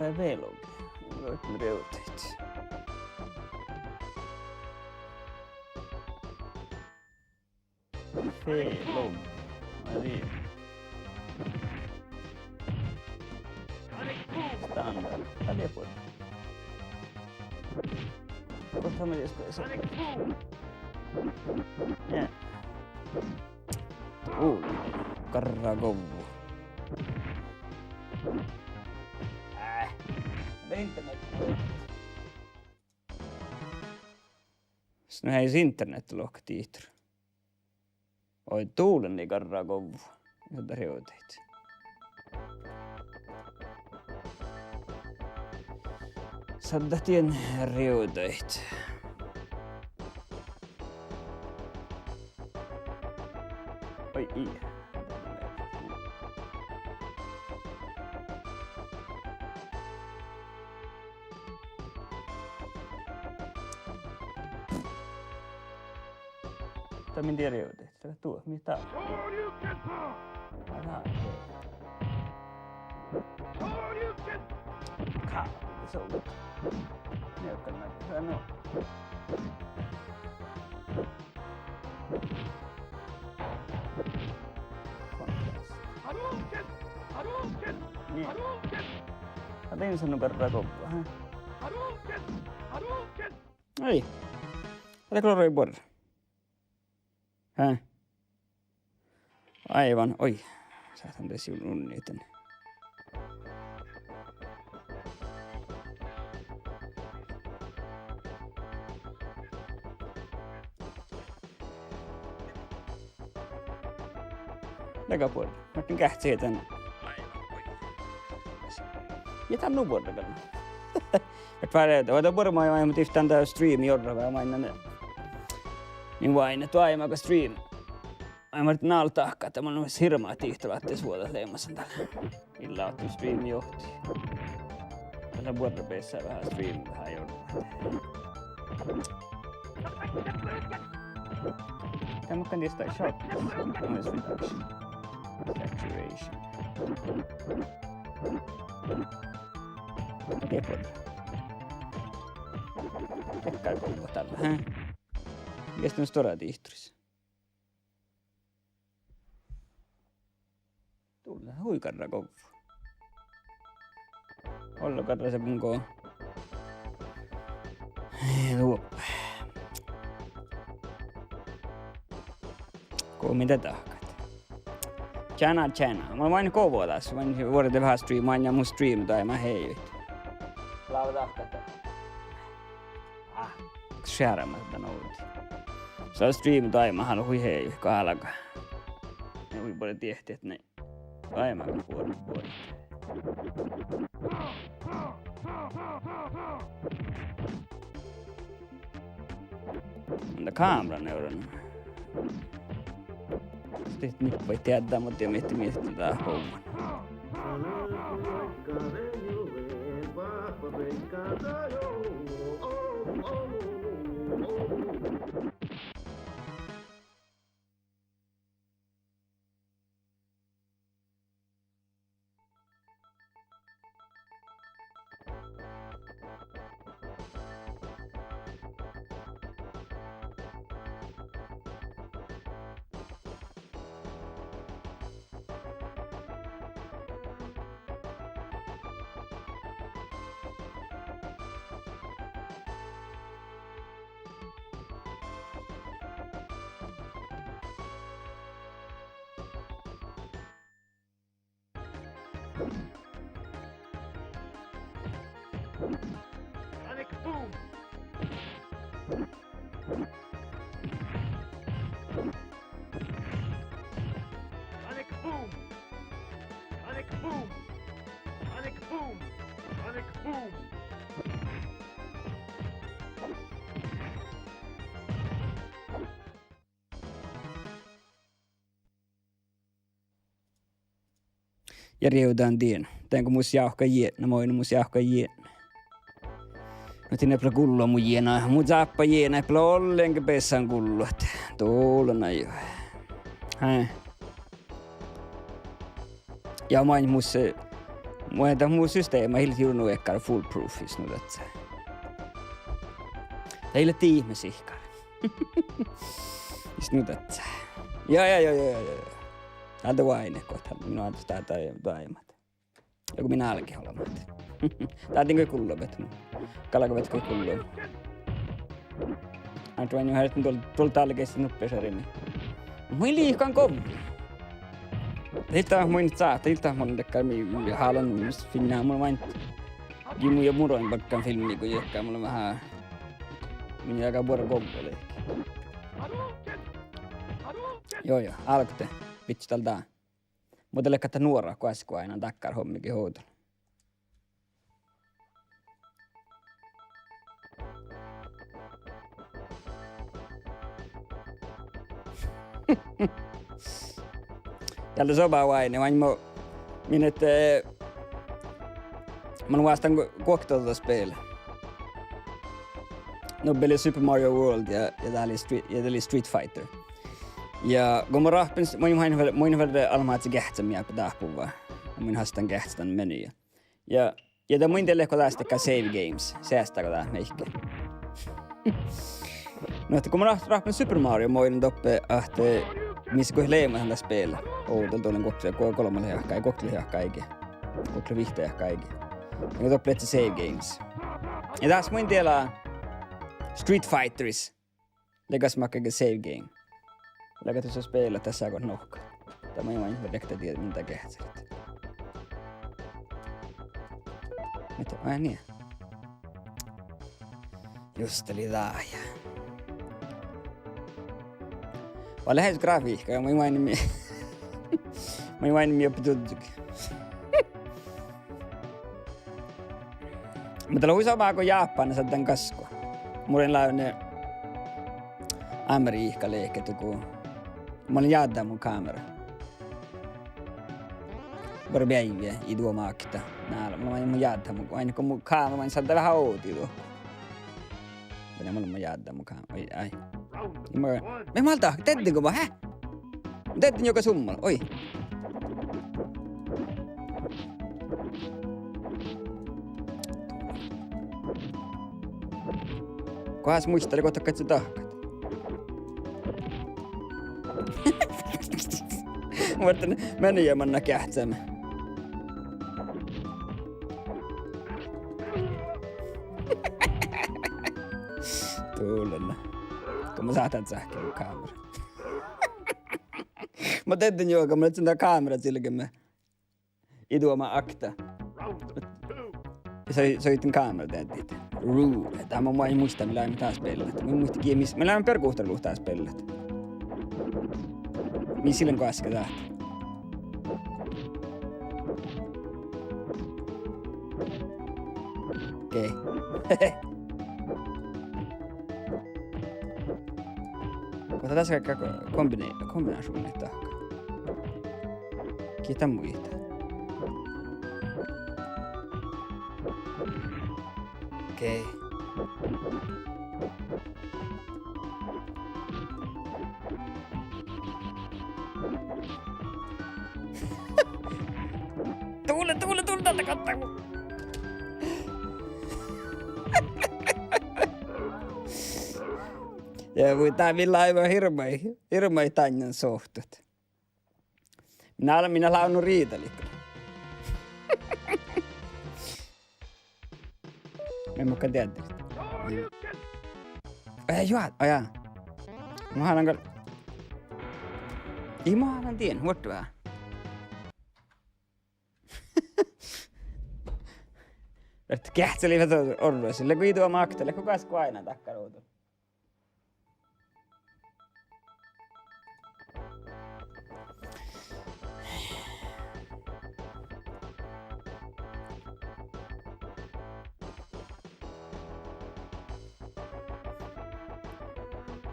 V-logg. Löytyy reuteet. V-logg. Eli standard. Tali poi. Kohta me riesco a Karragovu. Internet. Nu här är internet-lock tiitr. Oi tuulen niin Karragovu. Jota reuteet. Saddatien reuteet. Oi i. Tämä minä tiedä reuteet. Tämä tuo. Mitä on? Aha. Se on. Neukkan näköistä. No. Niin. Mä tein sanonut karraa koppua. Ei. Tätä kloroi borra. Häh? Aivan. Oi. Saatan tässä unnia tänne. Takapuolella. Mä otin kähtsee tänne. Mitä on nuvuorda kannan? Et päällä, että varmaan ei aiemmin tiftään tää stream jorra vai mainnan. Niin vain, että aiemmin stream. Aiemmin naal tahkaa, että mä oon hirmaa tihtolaatteessa vuotas leimassa tällä. Illa ottu stream johti. Tällä vuorra peessää vähän stream vähän jorra. Tämä kan tietysti shot. Noise reduction. Saturation. Depot. Tekkaa kolmo tällä, hä? Mikäs tämän stora tiihturis? Tulla huikarra kovu. Ollo karra se punko. Luoppa. Koo mitä tahkat? Tjena. Mä oon vain kovaa tässä. Mä oon vuodet vähän streamaan ja mun stream tai mä heivit. Lava tahkat. Skärmästä nouti. Se on stream tai mä haluan hui heivi kahalaka. Ne hui paljon tiehti, että ne aiemmin vuodet. Mutta kameran euron. Sitten nyt voi tiedä, mutta ei miettiä tätä hommaa. Sonic boom! Sonic boom! Sonic boom! Sonic boom! Sonic boom! Ja riutaan tien. Tänko mus jauhka jien, no moinu mus jauhka jien. No tinne pla kullo mu jiena, mu zappa jiena, pla ollenkä pessan kullot. Tuolona jo. Häh. Ja main mus Mun systeemi on helt juuri ekkar foolproofis nu detta. Teille tiihmesihkar. Nu detta. Ja. Täältä vaine kohta. Minua on tästä taimat. Joku minä alkin olemaan. Täältä ei kullo vetä. Kalako vetä kullo. Antu vain jo herätän tuolta alkeista nuppesarini. Mun liikan kovvi. Hiltä mun saata, hiltä mun dekkaan mi haluan finna mun vain. Gimu ja muroin bakkan filmi kun jekkaa mulla vähän. Minä aika vuoro kovvelle. Joo, alkute. Vitsi tältä. Mutta lekka nuora kun aina takkar hommikin houtun. Tältä soba vain, vain man vastaan koktailta spel. No peli Super Mario World ja tää oli Street Fighter. Ja kun mä rahpin, mun välillä almaat se kähtsämiä pitää puhua. Mun hastan kähtstän menyä. Ja tää mun teille kun tästä save games, säästääkö tää meikki. No että kun mä rahpin Super Mario, moin toppe ahte missä kun leimahan tässä spela. Tuolla tuolla kolmalle jahkaa, ei kokkeli jahkaa eikä. Kokkeli vihtä jahkaa eikä. Ja toppe että save games. Ja tässä mun tiellä Street Fighteris. Legas makkakin save game. Legas tuossa spela tässä kun nohka. Tämä ei vain vedektä tiedä mitä kehtsärit. Mitä? Ai niin. Just oli laaja. Var lähes grafiikka ja mä vain mi opituttukin. Mutta täällä on sama kuin Japanissa tämän kaskua. Mulla on lainen Amerikka leiketty, kun mä olin jäädä mun kamera. Bara päiviä i duomaakta. Näällä mä olin jäädä mun, aina kun mun kamera, mä olin saada vähän outi tuohon. Ja mä olin jäädä mun kamera, ai. Me malta, teettiinkö mä, hä? Teettiin joka summalla, oi. Kohas muisteli, kun takkat se tahkat. Mä voitan meni ja manna kähtsämä. Tuulella. Kun mä saatan sähköä kamera. Mä teettiin joka, mä letsin tää kamerat silläkin mä iduoma akta. Ja soitin kamerat teettiin. Tää mä en muista millä ei mitään spellet. Mä muista kiinni, millä ei perkuhtaru tää spellet. Mihin silloin kun äsken tähti. Okei. Mutta tässä kaikkea kombinaisuunnit tahka. Ketä muita? Okei. Tuule, täältä kattaa. Ja tää millä aivan hirmai tanjan sohtut. Minä launun riitalikko. En mukaan tiedä. Jaa. Mä haluan kyllä. Ei mä haluan tien, huottu vähän. Että kähtseli vetä orroa sille, kun itua maktelle, kun kasku aina takkaruutu.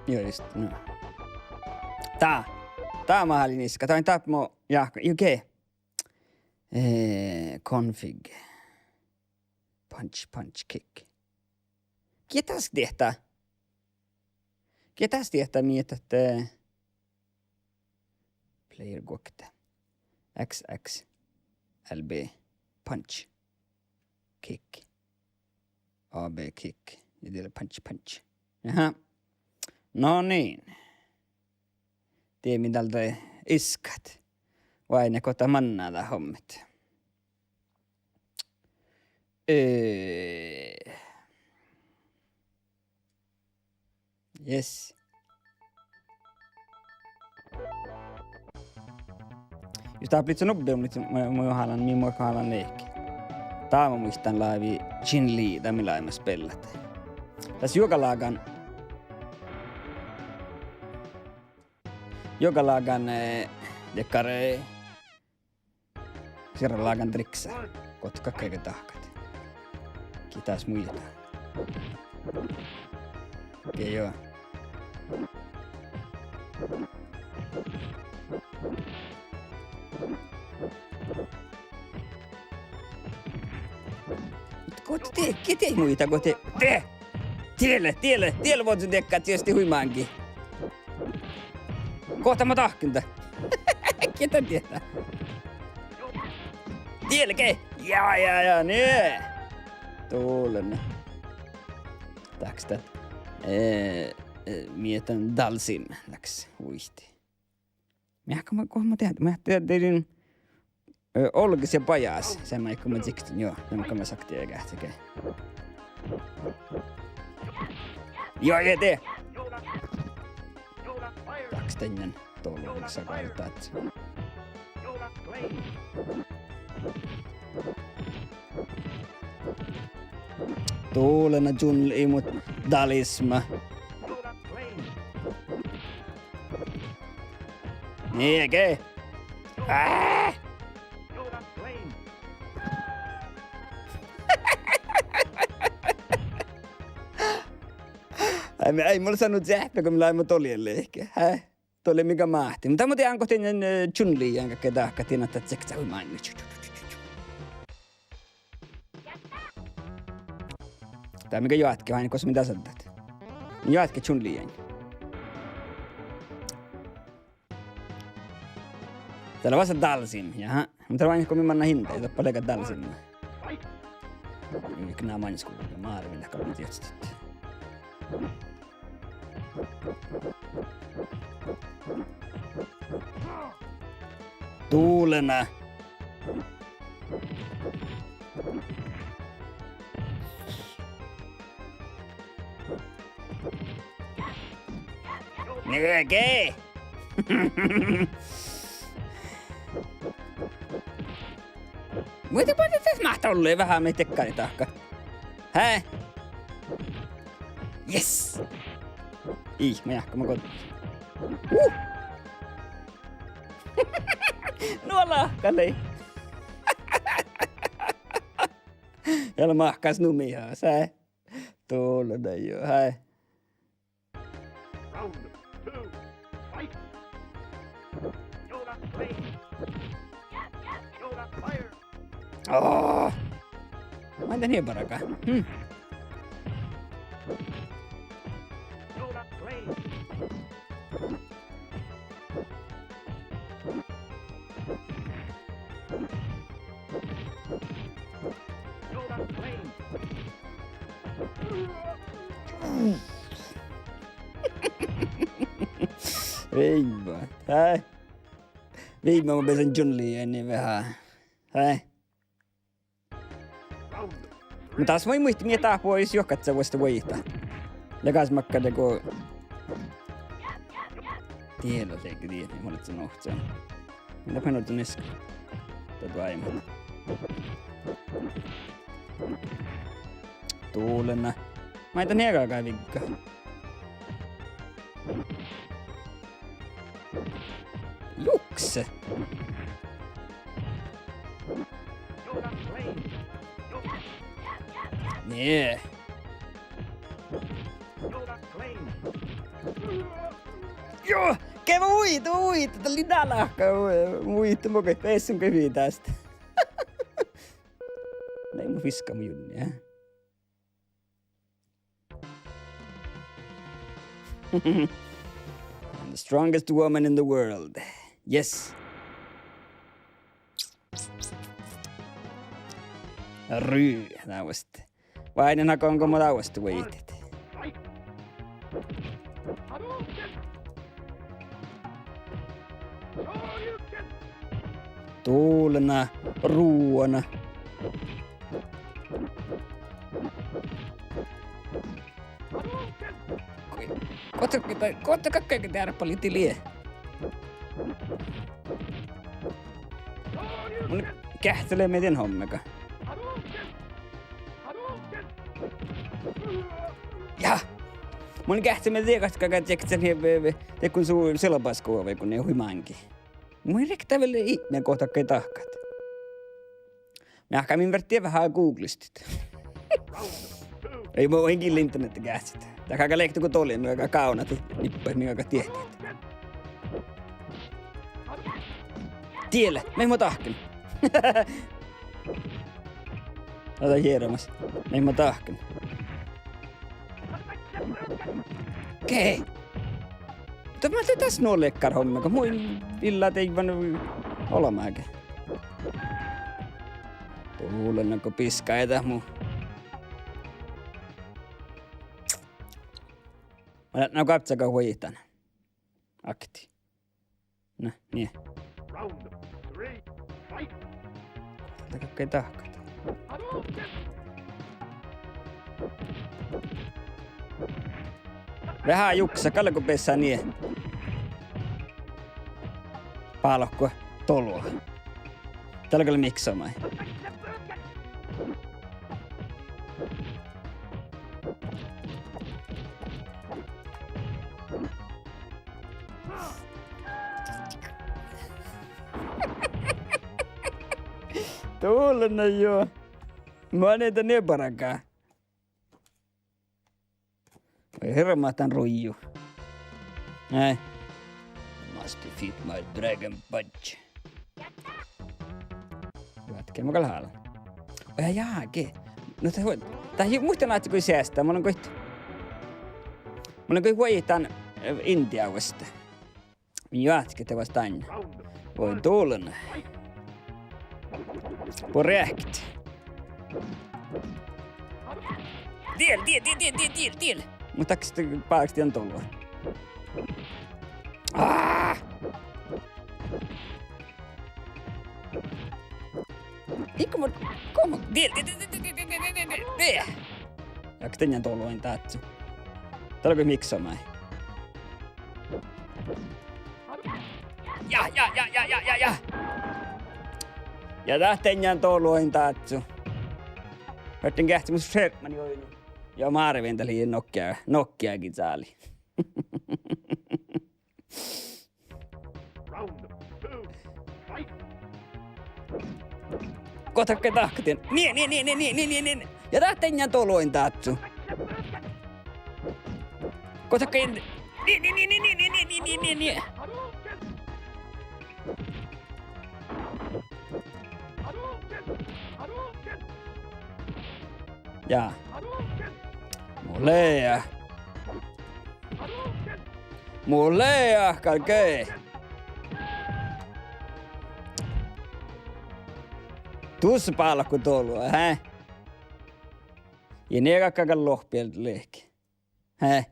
Joo, just, no. Tää on mahalliniska. Tää on tapmo jahko. Okei. Config. Punch, kick. Ketäs tehtää miettää player kokte. XX LB punch. Kick. AB kick. Ja tiedä punch. Jaha. No niin. Tiedä tältä iskat. Vai ne kota mannaa hommit. Yes. Just tää blivit så nobbe lite min halan lek. Tää mä muistan laivi Jin Lee, där millä mä spelat. Tässä joka lagan dekare sirra lagan triksa. Kotka kaiken tahkat. Kiitos muita. Okei, joo. Kete muita, kote. Tielle voit sun tekkaa tietysti huimaankin. Kohta mä tahkinta. Ketä tietää? Tielke! Ja, nee! Tuulen. Tack det. Mietän Dalsim läks uisti. Kohan mä tehdä? Mä tehdin Olgis ja Pajas. Sen mä ikku mä tsiktin, joo. Nämä mä sakti eikä ähtäkään. Joo, tee! Tack stängnen tuolla sakaltaat. Tuulena Junli mut Dalisma. Nieke. Ei mulla sanonut sähpä, kun mä laimme toljelle ehkä. Tolje mikä mahti. Mutta mä tiedän, kun tein Chun-Li, jonka kedahka tiedän, että seksa huimaan. Tää mikä joatke, vain koska mitä sanotat. Joatke Chun-Li jäin. Täällä vasta Dalsim, jaha. Mutta vain kun minä hinta, ei tappa leikata Dalsim. Eikä nää mainiskuvat, mä arvin, että kalman tietysti. Tuulena. Nöke! Muita paljon tässä mahtaa olla vähän me tekkari tahka. Hää? Yes! Mä jahka mä kotiin. Nuo lahkali. Jalla mahkas numihaa, sä. Tuolla joo, hää. Round 2, fight! Yoda flame! Yoda fire! Mä en tän niin parakaan. Yoda flame! Yoda flame! Viime. Hää? Viime mä pesen Chun-Liä niin vähän. Hää? Mutta taas voi muistaa, mitä tää pois johkat sä voisit voittaa. Lekas makkade kun... Tiedä se eikä tiedä, niin monet sen ohtsaan. Mitä painot on eska? Tätä aiemmin. Tuulena. Mä en tän hiekaakaan vikkaa. Jukse! Nee. Joo! Käy uitu! Tää oli nalahka uitu. Mä käy peessun kyvii tästä. Näin mun fiska mun junnia. I'm the strongest woman in the world. Yes. Ryy, tausti. Vainen hakonko mä tausti viitit. Fight. Hadouken. Shoryuken. Tuulena, ruuana. Hadouken. Kohta kaikkea tehdä paljon tiliä. Mun kähtelee miten hommeka. Hadouken. Hadouken. Ja! Mun kähtelee tiekas kakaa tseksen te kun suu silopaskuove kun ne huimankin. Mun rektävelle ihmeen kohta kai tahkat. Mä ehkä min verttiin vähän Googlistit. Ei mä oinkin internetti käsitä. Tää kaka leikti kun tolien, no aika kaunat nippa, mikä aika tiehtiet. Tielle, me mä tahken. Ota hieromas. Me mä tahken. Okei. Mutta mä tein tässä nuo lekkar homma, kun muin illa teivän olemääkin. Tuulennako piskaita muu. Mä katsakaan huitan. Akti. No, niin. Round 3. Fight. Tätä kaikkea tahkat. Hadouken. Vähän juksa, kalle kun pessää niin. Paalokko tolua. Täällä kyllä miksomaan. Tuulena joo. Mä oon niitä nebarakaa. Voi hermaatan ruiju. Näin. Must defeat my dragon punch. Jätkä, mä kyllä haluan. Oi jaake. No tää muista näitä kuin säästää. Mä olen kuin huitan Intiausta. Jätkä te vasta aina. Voi tuulena. På räkt. Del. Mutta sitten pääksi on tullut. Ikku kom. Del. Jak ten tullut en tatsu. Täällä on miksomaan. Ja. Ja tähtenjän tolluin tatsu. Hörtin kähti mun Shermani oinu. Ja Marvin tali Nokiakin saali. Round 2. Fight. Kotakke tahkatien. Niin. Ja tähtenjän tolluin tatsu. Kotakke niin. Hadouken. Ja. Hadouken. Mulea kalkee. Tuossa palkku tolua, hä? Ja ne kakkakan lohpieltä lehki. Hä?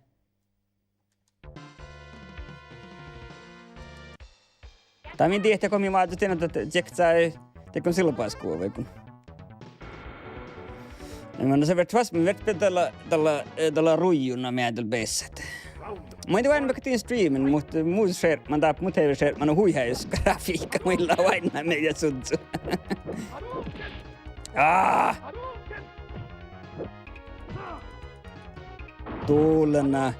Tai minä tiedän, kun minä ajattelin, että tsekkaa tekon silpaiskuove, kun... Men se vet fast med vet tällä ruijuna meidän bäst. Mä en vain vaikka streamin, mutta muut share, man taap mut heille share, man on huihäis grafiikka muilla vain meidän sutsu. Tuulena.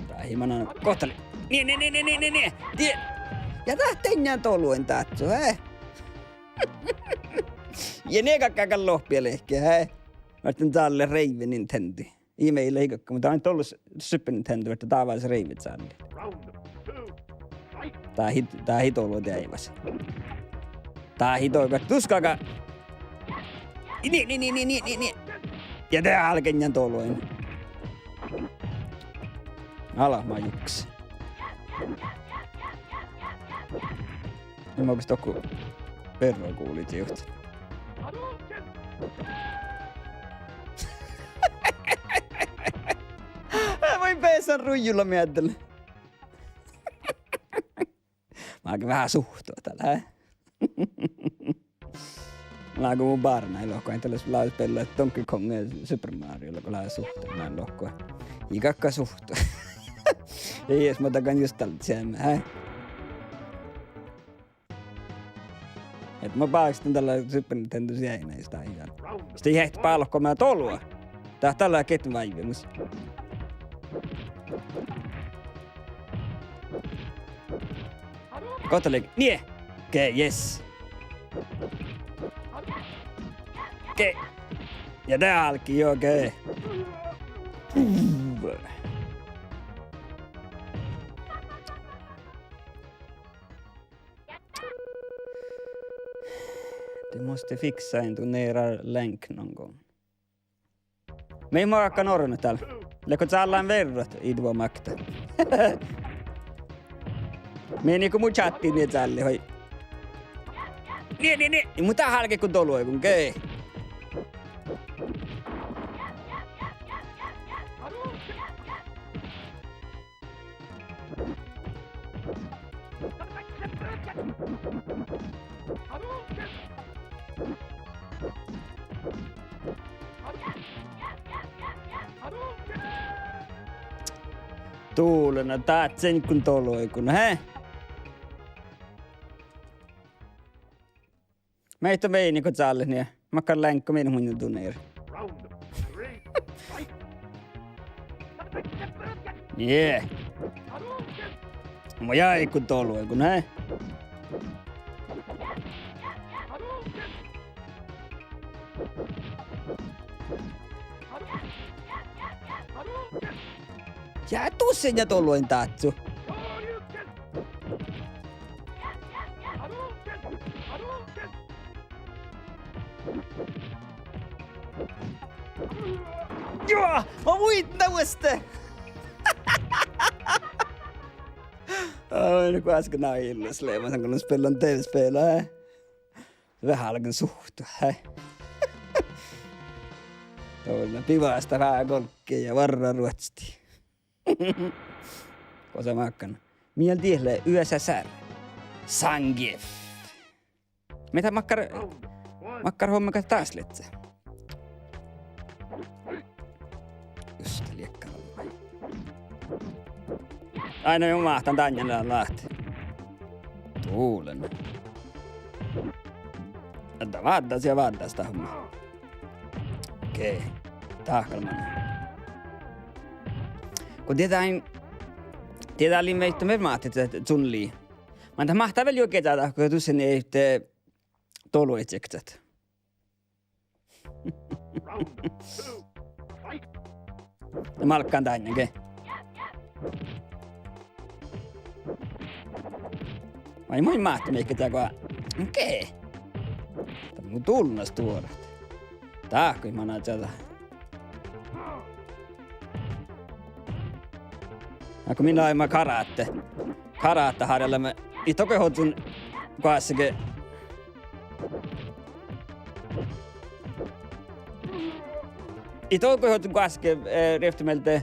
Tai himana kohtali. Niin. Ja tähteenjään toluen tatsu, hä? Ja ne kakkakan lohpielehkiä, hä? Mä oon täällä reivi Nintendo. Ihmeille eikö, mutta on tullut Super Nintendo, että taavallisi reivit saanne. Tää hitolua teivas. Tää hitolua, tuskaka. Niin. Ja tää halkenjan toluen. Alahmaa juksi. Mä oikeesti joku perro kuulit just. Hadouken! Mä voin peesän ruijulla mietellä. Mä oonkin vähän suhtua tällä, hä? Mä oonkin mun barna lohkoa. En tällä laus pelaa Donkey Kong ja Super Mariolla, kun lähes suhtua. Mä en lohkoa. Ikakka suhtua. Ei edes mä takan just tältä siellä, hä? Et mä paastin tällä Super Nintendo seinäistä ihan. Sitten jähti paalokko mä tolua. Tää on tällä ketun vaivimus. Kohtalik. Nie! Okei, jes. Okei. Ja tää halki, joo, okei. Du måste fixa en donerarlänk någon gång. Me ei maakaan orjannut täällä. Lekot sä allain verrat idvoa makta. Me niinku mun chattiin niin täällä hoi. Nie. Mutta halke kun tolue kun kei. Tuulena taat sen kun tolue kun hä? Meitä meini kun täällä niin. Mä kan länkkä meidän mun tunneer. Round 3, fight! Yeah. Hadouken! Mä jäi kun tolue kun hä? Hadouken! Hadouken! Jää tussin ja toluen taatsu. Hadouken! Hadouken! Hadouken! Joo! Mä voit nauesta! Ai, kun äsken näin illas leivän, kun spelar tv-spel, hä? Vähän alkan suhtua, hä? Tuolla pivasta vähän kolkkia ja varra ruotsti. Kosa makkan. Miel tihle YSSR. Sangif. Mitä makkar hommakat taas letse? Just liekkaalla. Aina jo mahtan tänjänä lähti. Tuulen. Että vaattas ja vaattas sitä hommaa. Okei. Tahkalman. Kun tietää meitä me maatit, että sun lii. Mä entä mahtaa vielä jokin tätä, kun tussin ei tee toluitsekset. Round 2, fight! Ja malkkaan tänne, okei? Vai moi mahti meikkä tää kun... Okei. Tää on mun tulnas tuoda. Tahkoi mä näet sieltä. Kun minä aiemma karaatte harjalla me itokoi hotun kaassakin. Itokoi hotun kaassakin rehtimeltä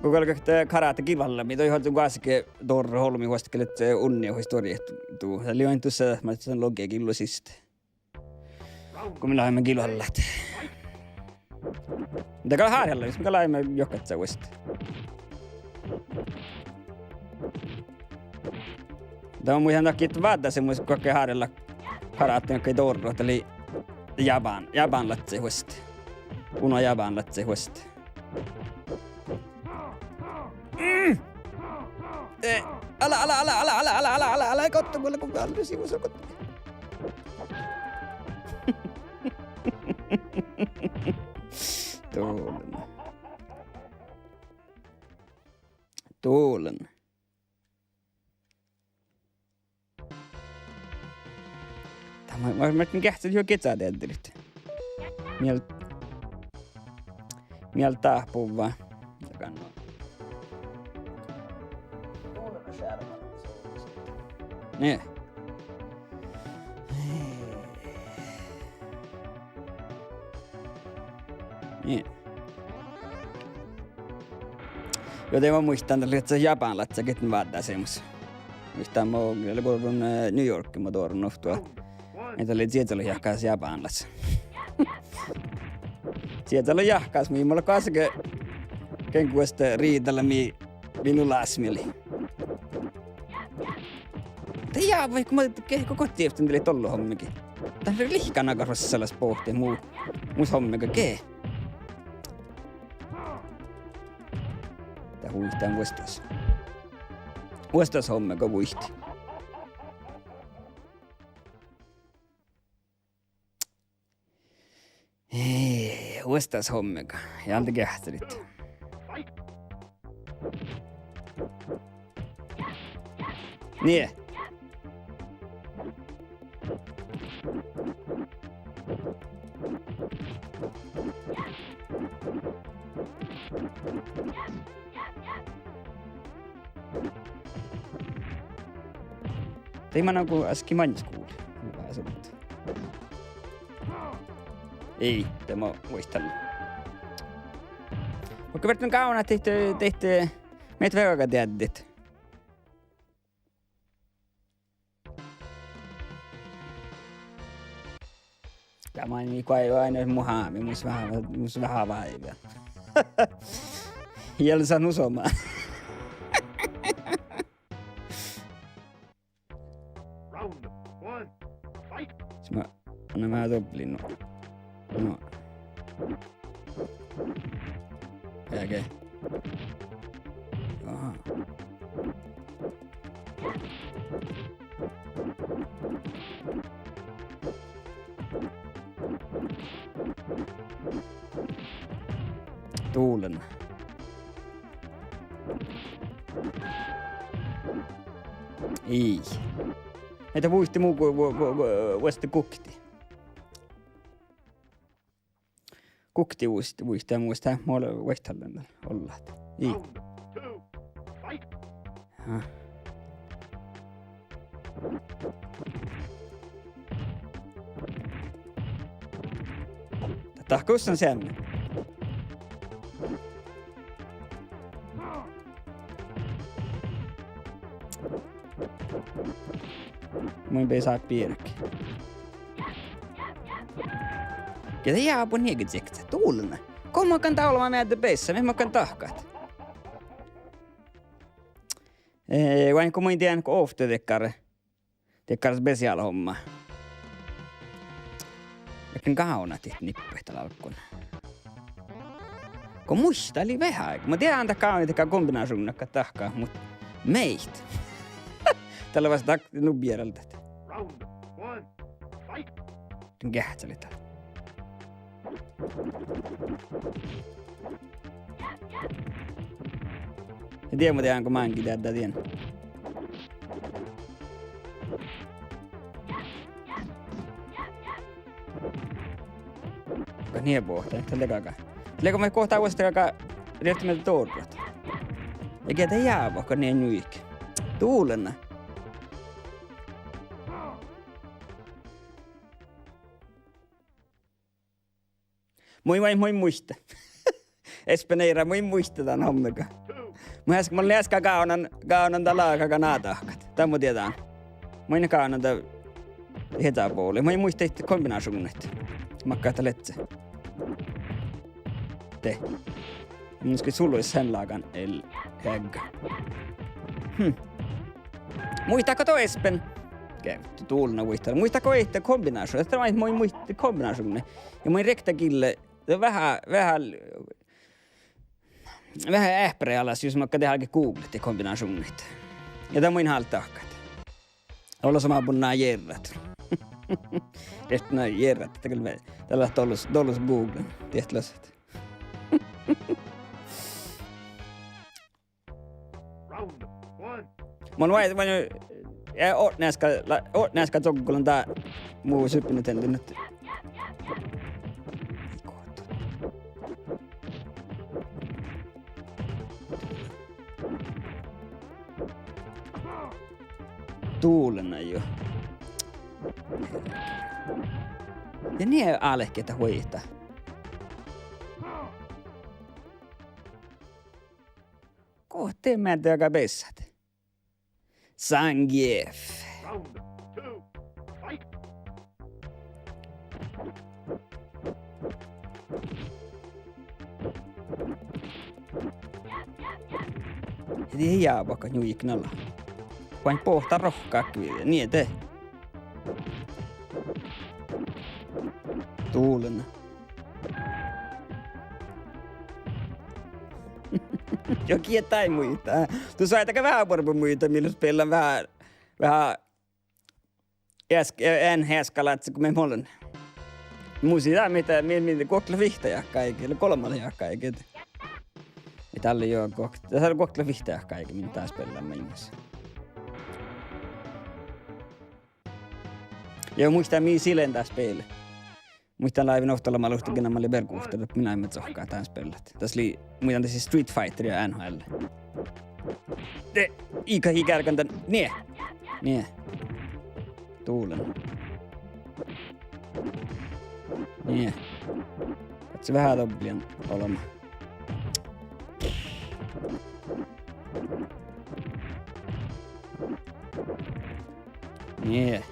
kun kalkakta karaatte kivalla, mitä hotun kaassakin torre holmi huostakelle, että se unnia historiettuu. Se oli tuossa, mä sen logia killusista. Kun minä aiemma kilalla. Mitä kalla harjalla, jos minä aiemma jokatsa uudesta. Tämä on ihan takia, että vaattaa semmoisen kokeen haarella karaatte, joka ei torro, eli Japan latse huosta. Uno Japan latse huosta. Ala, kotto mulle kun kalli sivussa kotto. Tuulen. Mä kähtsin jo ketsää teettelit. Miel tahpuu vaan. Niin. Joten mä muistan, että se japanlaitsakin ne vaattaa semmos. Muistan, mä oon New Yorkin mä tuorun ohtua. Että oli sieltä oli jahkaas japanlaitsa. Sieltä oli jahkaas, mihin mulla kaske kenkuesta riitalla minun lasmili. Mutta jaa, vaikka mä koko tieftin tuli tollu hommikin. Tää oli lihkana kasvassa sellais pohti muus hommika kee. Tää huihtaan vuostas. Vuostas hommika vuihti. Vuostas hommika. Ja alta kähtärit. Niin. Teimana kun äsken mainits kuuli. Hyvä asuttu. Ei, tämä muistan. Vaikka verran kauna tehty meitä veroka tiedät. Tämä on niin kuin aina muhaami, mus vähän vaivia. Hielsa nusomaan. Round one, fight! Mä annan vähän toplin. No. Okei. Aha. Tuulen. Ei. Meitä muisti muu kuin vuosti kukti. Kukti muistaa muistaa. Mä olen vuostallan olla. Ei. Round two, fight! Aha. Tahkuus on sen. Mun ei saa piirkki. Ketä jää på neget sekta? Tuulena. Komma kan taulma med bässa, men man kan tahkat. Vain kun mä en tiedä, kun ofta tekkar special homma. Jokin kaunat nippehtä laukkuun. Kun muista oli vähän. Mä tiedän, että kaunat tekee kombinaationnakka tahkaa, mut meit. Tällä vasta nubbieralta. Round one, fight! Den kähtseli täällä. Ja tiedä, mä tiedän, kun mä enkin tiedä, tien. Ka niin pohtaa, ehkä tällä kakaa. Tällä kun me kohtaa vuosta kakaa riitti meiltä torpot. Eikä te jää vaikka niin nyikki. Tuulena. Moi muista. Espeneira, moi muista tän hommika. Mä olin äsken kaunan talaa kanatahkat. Tämä tiedään. Mä olin kaunan tää hetäpuoli. Mä muista itse kombinaationnit. Makkaata letse. Te. Mä skulle suluis sen laakan el hägga. Muistaako toi Espen? Käytti tuulna muistaa. Muistaako itse kombinaationnit? Tämä on moi muisti kombinaationnit. Ja moi rektakille vähän ähpärä alas, jos mä tehdään googlet ja kombinaationnit. Ja tämä on ihan tahkat. Olla sama punnaa järrat. Tehty näin järrat, että kyllä me tällä tollus googlen. Tehty lasat. Round one, Mä oon vain näiska tokkulan tää muu syppinyt nyt. Tuulena jo. Ja niin alekkeita hoitaa. Pohtii mä en tiedä pessat. Zangief. Round 2. Fight. Ei jää vaikka juiknalla. Vain pohtaa rohkaa kyllä. Niin te. Tuulena. Jokin jotain muita. Tuossa aitakaan vähän porpo muita, millä spellaan vähän en häskalatsi, kun me molemmat. Muista mitä kokla vihtäjä kaikille, kolmannen kaikille. Mitä oli jo tässä on kokla vihtäjä kaikille, mitä taas pelaa mennessä. Ja muistaa mihin silen taas peille. Muistan laivin ohtalla mä luhtin, kun mä olin verkuuhtellut, että minä emme tsohkaa taas pellat. Tässä oli muistan tässä Street Fighter ja NHL. Ikä hikärkän tän, nie. Tuulen. Nie. Se vähän toblian olema. Nie.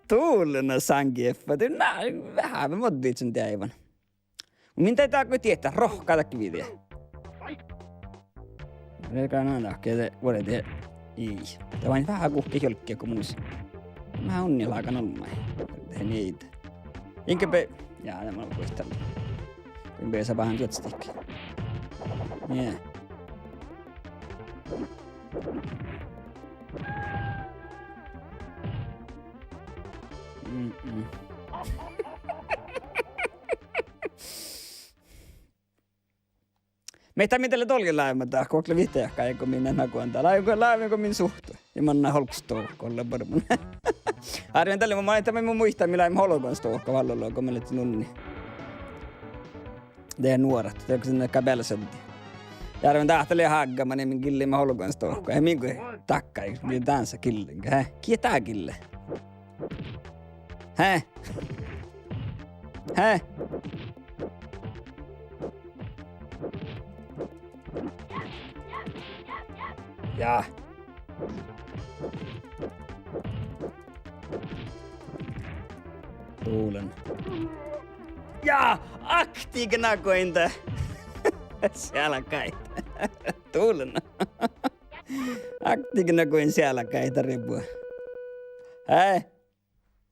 Tuulena sankieffa. Vähän me moddiit sen teivän. Min taitaa kun tietää rohkaata kiviä. Reikä nähdä, että vuodet ei. Tämä vain vähän kuhki jolkkia kuin muus. Mä onnilla aikaan olmaa. Tehdään niitä. Inkäpä... Jaa, nämä on kuistella. Kun saa vähän jotstikki. Yeah. Meitä mitelle tolkin laimata, kokle vihtäjäkään, eikö minä nakuantaa. Laimiko min suhtu. Ja mä annan holkstouhkolle varmaan. Arvien tälle, mä en muistaa, millä ei holkstouhko vallolla, kun meille nunni. Det nuorat, det är också en kabelsätti. Ja arvien tahteli hagga, niin min kille mä holkstouhko. Ei minkä takka, niin dansa killen. Kietää kille. Hä? Ja. Tuulen. Ja, aktiikana kointa. Siellä kai. Tuulen. Aktiikana koin siellä kai taripua. Hei.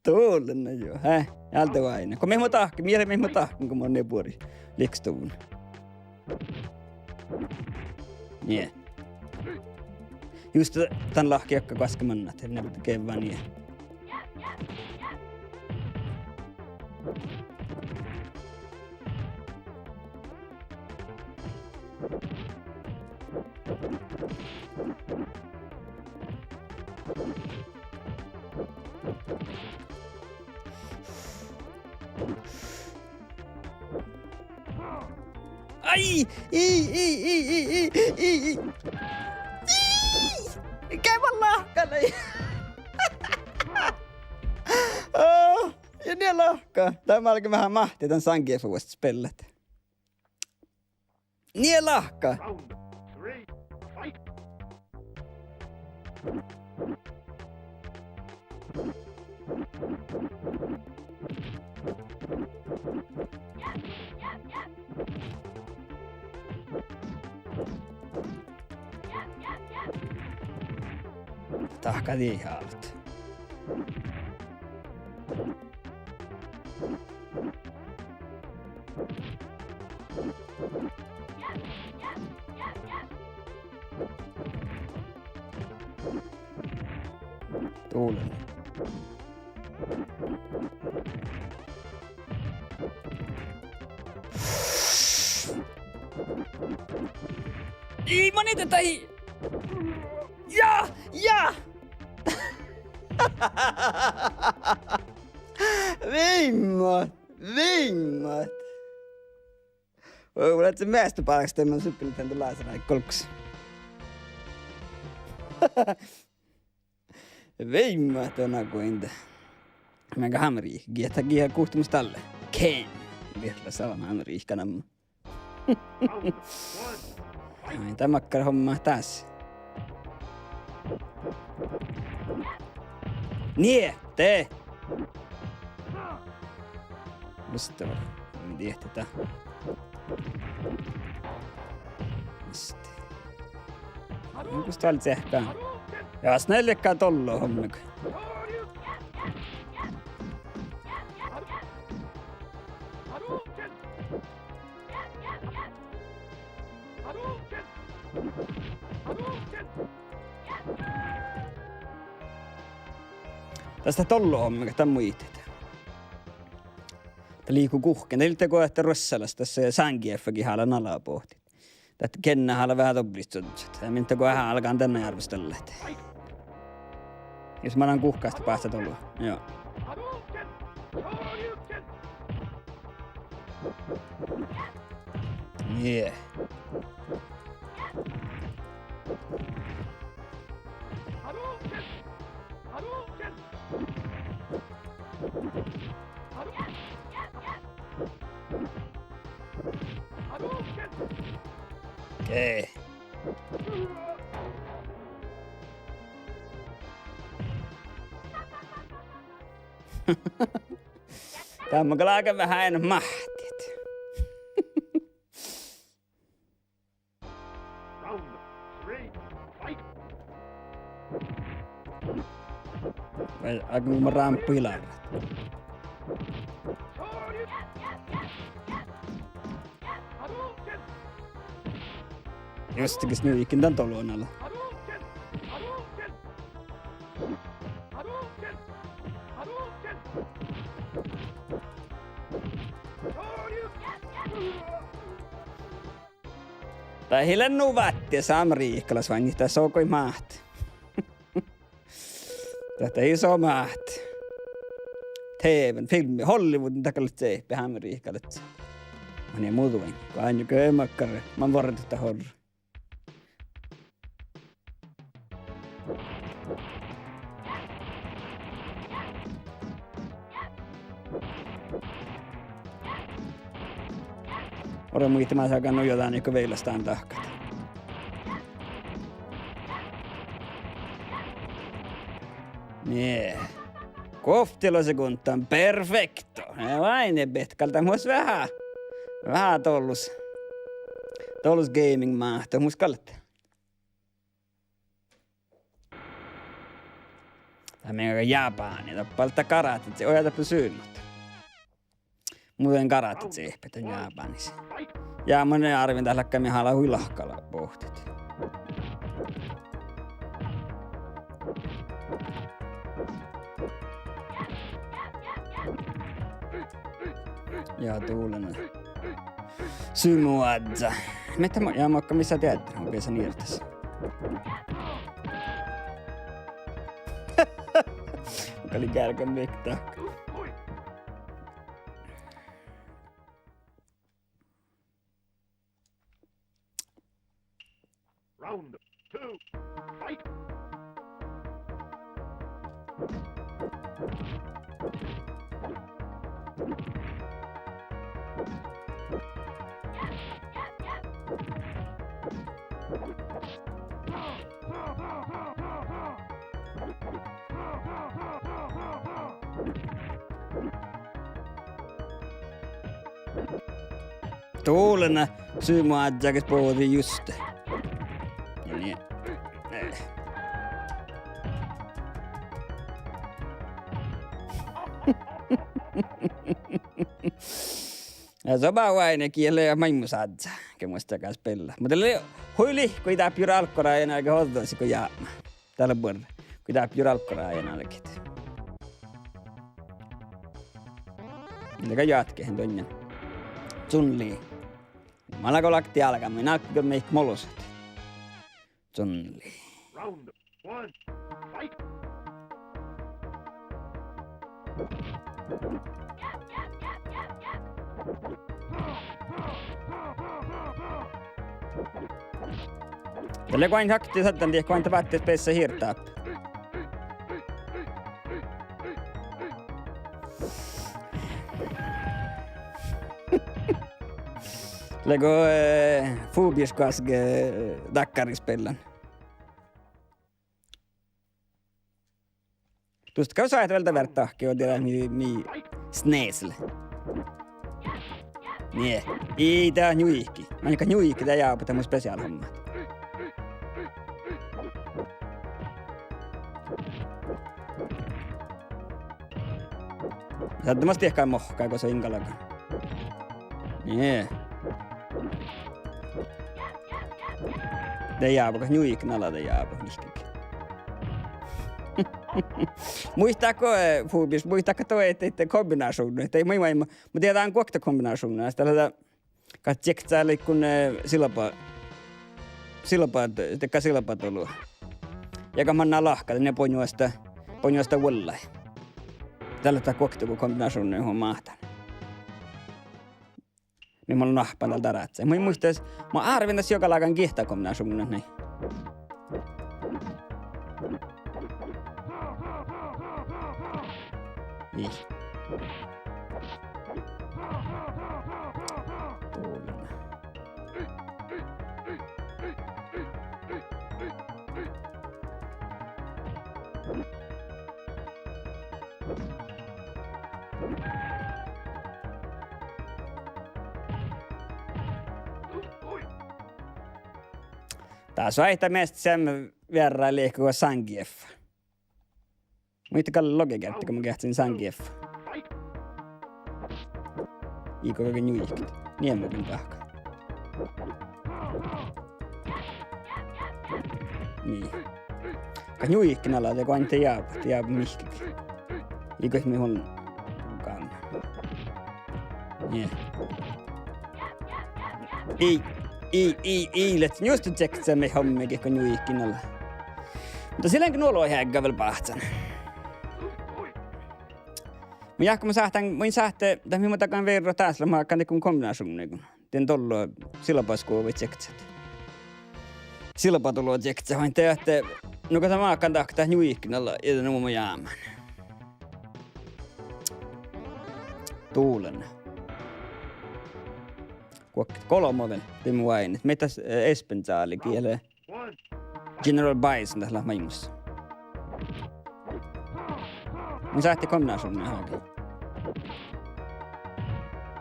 Tuulen jo. Hei. Ältä vain. Kun me tahki, me tahki, kun mä oon nepuori. Likstuun. Yeah. Just tän lahkiakka kaskemannat, ne tekee vaan niin. Ai! Käymän lahkana! Ja ne lahkaa. Tämä alkoi vähän mahtia tän sankiefuvasta spellet. Nie lahkaa. Round 3. Fight. Tahka tiihaalut. Tuulen. Ei moniteta ei! Ja! Vimmat! Olet se mästöpääksi tämän syppilitän tuollaisena kolkuksi. Vimmat on akuinta. Mega hamri. Gia kuhtumus talle. Ken. Virla salan hamri kanam. Round 1. Fight. Ai tämäkkär homma taas. Nie, tee. Just det. Men det är det. Just det. Onko täällä tsehkää? Ja snällekkaa tollo hommiko. Tästä tollo hommiko, tää muitet. Tää liiku kuhken. Teiltä koette Rossalasta tässä Sangieffakin haala nalaa pohtit. Tätä kennä haala vähän toblistutset. Ja mintä kun vähän alkaa tänne arvostella. Jos mä annan kuhkaasta päästä tolloa. Joo. Yeah. Okei. Tämä on kyllä aika vähän mahtit. Round 3. Fight. Vai aika kun ramppilarrat. Jostakin nyt ikin tän tolon alla. Tai hilennu vatti Samriikkalas vain niitä sokoi mahti. Tätä iso mahti. TVn, filmi, Hollywoodin takalla tseipi Samriikkalat. Mä niin muutu vain, kun aina köömakkare. Mä oon vorrat tätä horra. Ora muita mä saan kannut jotain niinku veilastaan tahkata. Nee. Koftilosekuntaan perfecto. Ja vain betkalta muus vähän tollus gaming maahto muus kallatte. Tää mennä Japani, tappalta karatit, se ojata pysynnut. Muuten karatit se ehpetä Japanissa. Ja monen arvin tällä kämin haala huilahkalla pohtit. Ja tuulen. Symuadza. Mitä mä ja mokka missä teet? Okei sä niirtäs. Oli kärkän mikta. Round 2. Fight. Tuulena Symuadzakas puhutin just. Ja niin. Ja se on vaan aina kielä ja maimusadza. Kemuista kanssa pella. Mutta huili, kun itää pyyrä alkkoraa aina aika hoitoisi kun jaama. Tällä vuonna. Kun itää pyyrä alkkoraa aina ainakin. Mitäkä jatkeen tonne. Chun-Li. Malako lakti alkaa, minä alkoi meikki moluset. Chun-Li. Round 1. Fight. Tälle kun aina hakti sattan, kun aina päätteet peissä hirtaa. Lego Fubiuskaske Dakkarispellan. Tuosta käy saat vältä vertahki on tiedä mi sneesle. Nie. Ei tää nyihki. Aika nyihki tää jää tämmöinen special homma. Saattomasti ehkä mohkaa, kun se inkalakaan. Nie. Tää jää, kun nyihknala tää jää mihkikin. Muistaako Fubius, muistaako toi, että kombinaation, että ei mä tiedän kuokta kombinaation, sitä katsektaa kun silpa tullut. Ja manna lahkata, ne ponjoista vuollai. Tällä kuokta kun kombinaation on mahtan. Niin mä olen nahpan tältä rätsää. Mä muistais, mä arvin tässä joka laakan kihtaa kombinaation, niin. Niin. Tuulena. Taas vaihtaa meistä sen verran liikkua Zangief. Muistakaa logikertti, kun mä kehtsin Zangief. Iiko kaiken nyihkit. Niemukin tahka. Niin. Ka nyihkin ala, teko aina te jääpä mihkikin. Iiko me hon kannan. Niin. Ei, let's just tsektsä me hommikin, kun nyihkin ala. Mutta silläkin nuolo on hägga väl pahtsan. Mä sähtee, että minä takan verran taas, mä hakkaan tekun kombinaation. Tien tollo silpaskuva voi tsektsät. Silpa tullut tsektsä, vain te, että no kun mä hakkaan taktaa nyihkin alla, ja no mä jäämään. Tuulen. Kuokket kolmoven, timu aine. Metäs espensaali kielee. General Bison tässä lähmäimussa. Mä sähti kombinaation johonkin.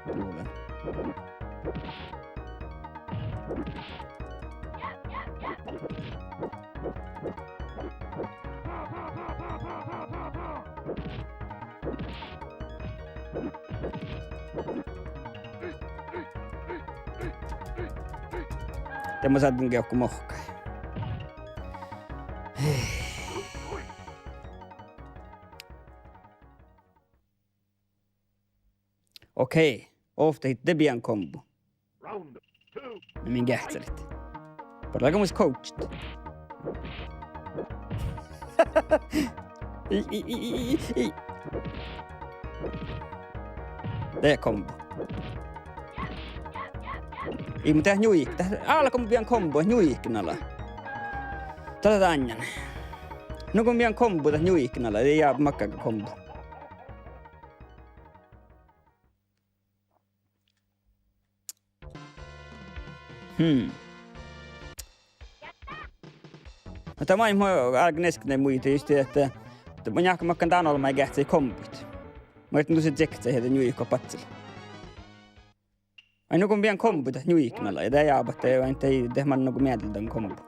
Tuulen. Ja mä saatin keuhko mohkaa. Okei, ofta hit debian kombo. Round 2. No min kähtsälit. Parlaako muist coached? Tee kombo. Ei mun tehdä nyuik. Alko mun pian kombo nyuiknalla. Tätä anjan. No kun pian kombo tähän nyuiknalla, ei jää makkaka kombo. No tämä on alkan neskinen muita just, että mä jahkan makkan tämän olema ei kähtsä kompuit. Mä yritän tuossa tsektsä heitä nyikko patsilla. Ai nukun pian kompuita nyiknalla ja tää jaapatta ei vain tehdä man nukun mietiltä on kompu.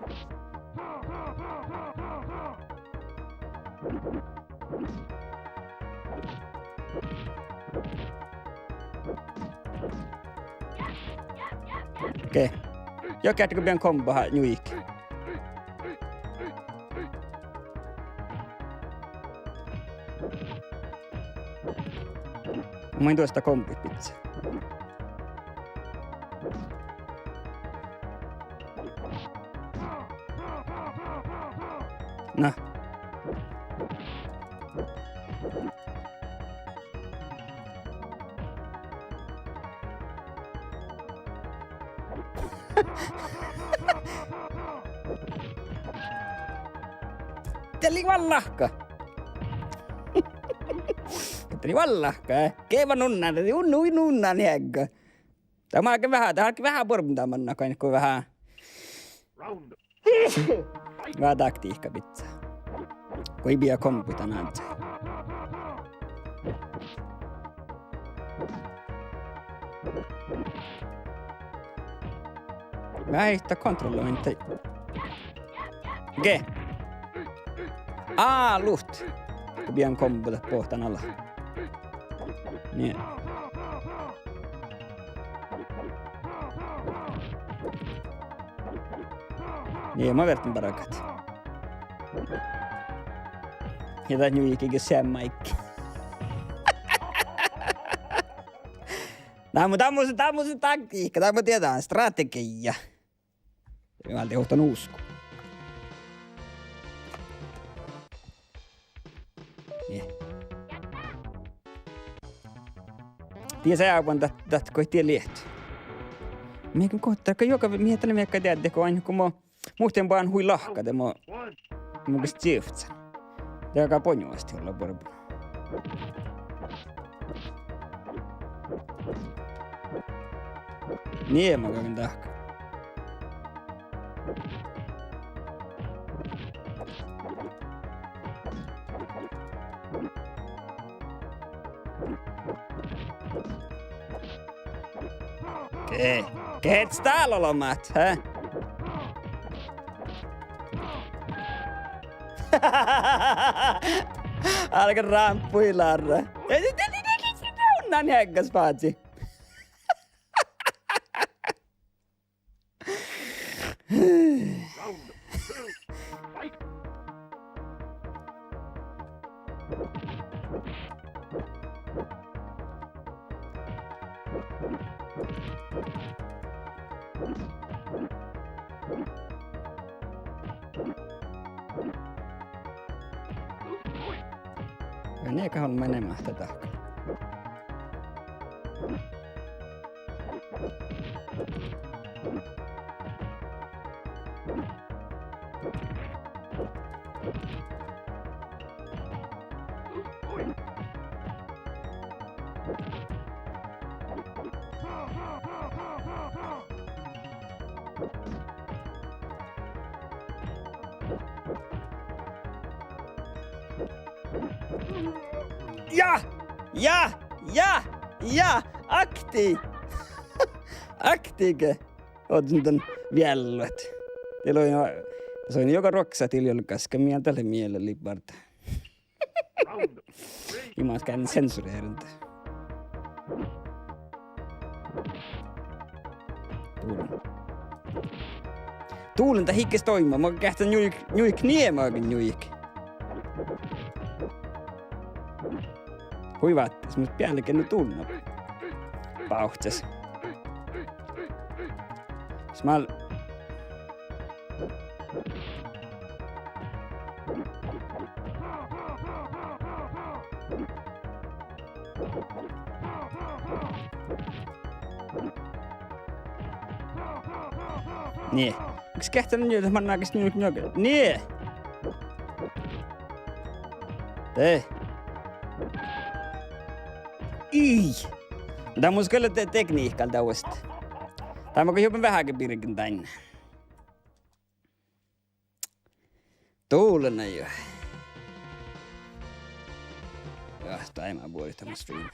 Okei. Jokätkö pian kompoha nyikki. Mä en tuosta kompit pitää. No. Teli vallahka. Teli vallahka. Keva nunnan, unui nunnan jägga. Tämä on vähän porpuntaa manna kuin vähän Round. vähän taktiikka pitää. Kun ei pidä kompuita näitä. Vähän yhtä kontrollointia. Okei. Luht. Kun pian komputa pohtan alla. Niin. Niin, mä vertin parakat. Ja tää nyt ikinä semmaikki. Tää on mun se taktiikka, tää on mun tietää strategia. Mä en tehostan usko. Niin. Tiedä sä aivan tätä kun ei tiedä liehty. Mikä kohtaa, kun joka miettelen miekkä tiedä, kun aina kun mä muuten vaan hui lahkata, mä käsit siivtsan. Tämä joka ponjuasti olla porpuna. Niin, mä käyn tahka. Kehets täällä olomat, hä? Alka ramppuilarra. Unnan hengas paatsi. Round 2. Fight. Meneeköhän menemään tätä? Ja! Aktiike! Oot nyt on vielluet. Se on joka roksa tiljolla kaska mieltälle mielellä liparta. Round 3. Imas käyn sensureerintä. Tuulenta hikkes toimia. Mä kähtän juik niemaakin juik. Huivaattis, mutta päällekin nyt tunna. Pauhtses. Smal. Niin. Onks kähtänyt nyt, että mä naakis nyt jokin? Niin. Tee. Tää on musta kyllä tekniikkalta uudesta. Tää on jopa vähänkin pirkin tänne. Tuulena jo. Joo, tää ei mä puolittaa stream.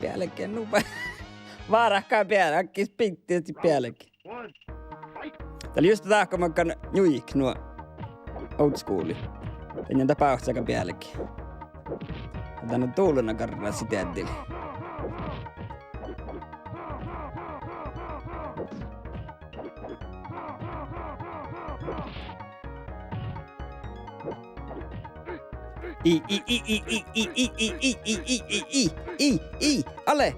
Päällekin nupa. Vaarahkaa päälle, äkkis pittiästi päällekin. Tää oli just tätä, kun mä kan juik nuo old schooli. Ennen tapauksessa päällekin. Tän on tuulena karraa sitä tili. Ale!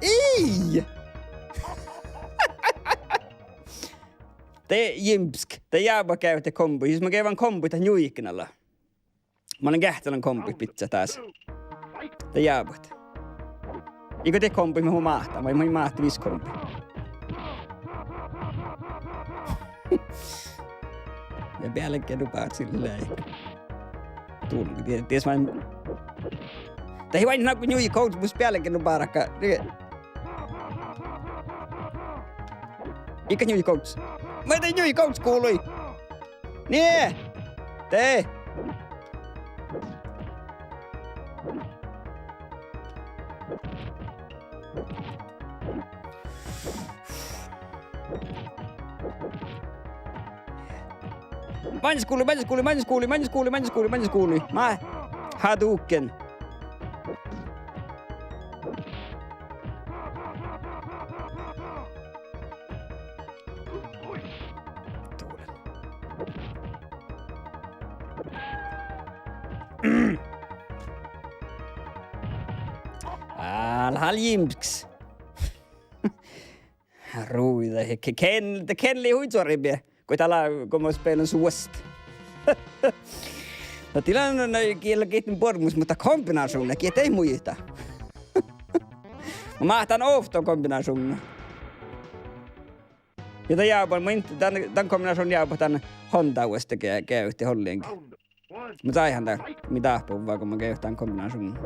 Ei! Te jimpsk, te jääpä käytte kombu. Siis mä käyn kombu tähän juikkinalla. Mä olen kähtälän kombu pitää taas. Te jääpät. Eikö te kombu, mä mahtaa, vai mä mahtaa 5 kombu. Ja päällekin rupaat silleen. Tullut, ties vain... Tai vain nakku jui coach bus päällekin ruparakka. Eikä jui coach. Mä tein jui coach kuului. Nee! Tee! Manjas kuuli. Mä Hadouken. Alhaljimps. Ruida. Kenli huitsoribia. Kun täällä kun spelan suosta. No tilanne on kiellä kiitin pormus, mutta kombinaationa kiet ei muista. Mä mahtan ofton kombinaationa. Jota jääpän, tämän kombinaation jääpän tän Honda-uesta käytti hollienkin. Mä saihan tää mitä ahpuu vaan, kun mä käytin tämän kombinaationa.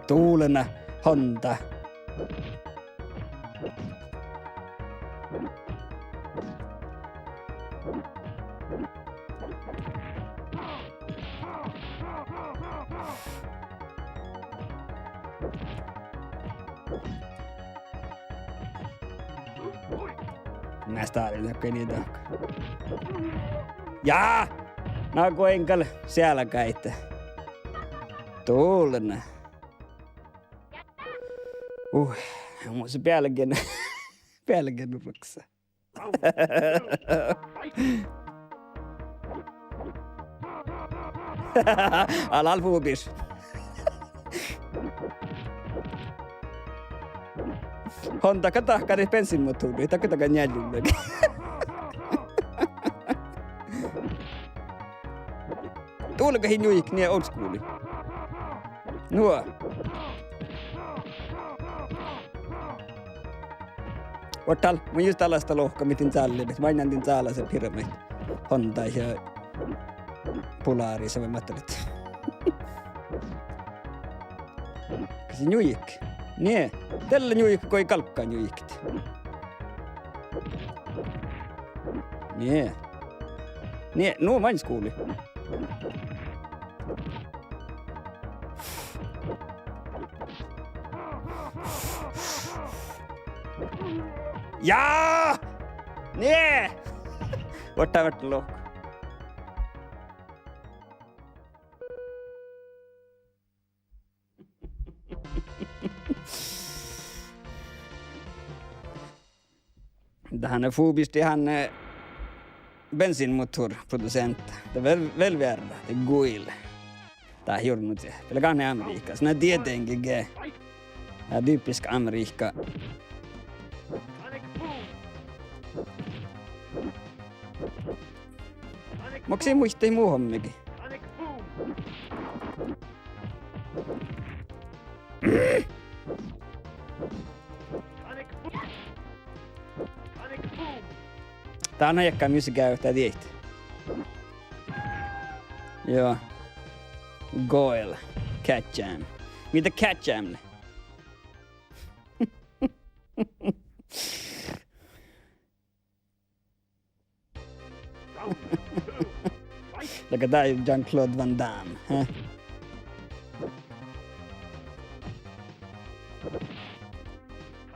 Tuulena Honda. Näistä oli niitä. Jaa! Naku enkal siellä käitä. Tuulena. Mun se päälläkin nurksa. Alal fuubis. Honda katahkari pensin motuuri, takataka njäljulle. Tuuliko hinjuik niin old schooli? Nuo. Ottal, mä just tällaista lohka, miten täällä, mä näin täällä se pyramid. Honda ja Polaris, mä ajattelin. Kasi njujik. Nee, tällä njujik koi kalkkaa njujikit. Nee. Nee, nuo mains kuuli. Jaa! Nee! Otta lohko. Tähän fubisti hän bensinmotorproducent. Det är väl värre. Det är Goil. Det är gjort något. Det är ganska Amerika. Så när det tänker är typisk Amerika. Miksi muistai muu hommikin? Tää on ajakkaa myös käyttää tietä. Joo. Goil. Cat Jam. Mitä Cat Jamne? Like tää on Jean-Claude Van Damme. Huh?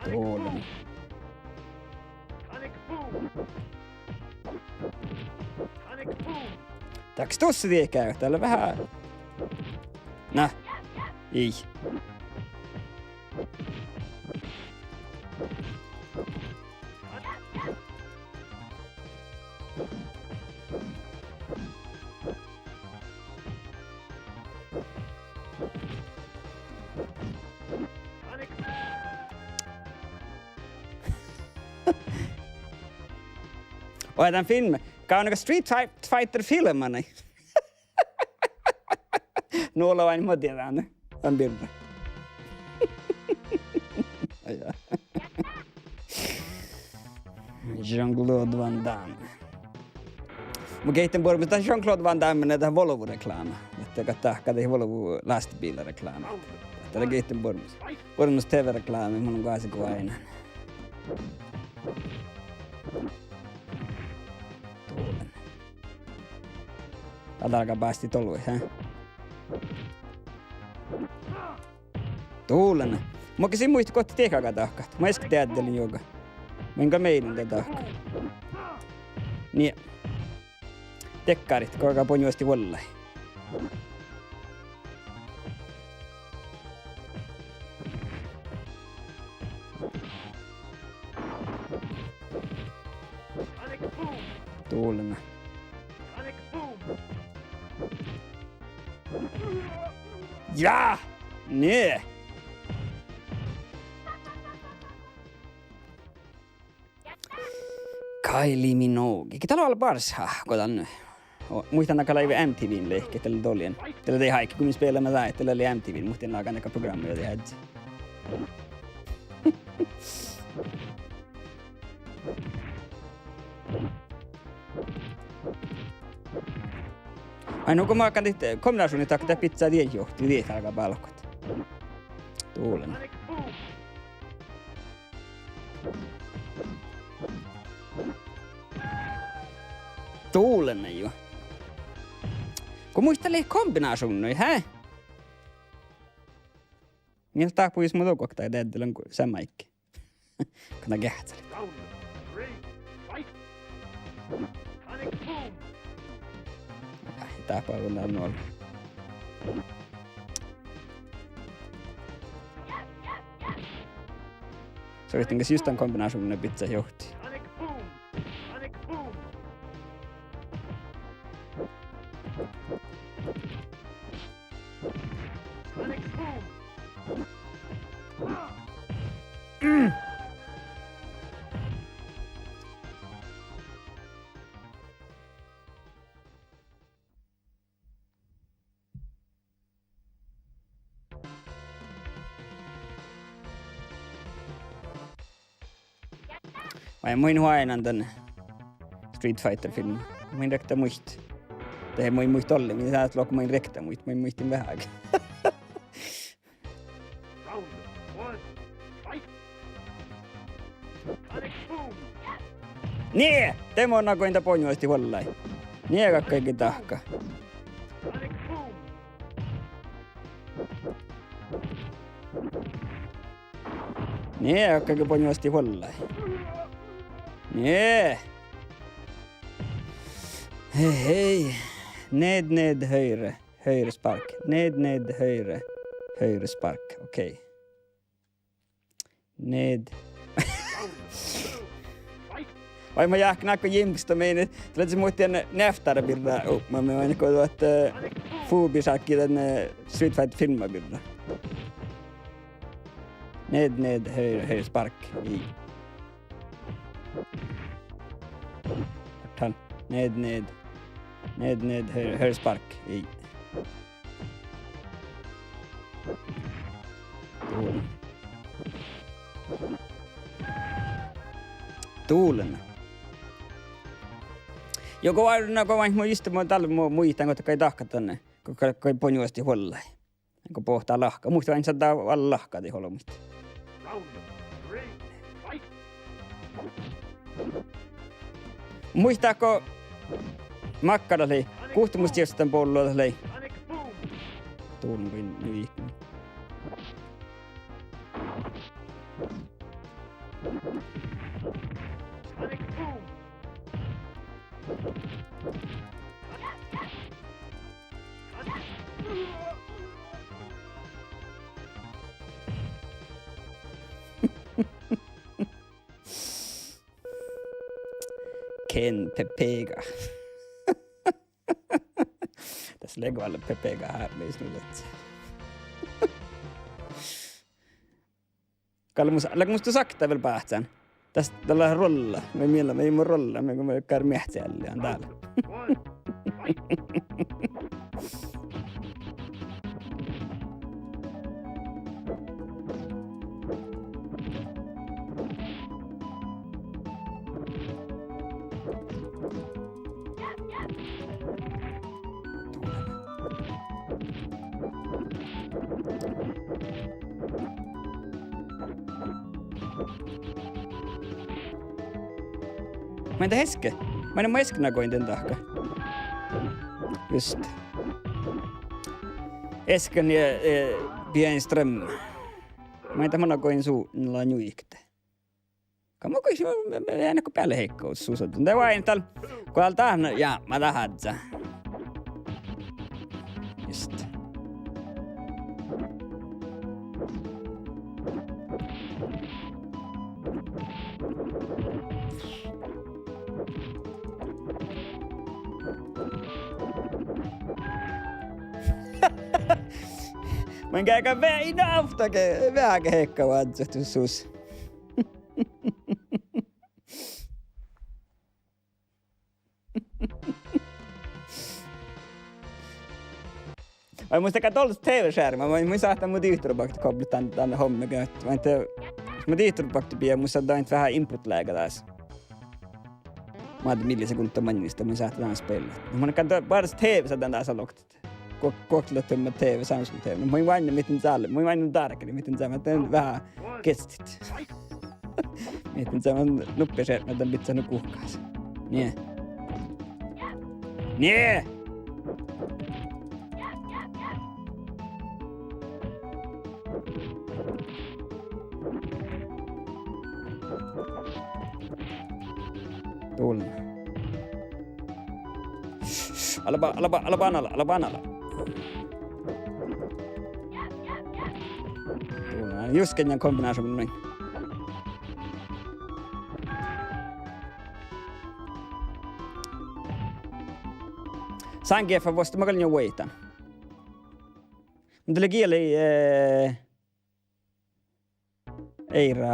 Tuolen. Taks tossa vie käy? Täällä vähän... Nah. Ei. Sonic. Otetaan filmi. Kaunaka Street Fighter-filmani. Nuolla vain mä tiedän. On birra. Jean-Claude Van Damme. Mä kehittin puolesta Jean-Claude Van Damme näitä Volvo-reklaama. Että kattaa Volvo lastbiilareklaama. Tätä kehittin puolesta. Puolesta TV-reklaami, mun on kaasi kuin aina. Tuulen. Täältä alkaa päästi tolui, hä? Tuulen. Mä käsin muista kohti tehkäkä tahkat. Mä äsken teattelin joka. Minkä meidän tätä tahkaa. Niin. Tekkarit, koikaa ponjuasti vollai. Tuulena. Ja! Nee! Kylie Minogue. Kita laulaa parsa, kotan. Muistan aika laiva MTVn lehke tällä tolien. Tällä tei haikki, kun me speelemme tää, tällä oli MTVn. Muistin aika näkä programmi, jota hädsi. Ainoa kun mä alkan tehdä kombinaasuunnin takia pizzaa tien johti, tiet alkaa palkot. Tuulen. Tuulen jo. Kun muistelee kombinaasuunnin, hä? Miltä taapuis mut ukokta ja teettelen samaikki. Kana kähtsäli. Tää paljon on ollut. Se oli tietenkin just tämän kombinaasuunnin pizza johti. Mä muin huainan tän Street Fighter-filmin. Mä en rektä muist. Tai mä en muist ollen, mitä sä oot mä en rektä muist. Mä en muistin vähänkin. Nee! Temo on nakointa ponjuasti vallai. Nee kaikki tahka. Nee kaikki ponjuasti vallai. Nee! Hei hei. Ned höjre. Höjre spark. Ned höjre. Höjre spark. Okej. Okay. Ned. Vai mä jääk näkö jimkista meini. Tällä se muisti näftärä birra. Mä menin kun tuot fuubisakki tänne Street Fighter filma birra. Ned höjre spark. I. Tan. Ned höjre spark. I. Tuulen. Joko aina kun vain muista mä tällä muistan kun kai tahka tonne kun kai ponjuasti hollai. Kun pohtaa lahka. Muista vain saattaa alla lahkaa te holomista. Muistaako makkarali kuhtumusti jostain puolella lei. Tuulen kuin nyt. Ken Pepega. Tässä Legoilla Pepega härveisnudet. Kalle musta sakta vielä päähtään. Tästä tällä rolla. Me ei mun rolla, me kun me käydään miehtiälle täällä. One. Fight. Mä entä heske? Mä en eskenäkoin den tahka. Just. Esken ja bien ström. Mä entä monakoin suunnillaan juikte. Kamo kois mä en kuin päälle heikkous suusat. Tää vain tällä kun täältä ja mä tahansa. Just. Mä en käykään vähän heikka vaatsuhtu sus. Mä muistakaa tuollaista TV-skärmää. Mä saattaa mun tiihturupakti kopplia tänne hommiin. Mä en tiedä, jos mä tiihturupakti pidän, mun saattaa nyt vähän input-läikä taas. Mä ajattelin millisekuntia manjista, mä saattaa tämän spelaa. Mä katsoin, bara TV-saatan taas aloktit. Kokeilette TV, Samsung TV. Mä voin vain miten täällä. Mä voin vain tarkemmin miten täällä. Mä teen vähän kestit. Miten täällä on nuppiset, mä teen pitää kuhkaas. Nie. Nie! Tuulen. Ala banala. Just kenyan kombinaation noin. Sangefa vasta mä kalin weitan. Mutta kieli Eira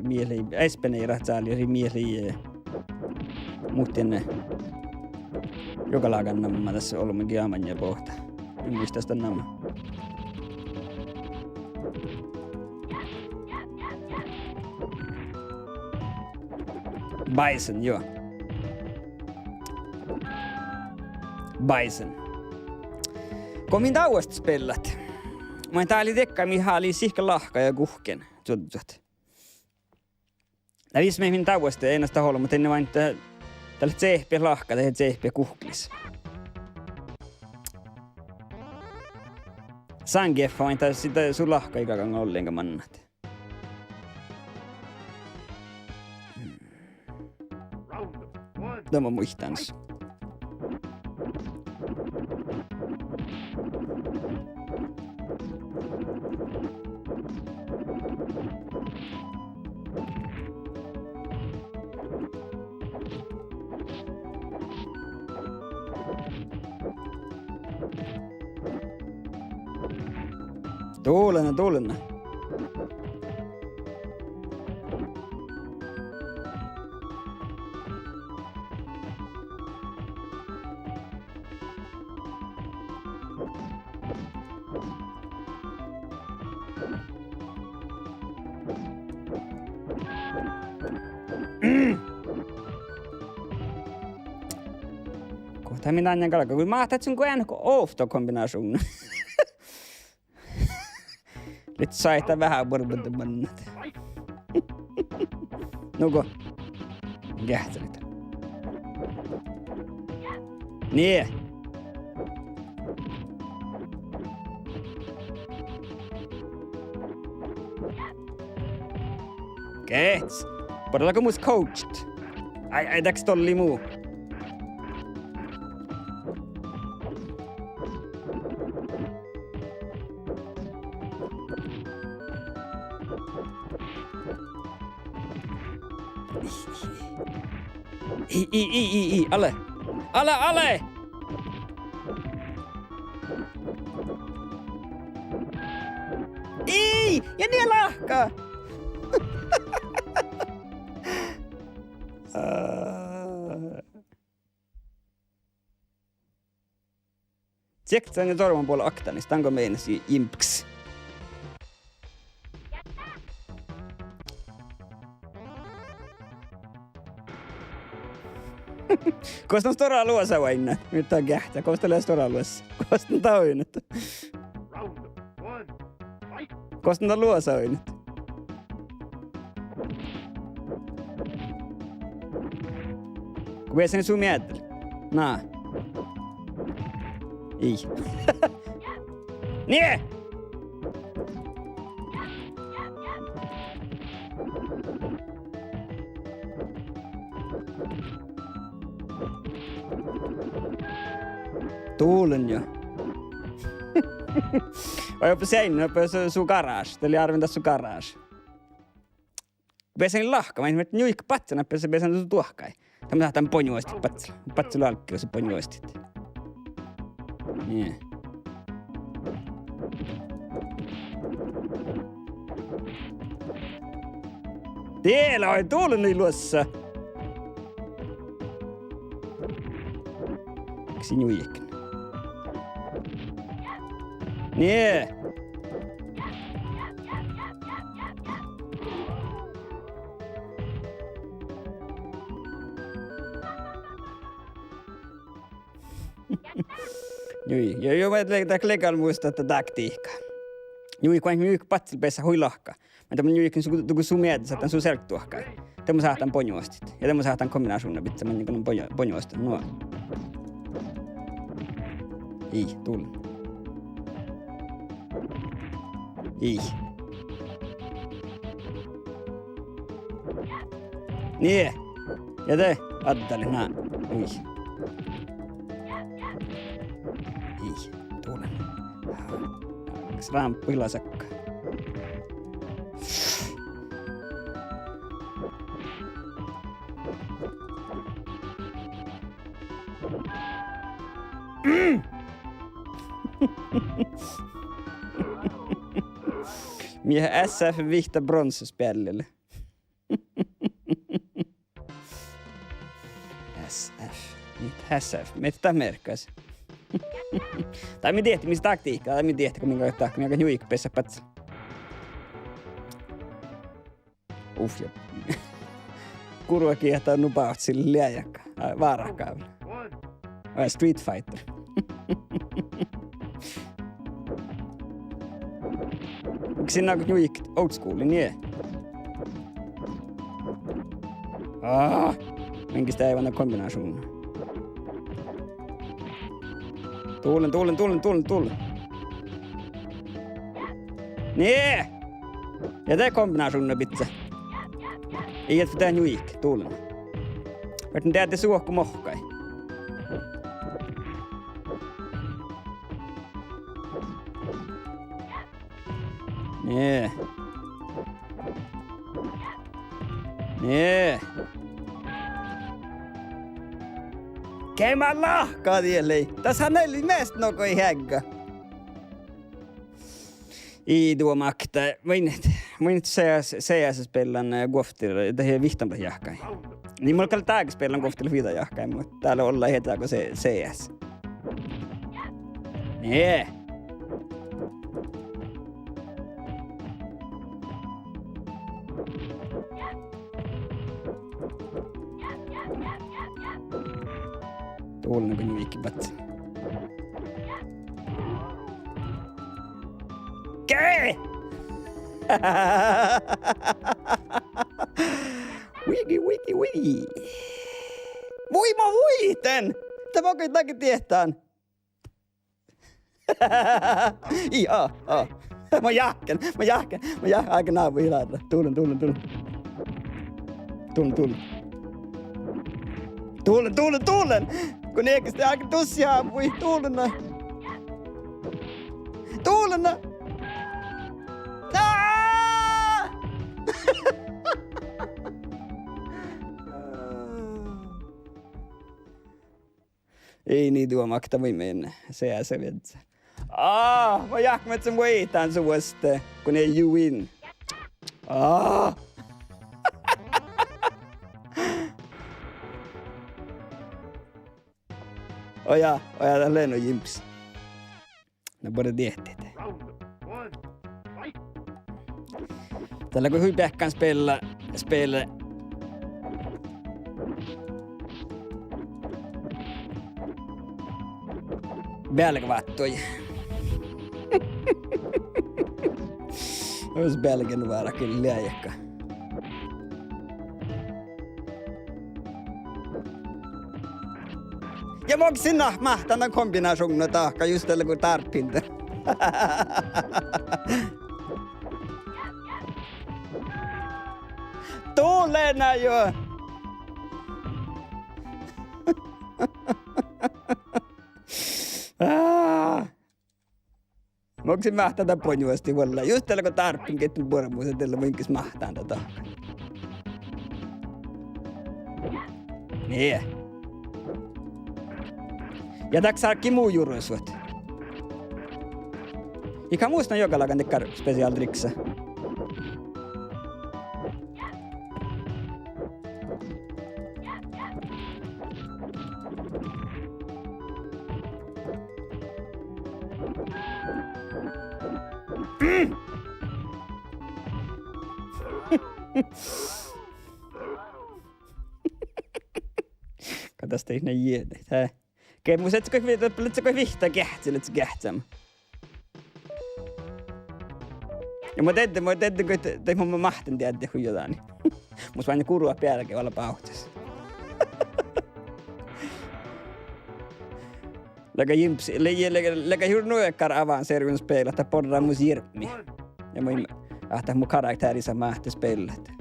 mieli Espeneira täällä mieli muuten joka laagan namma tässä olemme aman ja pohta. Mistä tästä namma? Bison, joo. Bison. Komin tauosta spellat. Mä tää oli tekka, mihin oli sihka lahka ja kuhken. Tuot. Tää viisi meidän tauosta ei ennästä olla, mutta ennen vain tällä tsehpiä lahka tai tsehpiä kuhklis. Sangeffa vain tää sitä sun lahka ikakaan ollenkaan mannat. Tämä muistan. Tuulena. Kohta minä annan kalkaa, kun mä ajattelin, että se on kuin ennakko ofto-kombinaation. Nyt saita vähän borbunta mannat. Nuko? Kähtelit. Niin. Kehts. Podallako muus coached? Ai täks tolli muu? Ei, ale. Ale! Ei! Ja niin lahkaa! Tsektaan ja torvan puolella akta, niin stanko meinasi impks. Kostan stora luosa vain. Nyt on kähtä. Kostan stora luosa. Kostan tauinut. Round 1. Fight. Kostan luosa vain. Kun pääsen sun mietellä. Naa. Ei. Nie! Tuulen jo. Vai oppi seinä, oppi sun garage. Tuli arvinta sun garage. Pääsen lahka, mä ihmettä nyikka patsana, pääsen sun tuohkai. Tämä tahtaan ponjuostit patsalla. Patsalla alkki, jos ponjuostit. Niin. Tiellä on tuulen niin luossa. Miksi nyikka? Nee. Jui, mä lekal muistaa tätä taktiikkaa. Jui, kun myyk patsil pessä huilahka. Mä tämän juykin tuku sun miettä, että sun selktuahkai. Tämä saatan ponjuostit. Ja tämä saatan kombinaasuunna pitää, mä niin ponjuostit. Nuo. Ei, tull. Ei. Nee. Ja te, addali, nää. Ui. Ei, tuulen. Ramppu ilasakka. Miehen SF vihta bronsspellille. SF. Mitä SF? Mitä merkkaisi? Tai me tiedätte, mistä taktiikkaa, tai me tiedätte, minkä johtaa, minkä juikka pessä patsa. Jo. Kurva kiehtaa nupaat sille liäjäkään. Vaarakkaaville. Vai Street Fighter. Miksi sinä on juikka old schoolin, nie? Minkä sitä ei vanna kombinaasuunna. Tuulen. Nee! Ja tää kombinaasuunna pitää. Ei jättä tää juikka, tuulen. Värtin teette suohku mohkai. Nee. Käymään lahkaa tielle. Tässä on näille mest nokoi hägga. I tuo makta. Voin CS-spellan goftilla. Det är vihtamta jahkai. Niin mulla kalli tääkin spellan goftilla vihta jahkai, mutta täällä ollaan hetääkö se CS. Nee. Tuulen kun juikki patsa. Kee! Wiki. Voima voiten! Tämä on kaikki tietään. Mä jahken. Aika naapu hilata. Tuulen. Tuulen! Kun eikä sitä aika tosiaan ampui. Tuulena! Ei niitä juomakta voi mennä. Se är så vet. Vad jag med som waitan så was det. Kun ei you win. Oja, tälleen on jimps. No borde det. Round 1. Fight. Tällä kun hui pähkän spela. Belgvattoi. Olisi Belgian vaara kyllä liäjäkkä. Ja voiko sinä mahtana kombinaationa taakka just tällä kun tarppinta. Tuulena jo! Voiko mahtata ponjuasti valla? Just tällä kun tarppin ketun pormuusa tällä voinkis mahtaan tätä. Niin. Ja täks saakki muu juruisuut. Ikä muistan joka lakan tekkar special tricks. Katas teis ne jiedet, hä? Okei, mun et sä koi vihtaa kähtselet sä kähtsam. Ja mä tein, kun mä mahtan tiedä kun jotain. Mus vain kurua päälläkin olla pauhtas. Läkä jimps, läkä juuri nuekkar avaan servun spela, että porraa mus jirmi. Ja mä ahtaa mun karakterissa mahti spelat.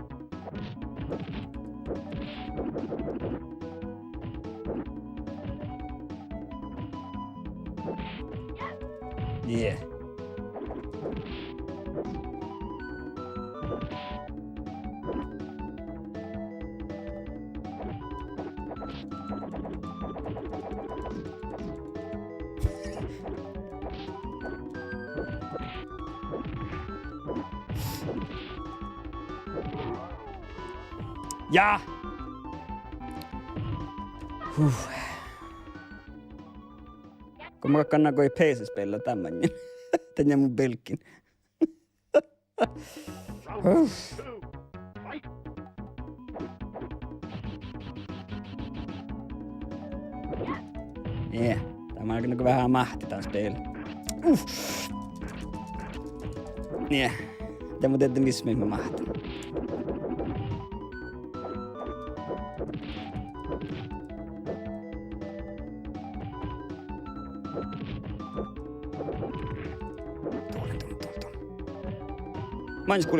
Yeah. Ja! Kun mä kannan koi PC-spellä tämän, tänne mun pelkkin. Round 2. Fight. Yeah, tämä on kyllä vähän mahti taas peli. Yeah, ja mun teette missä mä mahtin.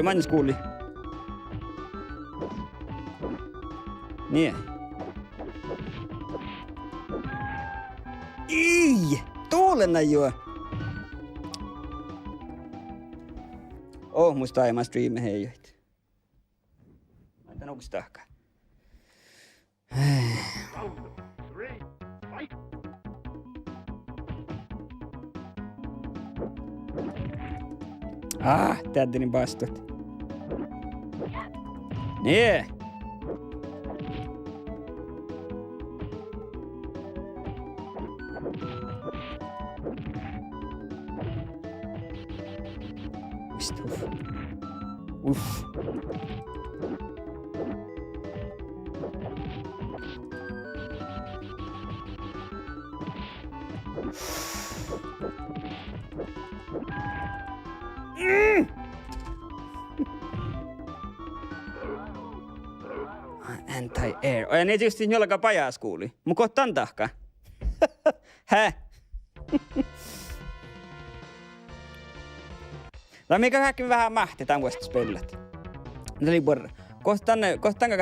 Manjaskuuli. Niin. Ei! Tuulena jo! Musta aiemmin striime heijoit. Mä tän onko tahkaa. Round 3. Fight. Täältä niin bastot. Niin. Uff. Anti-air. Ja ne tietysti jollakaa pajas kuuli. Mun kohtaan tahka. Hä? No mikä häkki vähän mahti tämän vuosta spellet. Ne oli borra. Kohtaan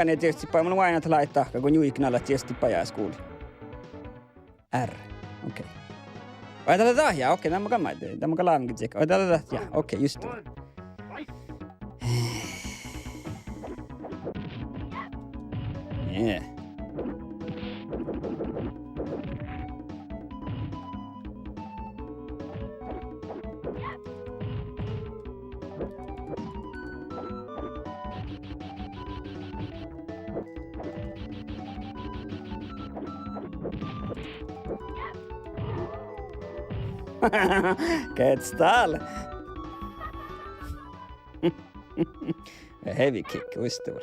ne tietysti pajas. Mulla on aina laittaa tahka, kun juiknalla tietysti pajas kuuli. R. Okei. Otetaan tahjaa. Okei, tämä on kalaavinkin tsekka. Otetaan tahjaa. Okei, just tämä. Yeah. Quetzal. Heavy kick, visste väl.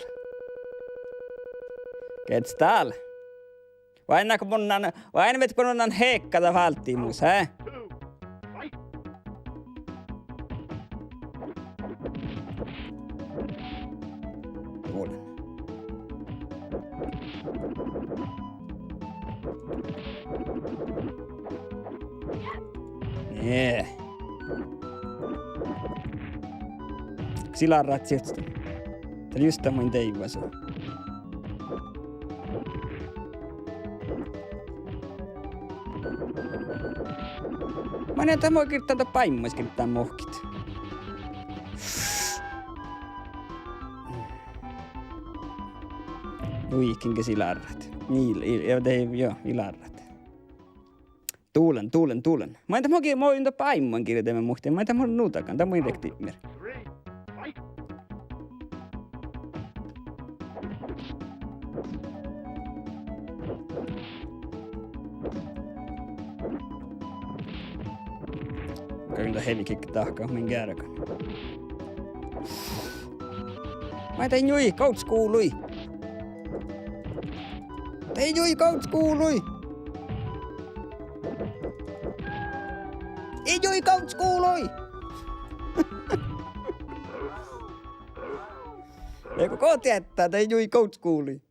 Quetzal. Vain vet kun on heikkata valtimus, hä? 2, fight! Kuulen. Nee. Sillä on ratsiusta. Tää just tämän teivä se. Mä näen, että mä kirjoittaa tätä paimmas kirjoittaa mohkit. Uikinkä silarrat. Joo, ilarrat. Tuulen. Mä en tämmökin, mä oon tätä paimman kirjoitamme muhteen. Mä en tämmökin nuutakaan, tämä on rektiimer. 3, fight! Kyllä heavy kick tahkaa, min kärkän. Mä tein jui, coach kuului. Coach kuului. Ei jui, coach kuului. Eikö kooti jättää, ei jui, coach kuului.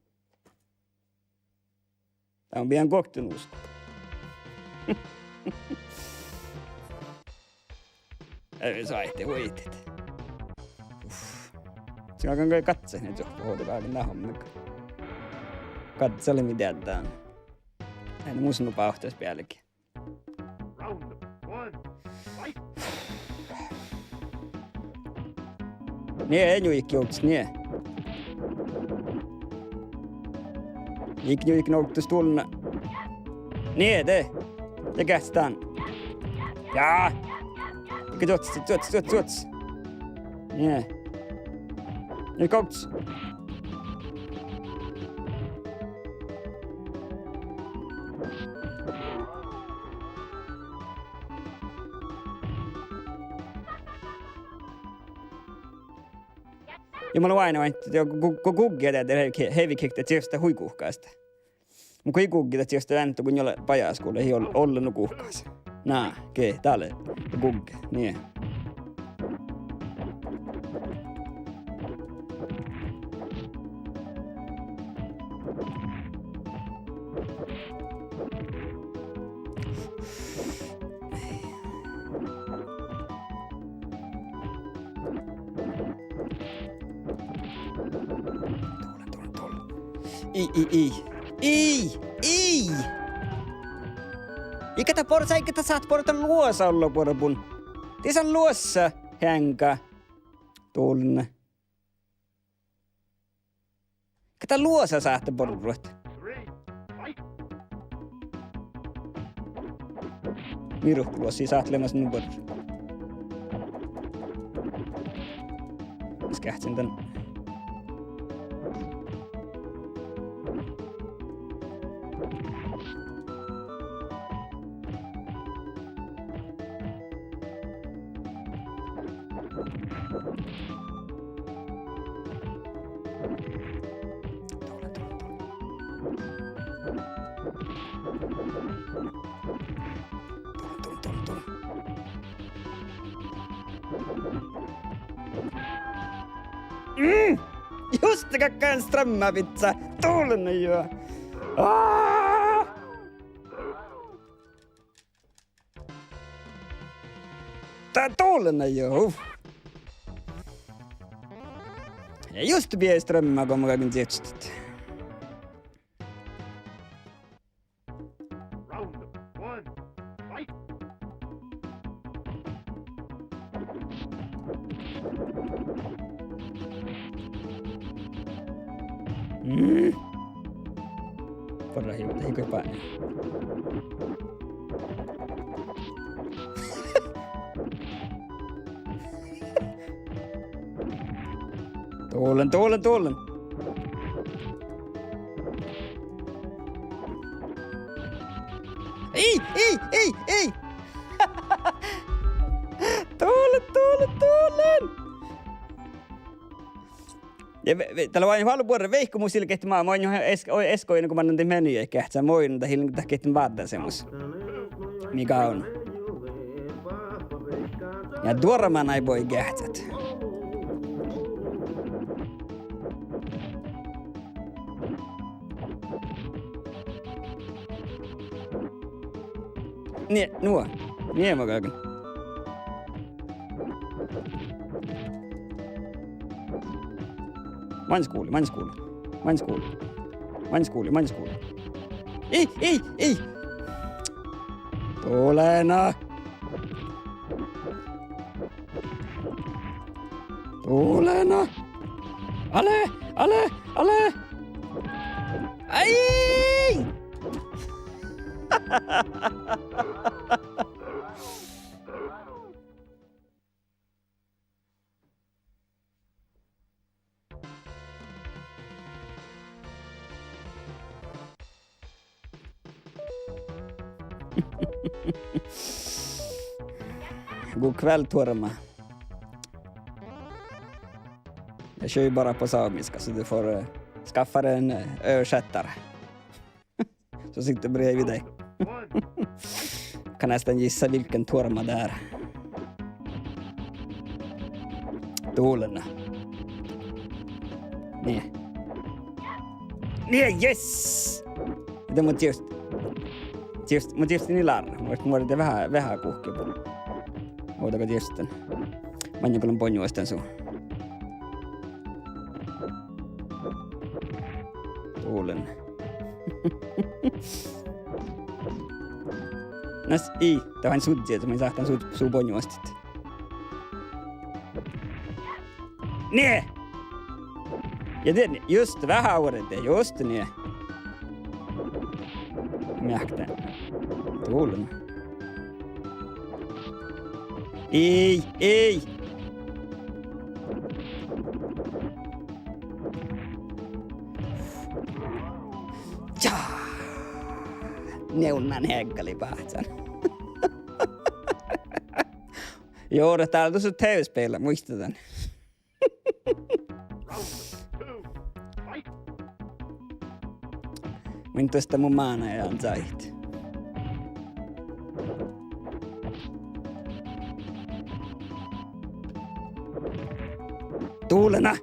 Tää on pian kokteluus. Saitte voitit. Se on kai katse, nyt jos puhutakaakin nahon. Katsele mitä tää on. En musta pauhtaisi päällekin. Round 1, fight! Nie, ei juikki outs, nie. Juikki nouttus tuolna. Nie, te. Te kästään. Jaa. Eikä tuots. Nie. Nie, coach. Ja mä olen aina että kun kuggia tehdä heavy kick, että sieltä huikuhkaista. Mutta kun kuggia, että sieltä ääntä, kun jolle pajaskuulle ei ole nukuhkaista. Nää, okei, täällä kuggia, niin. Ei! Eikä tätä saat porta luosa olla porpun. Tisä luossa, hänkä. Tuolne. Ketä luosa saatte porput? 3, fight! Miruhkuluossia saat lemmas minun porpun. Kähtsin tän. Just det, kakkaan strömmapizza. Tuulen jo. Tää tuulen jo. Ja just vie strömmää, kun mä kävin tietysti. Round 1, fight! Porra hiukan paine. Tuulen. Ei! Ja tällä vain halu puolella veikko mun sillä, että mä oon jo eskoin, kun mä annan menu, eikä että sä moin, että hilin tahki, että vaattaa semmos. Mikä on? Ja tuoramaan ei voi kähtsät. Niin, nuo. Niin mä kaiken. Manskuuli. Ei! Tulena! Ale! Ai! God kväll Torma. Jag kör ju bara på samiska så du får skaffa en översättare. Så sitter bredvid dig. Kan nästan gissa vilken Torma det är. Tuulena. Niin, yes! Mitä mut just niin larra. Mä voin vähän kuhkia. Ootako just tän? Manjakolan ponjuostan sun. Tuulen. Nas ei, tää vain sudji, että mä saatan suu ponjuostit. Nee! Ja den, just vähän uudente, just niin. Märktän. Tuulen. Ei! Tjaa! Neunnan henkali pahtsan. Joo, täällä tuossa TV-speillä, muistetaan. Min tuosta mun maanajan sait. Tuulena!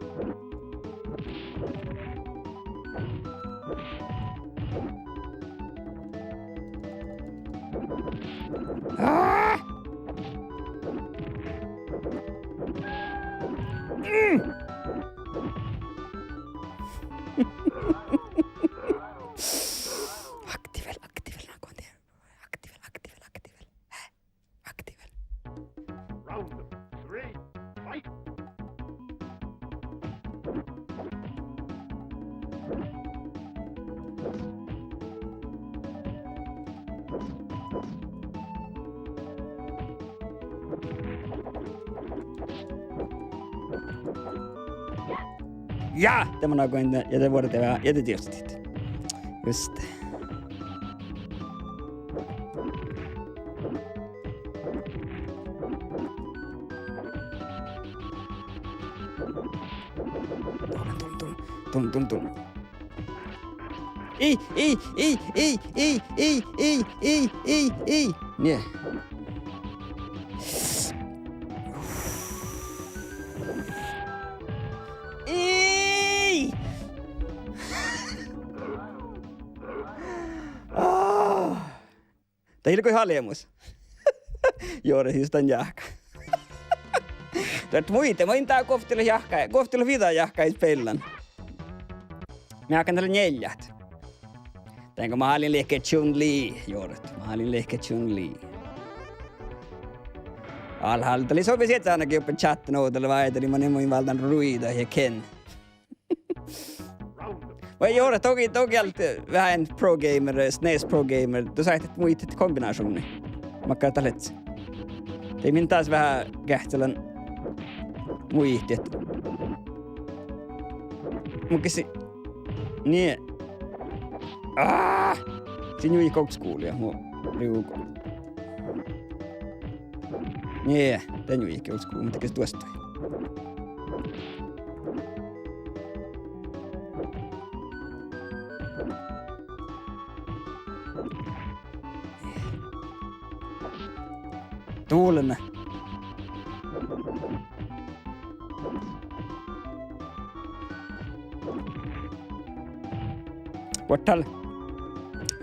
Ja! Tämä on alkoin, ja te voitte vähän, ja te tiedostit. Just. Tun. Ei! Nie. Tämä ilkoi haljemus. Juuri siis tämän jahka. Muite, mä tää koftilla vida jahka is pellan. Mä hakan tällä 4. Tänko mä halin lehke Chun-Li, juuret. Mä halin lehke Chun-Li. Alhaalla oli sopi sieltä ainakin jopa chat-noutella vai niin mä nemoin valtan Ruida ja Ken. Vai juuri, toki allt vähän pro-gamer, SNES pro-gamer. Du sait, että muitit kombinaationi. Mä katsoin letsi. Tein taas vähän kähtelän muihtiet. Mukisi. Niin. Siinä jui kouksukuulia. Mua riuko. Niin, tän jui kouksukuulia. Mä tekisin tuosta. Tuulena. Vart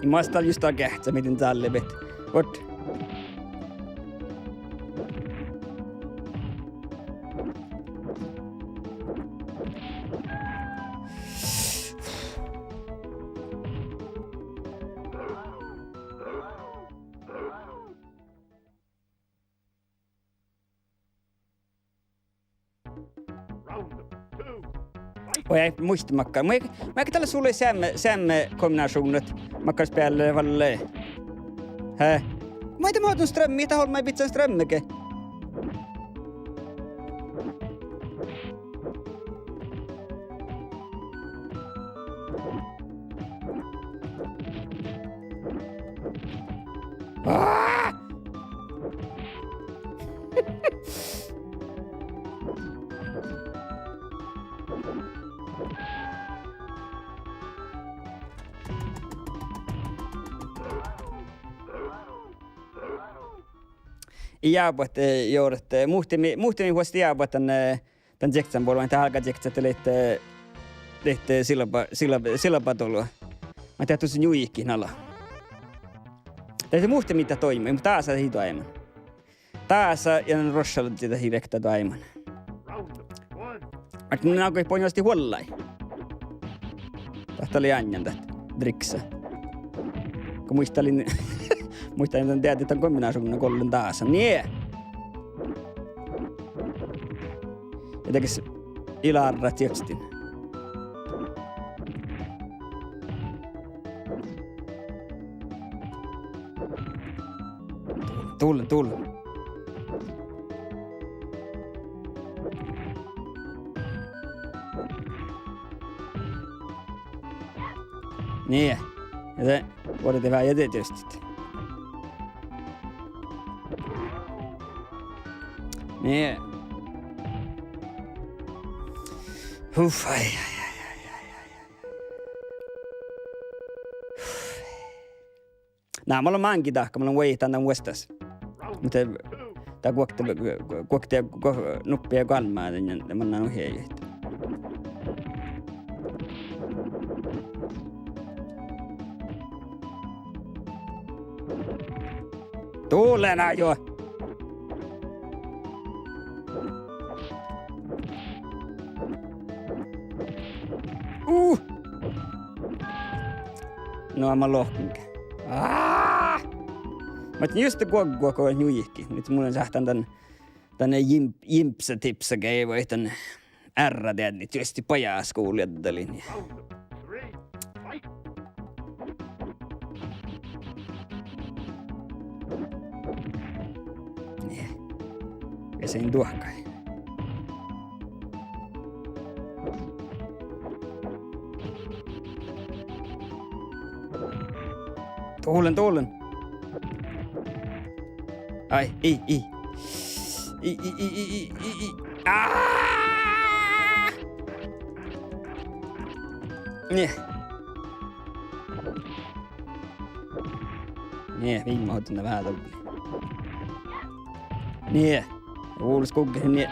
I måste just ha kähtsä, miten tälle vet. Vart. Round 2. Fight. Och jag är muistimakka. Mä eikä tällä sulle sämme kombinationet. Makka spela valle. Hä? Mä ei mä ström, mitä håll mig bitsa strömmeke. Ah! Jääbot joudet muhtimi huosti jääbot tän jektsan puolella tän halka jeksat lehte silpa tolua. Mä teet tuossa juikkiin ala. Tää se muhti mitä toimii, mutta taas ei toiman. Taas ja rossalla sitä hirektä toiman. Round 1. Mä minä alkoi pohjasti huollai. Tahto oli anjan tästä driksa. Kun muistelin tämän teet, että on kombinaisuuden kollun taas. Nie! Ja tekis ilarra tekstin. Tull. Nie. Ja se voidaan vähän jätetystit. Nie. Ai. Nää, mulla on mankin tahka, mulla on weitan tämän uudestas. Mutta tää kuoktia nuppia kalmaa, ja mä annan ohjeet. Tuulena jo! No, mä lohkinkin. Mä otin just kuokua kun juikki. Nyt mulla on sähtän tänne jimpsa-tipsakin, ei voi tän R-teet, niin tietysti pajas kuulijattelin. Round 3. Fight. Ja sen tuohkai. Tuulen. Ai, ei. Nie, viime hoitunut vähän tuli. Nie, kuulis kukkihin, nie.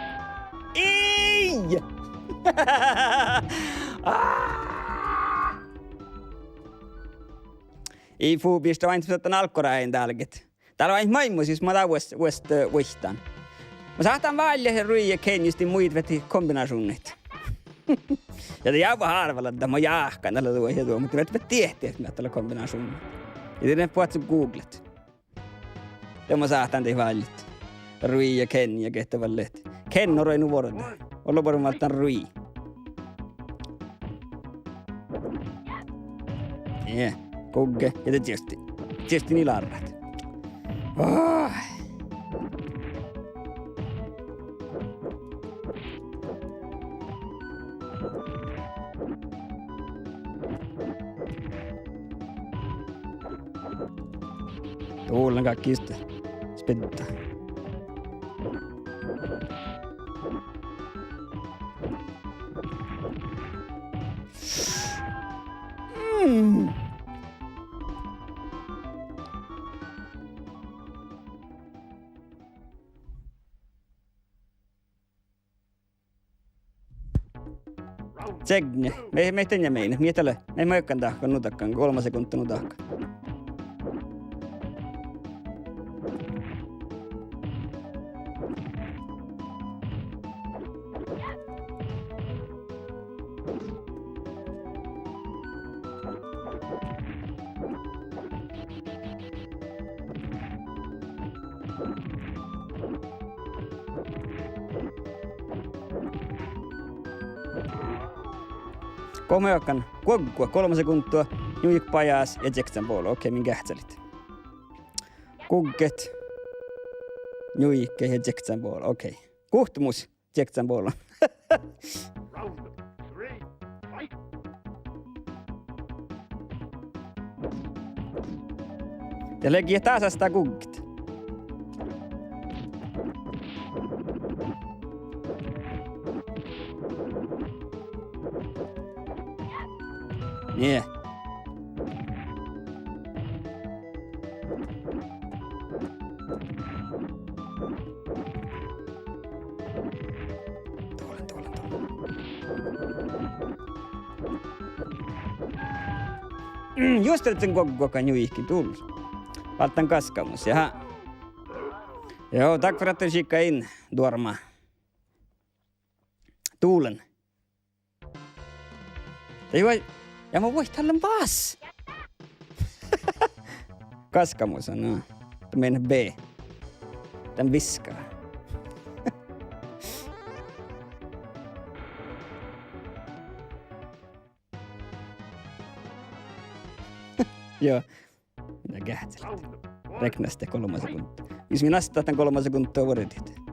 Ei! Ei fuubista vain sitten alkkorain täälläkin. Täällä on vain maimu, siis mä otan uudestaan. Mä saatan välillä ruija kenjusti muit veti kombinationit. Ja te jää vähän harvalla, että mä jahkan tällä tuo, mutta vet tiehtiä, että mä tällä kombinationit. Ja te puhut sun googlet. Ja mä saatan te välillä. Ruija ken ja kehtävälle. Ken on roinu vuoroda. Olla varmaan rui. Yeah. Kogge ja te tietysti niillä arrat. Oh. Tuulen kaikki istuu. Spittaa. Tsegne. Me tänne meina. Mie tälle. Me mökkän tahkan nutakkaan. 3 sekuntia nutakkaan. Komökan kuokkua 3 sekuntia, juik pajas ja Jackson Ball. Okei, minkä hätsälit? Kugget, juikke ja Jackson Ball. Okei. Kuhtumus Jackson Ball. Round 3, fight! Ja legiä tasasta kugget. Yeah. Tuolen. Just et sen koko juihki tullut. Valtan kaskamus. Jaha. Joo, tack för att du skickade in, Dorma. Tuulen. Ja mä voin tällä vaas. Kaskamus on, no. Mennä B. Tän viskaa. Joo. Mitä kähtselet? Reknästä 3 sekuntia. Jos minä astaa tän 3 sekuntia vuodet.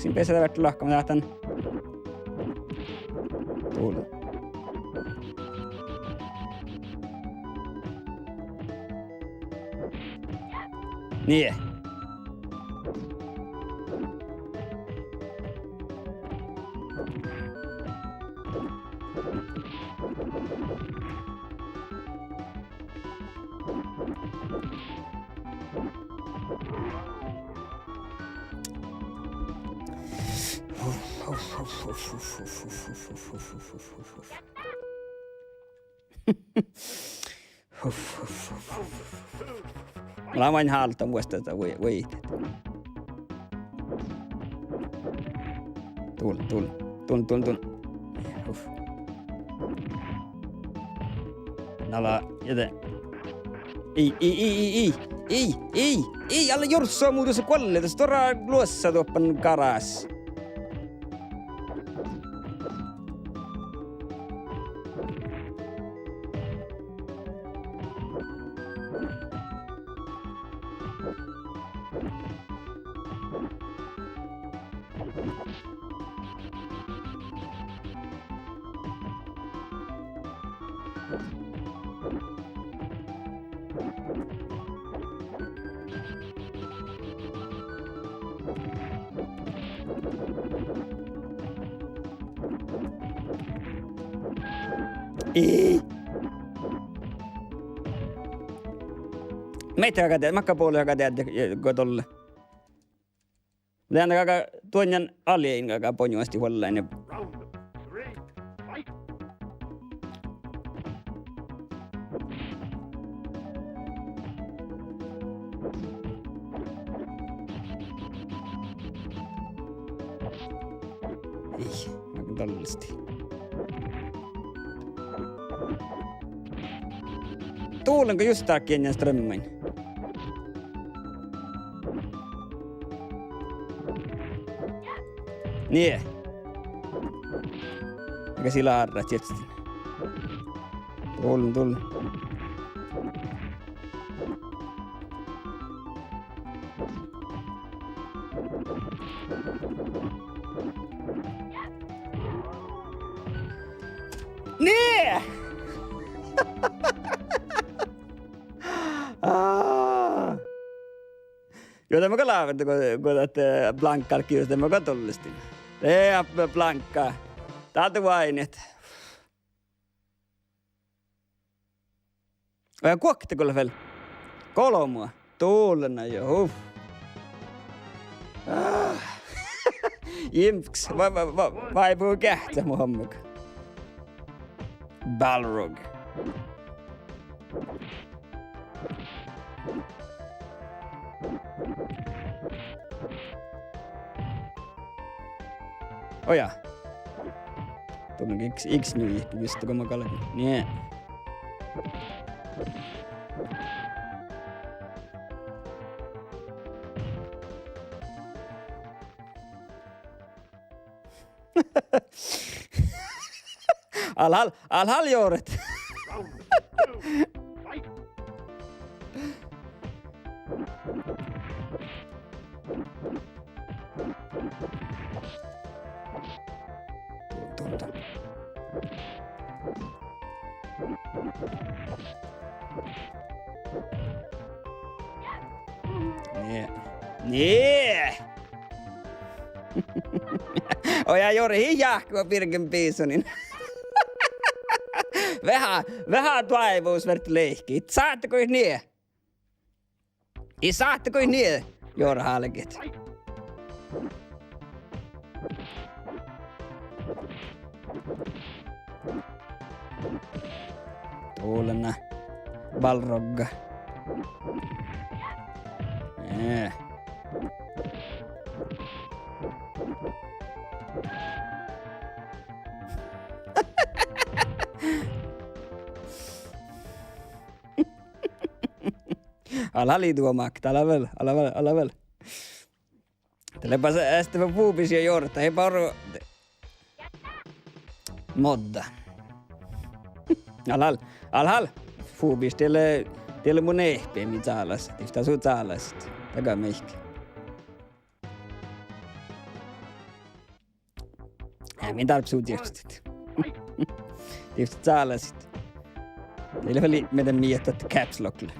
Siin pesätä vettä lahka, mä lähtän. Tuulen. Niin. Mulla on vain halta muista tätä voitit. Tulen. Nala, jätä. Ei, alla jorssua muuta se kuolle. Tässä toraa luossa tuoppan karas. Ei. Meitä joka teet, makkapuoli joka teet kotolle. Lähdään kaka tuonjan alien kaka ponjuasti huolellaan. Round 3, fight! Ei, mä tallisesti. Tuulenko just takia ennen strömmin? Niin. Mikä sillä arrat tietysti. Tuulen. Niin! Joten mä kalaavat, kun tätä blankkaa kiusta, mä katollistin. Tee blankkaa. Täältä vainet. Vai kuokkite kyllä vielä? 3. tuulena jo. Imps, vaipuu kähtä mun hommika. Balrog. Oja. Tunnen X nyt mistä kun mä kaletin. Nee. Alhal juuret. Round 2. Fight. Tunta. Nee. Oja Jori hijahkua Pirken Piisonin. Vähän toivuus vert leikki. Saatteko niin? I saatteko niin? Jori Halkit. Tuulena. Balrogga. Ala liituomak, ala väl. Telepa se ästävä puupis ja jorta, ei paru... Modda. Alhal. Puupis, teille mun ehpee, mitä alas. Tifta suu taalast. Takaa meihkä. Min tarpsuu tietysti. Tifta taalasit. Teille väli meidän miettät caps lockille.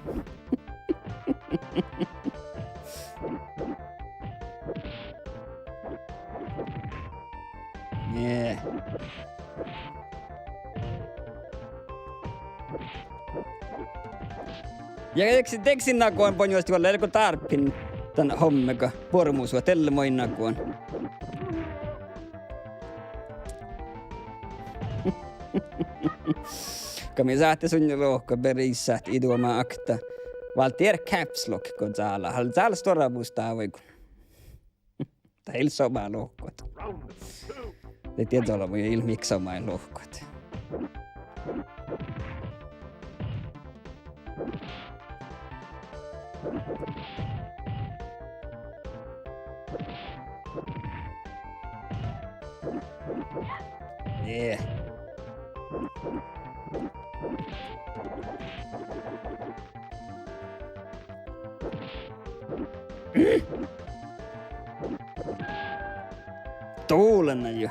Yeah. Ja teksin nakuan ponjoisti olla elko tarppin tän hommeka pormuusua tälle moin nakuan. Kami saatte sun lohko perissät iduoma akta. Valtier caps lock kun täällä. Hal täällä stora bustaa voi kun. Teillä somaa lohkot. Round 2. Te tiedät olla mun ilmiksomain lohkot. Yeah. Tuulena jo.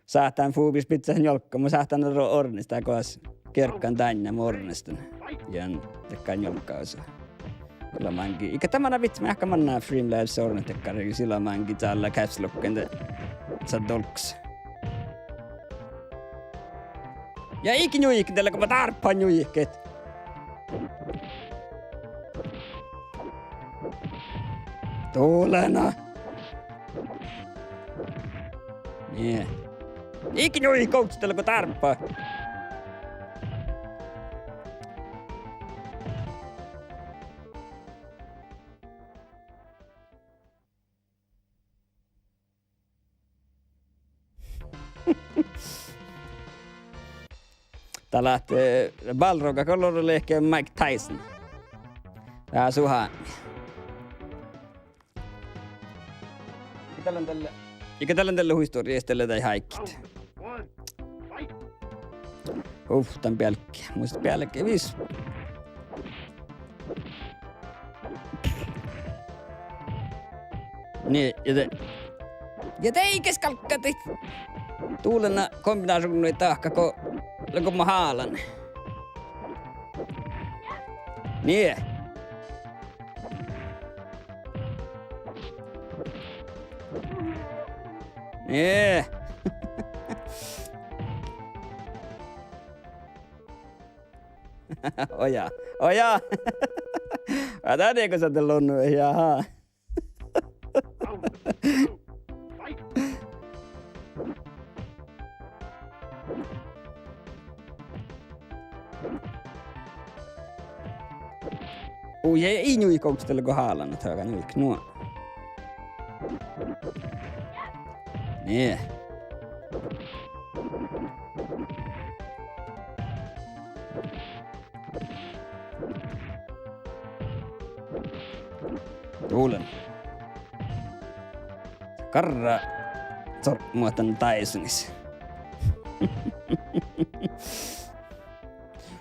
Sähtään fuubis pitsähän jolkka. Mä sähtään ornista koas kerkkaan tänne mornistun. Jän tekkaan jolkka osaa. Kyllä mankin. Ikä tämänä vitsi mä ehkä mannaa Freemlabs ornitekkari. Sillä mankin täällä caps locken sä dolks. Ja ikin juikkitellä kun mä tarppaan juikket. Tuulena. Yeah. Ikin juikkoutsitella kun tarppaa. Tää lähtee Balroga kolorille ehkä Mike Tyson. Tää suha. Eikä tällä huistoriestelle tai haikkit. Tän pelkkiä. Muista pelkkiä. Viis. Niin, ja te ei keskalkkati. Tuulena kombinaasunnui tahka, kun mä haalan. Niin. Niin. Oja. Oja. Tadi kun sä oot lonnu. Jaha. Round 2. Fight! Ei njui koutustella kun haalannut höga nuik. Nuo. Niin. Tuulen. Karra sormuotan Tysonis.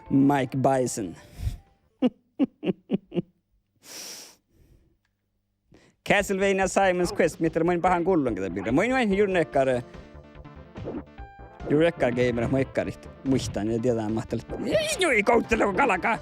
Mike Bison. Castlevania Simon's Quest, mitä mä pahan kullon ketä piirrä. Mä en juuri gamer, mä ekkarit muistan ja tietään mahtalit. Ei koutteleko kalakaa!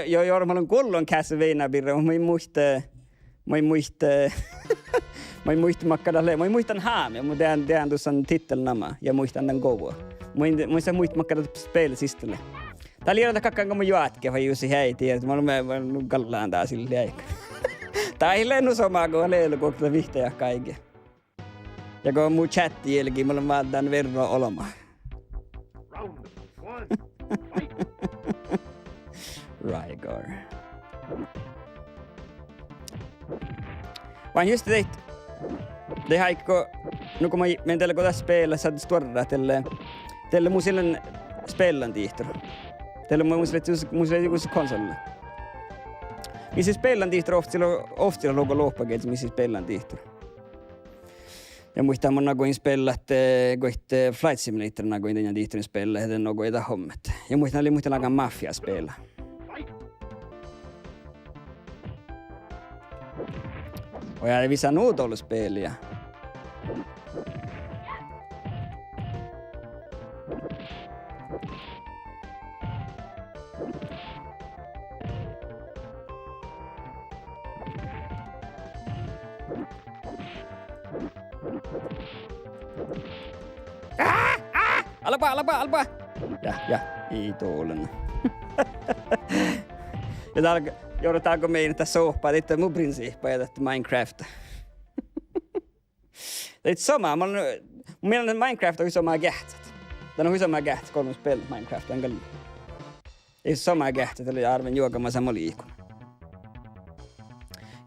Joo, mä olen kullon Castlevania piirrä, mä en muistan haamia, mutta tean tuossa titelnama ja muistan tämän kovaa. Mä en muista makkada spelisistolle. Tää oli jotain kakkaan kun mä juotke, vai Jussi heiti, että mä olen kallaan tää sille aikaa. Tää ei lennu somaa, kun on leilu kuokta vihtäjä kaiken. Ja kun on mun chatti jälkeen, mä olen vaan tän verran olemaan. Round 1. Fight! Rygar. Vaan just teit. Det haikko, nu kun mä menen tällä kohdassa spela, sä oot tuoda tälle mun silloin spelan tiihtor. Tällä mun silloin joku konsolilla. Missä spelan tiihtor ofta logo loppakeet, missä spelan tiihtor. Ja muistaa mun nagoin spellat, koitte Flight Simulator nagoin tämän tiihtorin spela, ja tämän nagoin jotain hommet. Ja muistan lagan Mafia spela. Och jag hade vissa notålspel, ja. Alpa! Ja, ei tuolen. Ja täällä joudutaanko meidän tässä sohpaa, että mun prinsiippa ja Minecraft. Det är samma, mun mielestä Minecraft on samma kähtsät. Tämä on samma kähtsät, kolme spel Minecraft enkä liiku. Ei samma kähtsät, eli arven juokamaan sama liikun.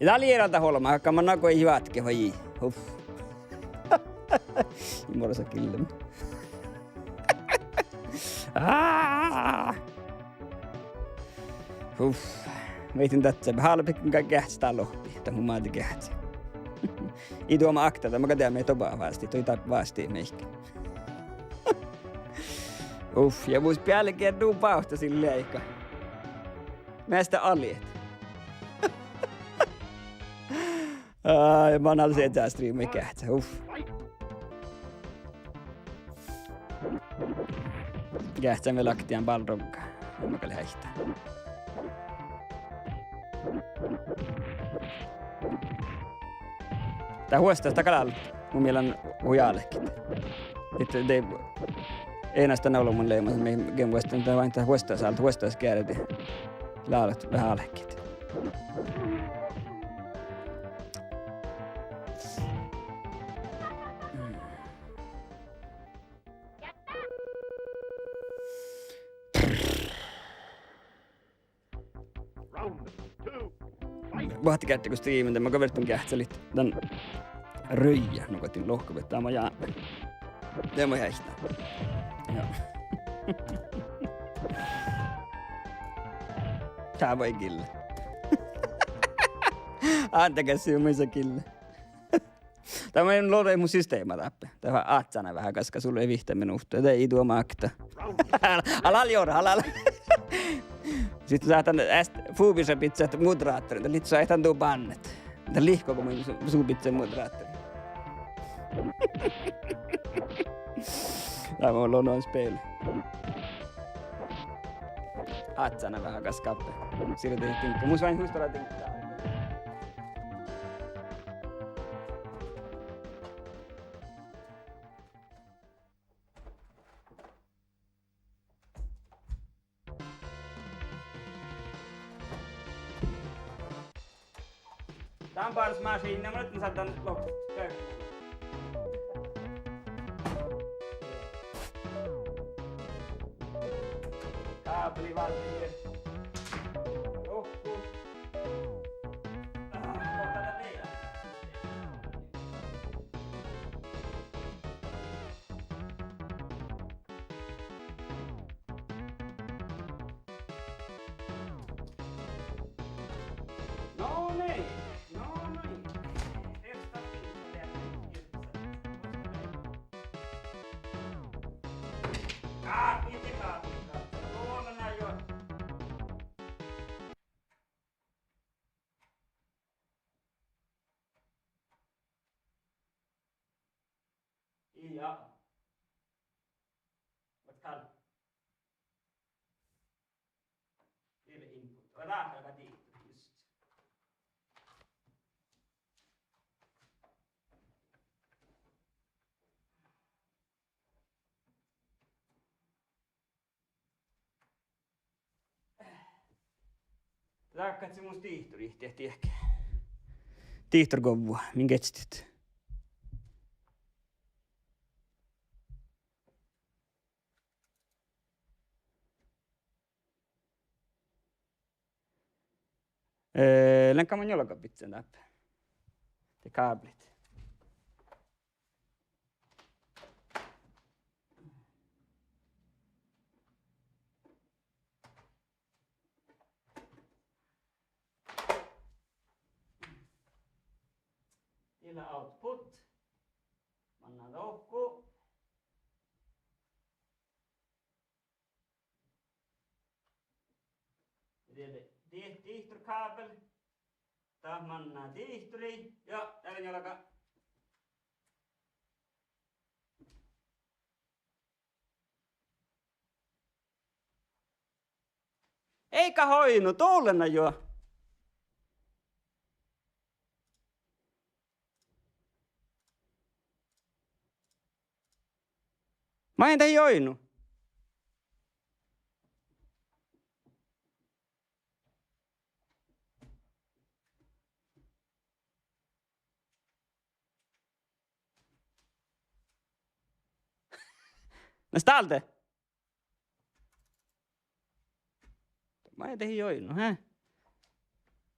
Ja tää oli erältä holmaa, vaikka mä nakoi juotke vai huff. I morsa killen. Huff. Veitin tätsä. Halpikkin kaikki kähtsää lohpi. Tämä mun maati kähtsää. I tuoma akta, mä katsoin meitä topaa vasti. Toi taip vasti meikki. Uff, ja muus päällekin tuu pausta sille aika. Näistä aliet. Ja mä oon alla se etää striimia kähtsää. Uff. Kähtsää me laktiaan balroggaa. En mä kalli häihtää. Tää huostaa sitä kalalla. Mun mielen hujallekin. Sitten ei näistä naulu mun leimassa. Me Game Westin tää vain tää huostaa saalta. Huostaa skääret ja laalat vähän allekin. Vahti kätti kun striimin, mä kavertun kähtselit tän röijä, nukotin lohkovettaa mä jaan. Ja mä häistää. Joo. Tää voi kille. Antakaa syömänsä kille. Tämä on luoda mun systeemä läpi. Tämä on aatsana vähän, koska sulla ei vihtä minuuttia. Tämä ei tuo makta. Alal jorra, alal. Sitten saatan fuubisen pizzat moderaattorin. Tämä liittyy saatan tuo bannet. Tämä lihko, kun mun suupitsen moderaattorin. Där var låna en spel. Atsana vähän kaskappe. Siirryt ei tinkka. Muus vain huistolla tinkkaa. Tää on paras machine. Mä nyt saatan loppuun. Kaapeli valmiin. Rohku. Kohta teillä. No niin. Ja. Wat kan? Hele input. Raaka diit. Just. Raakkat se mun tihturi tehtiin ehkä. Tihtorgovua, minkä etsit? Länka man jalkapitsen läpi. Det kablet. Illa output. Manna lohku. Tihtorkabel. Taas mannaa tihturi. Ja täällä jalka. Eikä hoinu, tuulena jo. Mä en tee joinu. No stalte. Mä en tee joinu, hä?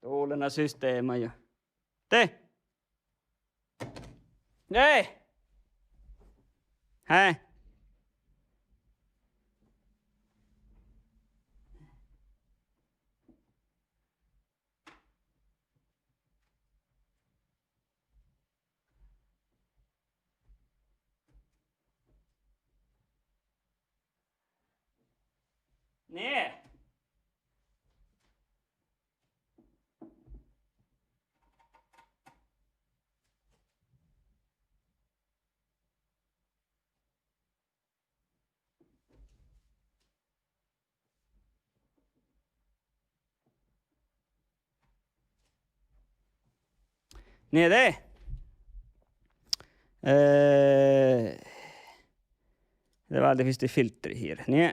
Tuulena systeema jo. Te. Ei. Hä? Nee. Nee det. Det var alltid finns det filter här. Nej.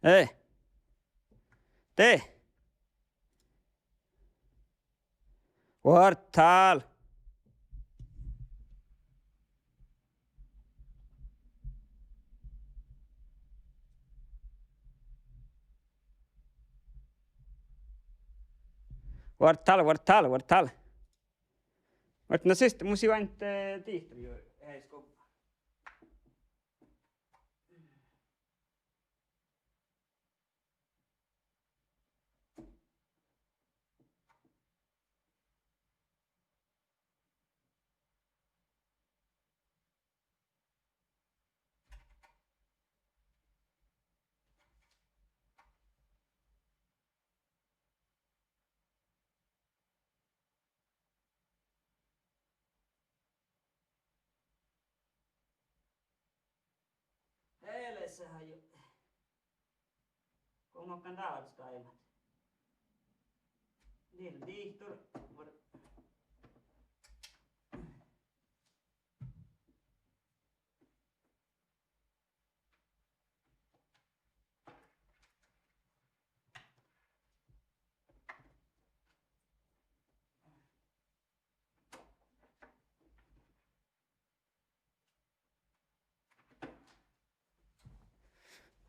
Ei. Te. Kvartal. Kvartal. Vart no sist måste ju inte dit ju här i skolan. Tässähän jo. Kummakkaan taavatuskaimat. Niillä tiihtur.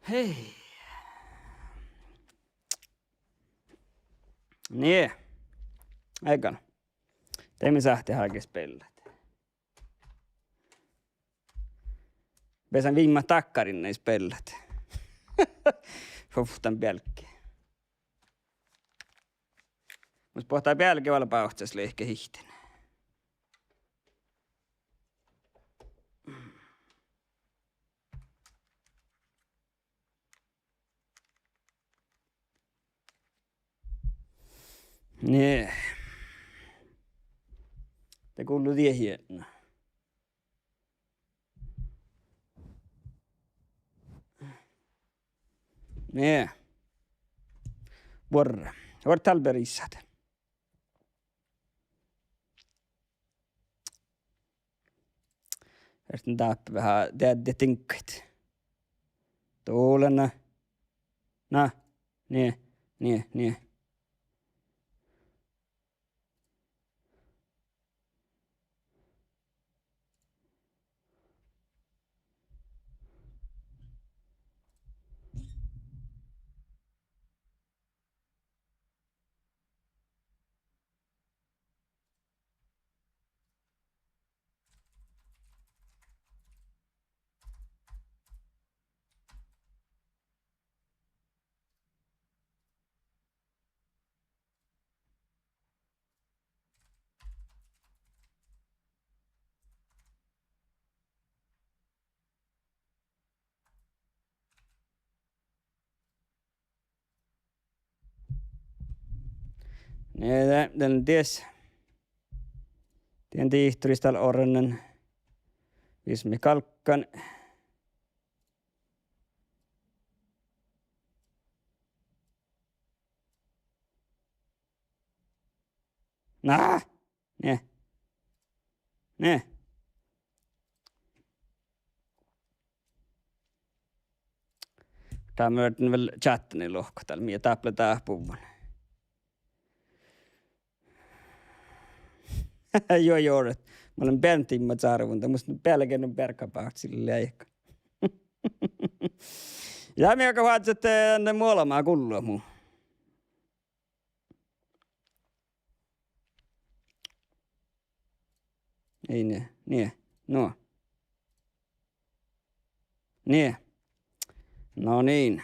Hei. Niin. Aikana. Teemme sähti hakes pellet. Pesän viimma takkarin näis pellet. Huftan pelkki. Mus pohtaa pelkki valla pauhtsas leihke hihten. Nee. Te kuuluu tiehienä. Nee. Borra. Var talberissat. Ersten taappi vähän teadde tinkkeit. Tuulena. Na. Nee. Nee, den ties. Tien tiihturistal orren. Vismi kalkkan. Nah. Nee. Tää myöten väl chattani lohko täällä. Mie täplä tähpuvan. Joo. Mä olen bäntimmat sarvunta. Musta pelkännyt perkapaht sille leikka. Ja mikä vaatset ne molemaa kullua muu. Ei ne. No. Ne. No niin.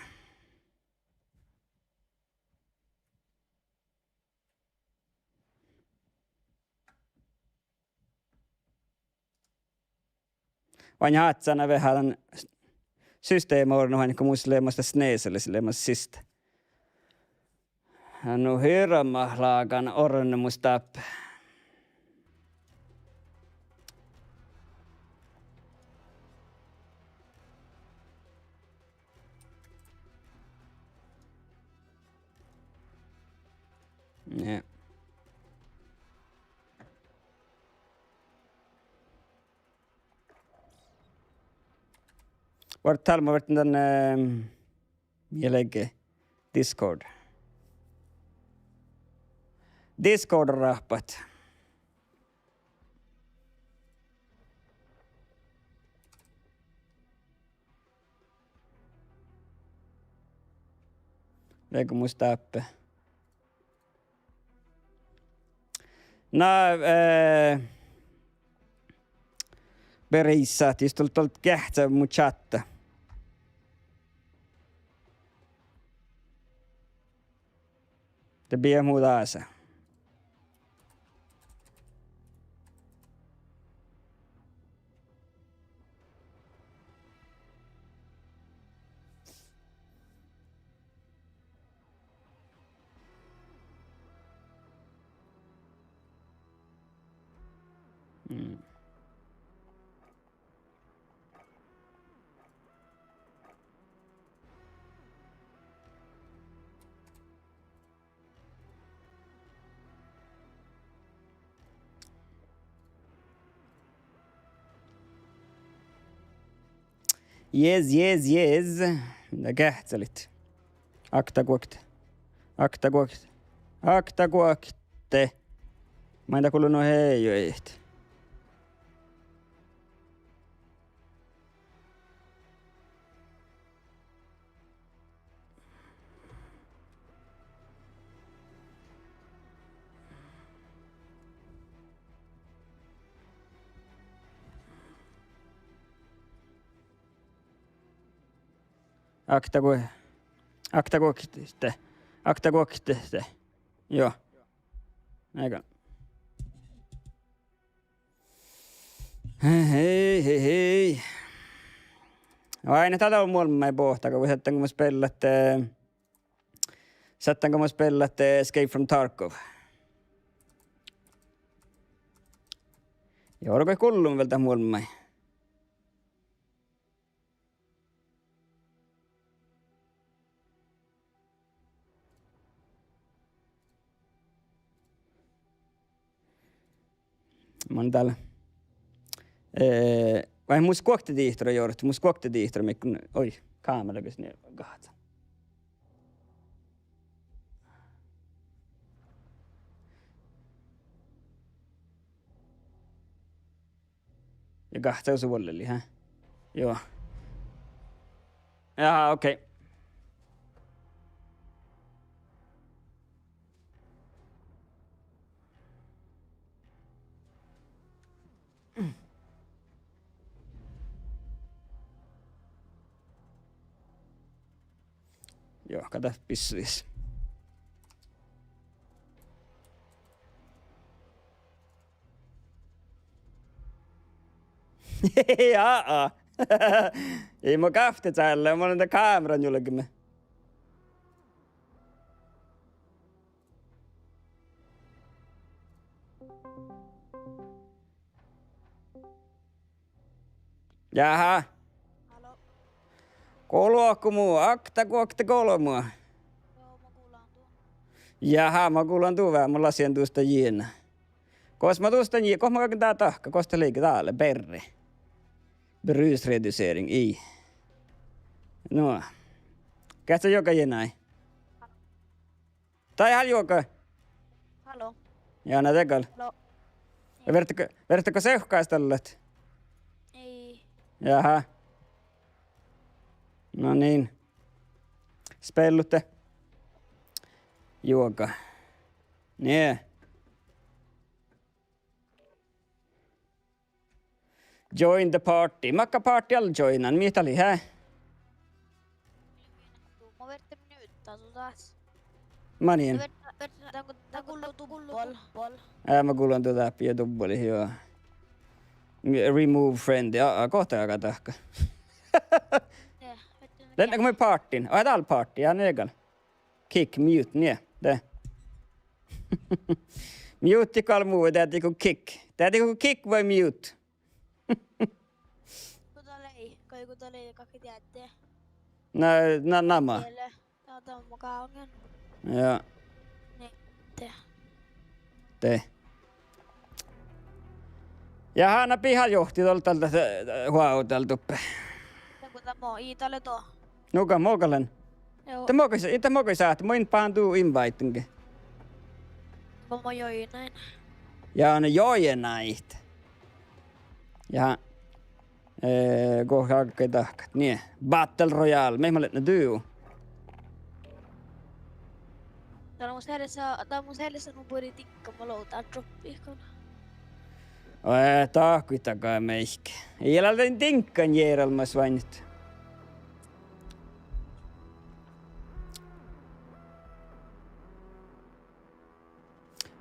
Vain haatsana vähän systeemoornohan, niin kuin muista leemasta sneeselle, leemasta sistä. No hirma laakan orne musta. Ne. Vart talma vart den mielege Discord. Discord-rahpat. Leiko musta appe. No, perissat, just tuolta kähtsä mun chatta. Det blir muuta asia. Yes. Mitä kähtsälit? Akta kuokte. Mä en kuulunut heijoit. Akta kuokte. Joo. Eikö? Hei. Aina tätä on mulla ei pohtaa, kun sättänkö mä spellatte Escape from Tarkov. Joudutko kullun vielä mulla ei? Mä oon täällä. Vai mun skuoktetiihtori joudut. Mun skuoktetiihtori, mikun... Oi, kaamera kys niin kahta. Ja kahta suvulleli, hä? Joo. Jaha, okei. Okay. Joo, kato pissuis. Jaa. Ei mä kahti täällä, mä olen tää kameran julkimme. Jaha. Halo. Kuuluuko muu? Akta kuokte kolmua. Joo, mä kuulan tuon. Jaha, mä kuulan tuu vähän, mä lasien tuosta jiena. Kos mä tuosta jiena, kos mä kaiken tää tahka, kos te liike täällä, perre. Brusreducering, i. No. Kähtsä joka jenai? Tai hal joka? Halo. Ja nää tekal. Halo. Vertako seuhkaistället? Ei. Jaha. No niin. Spellutte. Juoka. Nee. Join the party. Makka party alla joinan. Mitä oli, hä? Mä vertin nyt taas. Manien. Tää kuuluu tubbol. Mä kuulen tuota appia tubboli, joo. Remove friend. Kohta jakaa tahka. Lennäkö me partyin? Ai täällä party, ja negal. Kick, mute, nie. Det. Mute kall muu, det är kick. Det är kick vai mute. Kuta lei kaikki tiedätte. Nämä. Tää on mukaan ongen. Joo. Niin, te. Ja hän pihajohti tuolta huauteltuppe. Kun tämä on Iitalle tuo. Nuka mokalen. Joo. Itä mokoi saat, moin paantuu invaitinke. Mä join näin. Ja ne jojen näitä. Ja kohta tahkat. Niin, Battle Royale. Me mä ne duo. Tää on mun edessä mun puri tikka. Mä loutaan droppiikon. Tahkuitakaa meihkä. Ei älä tinkkan järjelmäs vain nyt.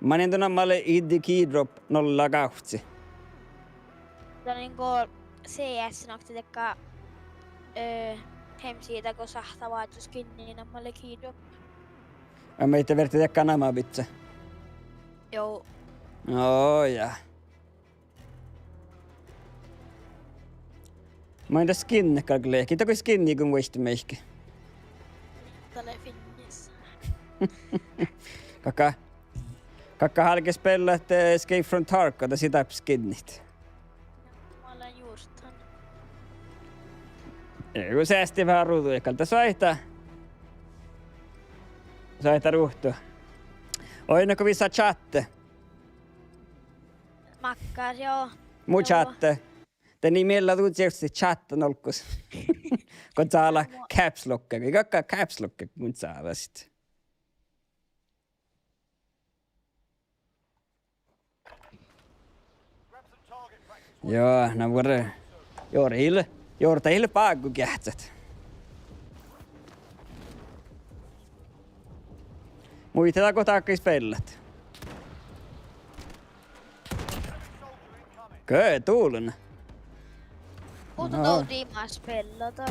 Mä niin tuonne malle iddi keydrop 02. Tää on niinku CS-nakti tekka hemsiitä kun sahta vaatuskin niin malle keydrop. Mä itse verti tekkaa nämä vitsa. Joo. Ja. Mä en tässä skinne kalkulee. Kiitos kun skinni kun voisti meihkä. Tälle finnissä. Kakka halke spela ett Escape from Tarkov, där sitter på skinnit. Mä olen juustan. Joku säästi vähän ruutuikalta soittaa. Soita ruhtua. Oinako vissa chatte? Makkar, joo. Mu Joo. chatte. Det nimellä tutjeksi chat nolkus. Kun saa olla caps lock. Kakka caps lock kun saa sit. Joo, no vuore. Juuri hille paakku kähtsät. Muistetaanko takkis pellat? Kyllä, tuulun. Puhutaan Dimas pelata.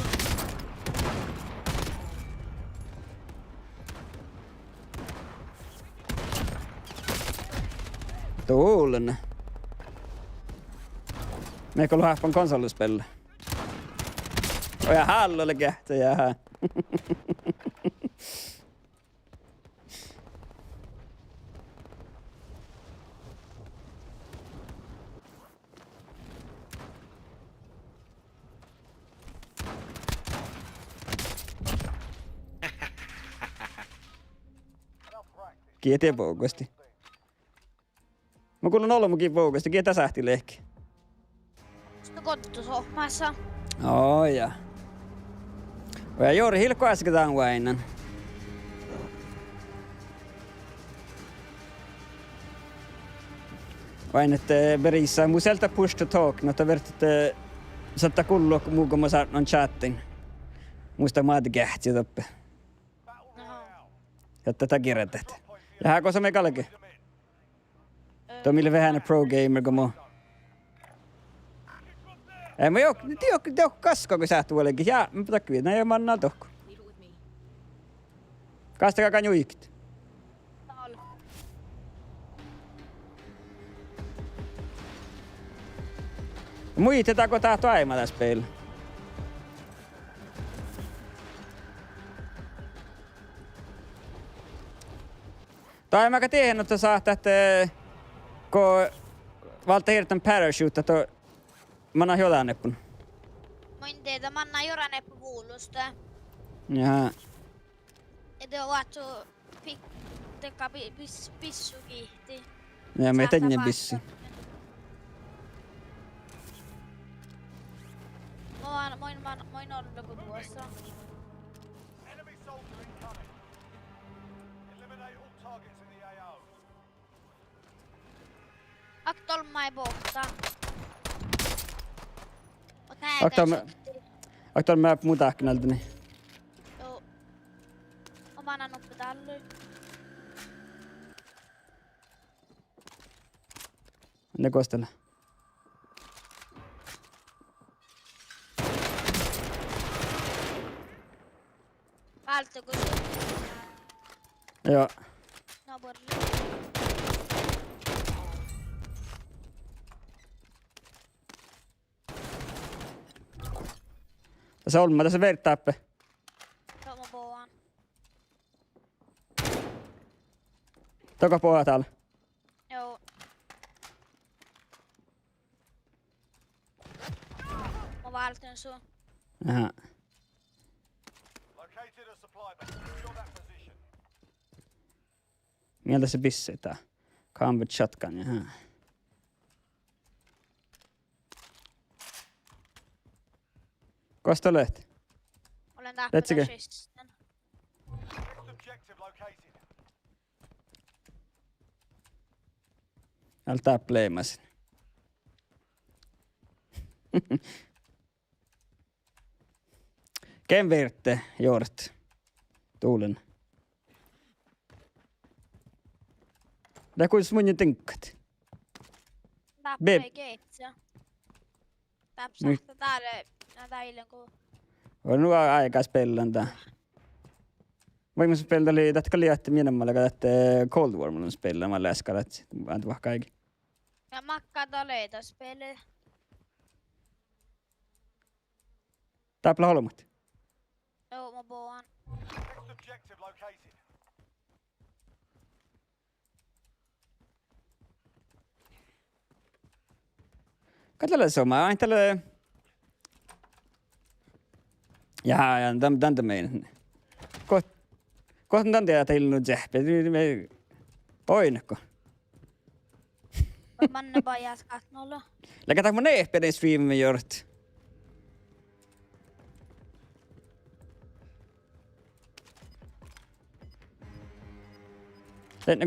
Tuulun. Meikö ollut hahpon konsolisuspelle? Oja hallolle kähtö, jaha. Kiitos poukosti. Mä kuulun olmukin poukosti, kiitos sähti lehki. Sitten konttosohmassa. Ja. Ja juuri hilkku äsken vainan. Vain että berissä muselta push to talk, no tavert että saattaa kuulua muu kun mä saan on chatting. Muista maat kähtsi toppe. Jotta tätä kirjoitat. Ja hääkö se mekallekin? Tuo mille vähän pro gamer kun muu. Ei mä joku kasko kun sä tuolekin. Jaa, mä pitää kyllä, näin mä annaa tohku. Kastakaa kanjuikit. Muistetaanko tää taima tässä peillä? Tai mä tiedän, että saa tätä, kun valta hirtan parachute, että mä annan jotain neppun. Mä en tiedä, mä annan joranen puulusta. Jaha. Että vatsu teka pissu kiihti. Ja mä etenkin pissi. Moin ollut joku tuossa. Enemy soldier incoming. Eliminate all targets in the AO. Aktol mai pohta. Aktor mä muuta äkkinältä niin. Joo. Omana nuppu tally. Ne kostella. Välttyykö se? Joo. No borri. Tässä on mä tässä vertaappe. Joo mä poaan. Toka poa täällä. Joo. Mä vältyn sun. Jaha. Located a supply base. Secure that position. Mieltä se pissee tää? Combat shotgun, jaha. Kosta lehti? Olen tahkona Let's go. schyssten. Next objective located. Ältää pleimasin. Ken verte, Jort? Tuulen. Det kuulis mun tänkat. Beb. Tappoi keitsia. Tapsahta täällä. Näitä illan kun... On nu aika spellan tää. Voimme spela lite, että liiatti minemalle, että Cold War mun spela, mä läskalat. Antu vaan kaikki. Ja makkaa toleita spele. Tappla holmut. Joo mä poaan. Next objective located. Katsella se on, mä aina tällä... Jaha, ja tante meidän. Kohta tante jätä illu zehpe. Oinko? Manne bara jatkaa nolla. Läkätään mun ehpeden streamimme jort.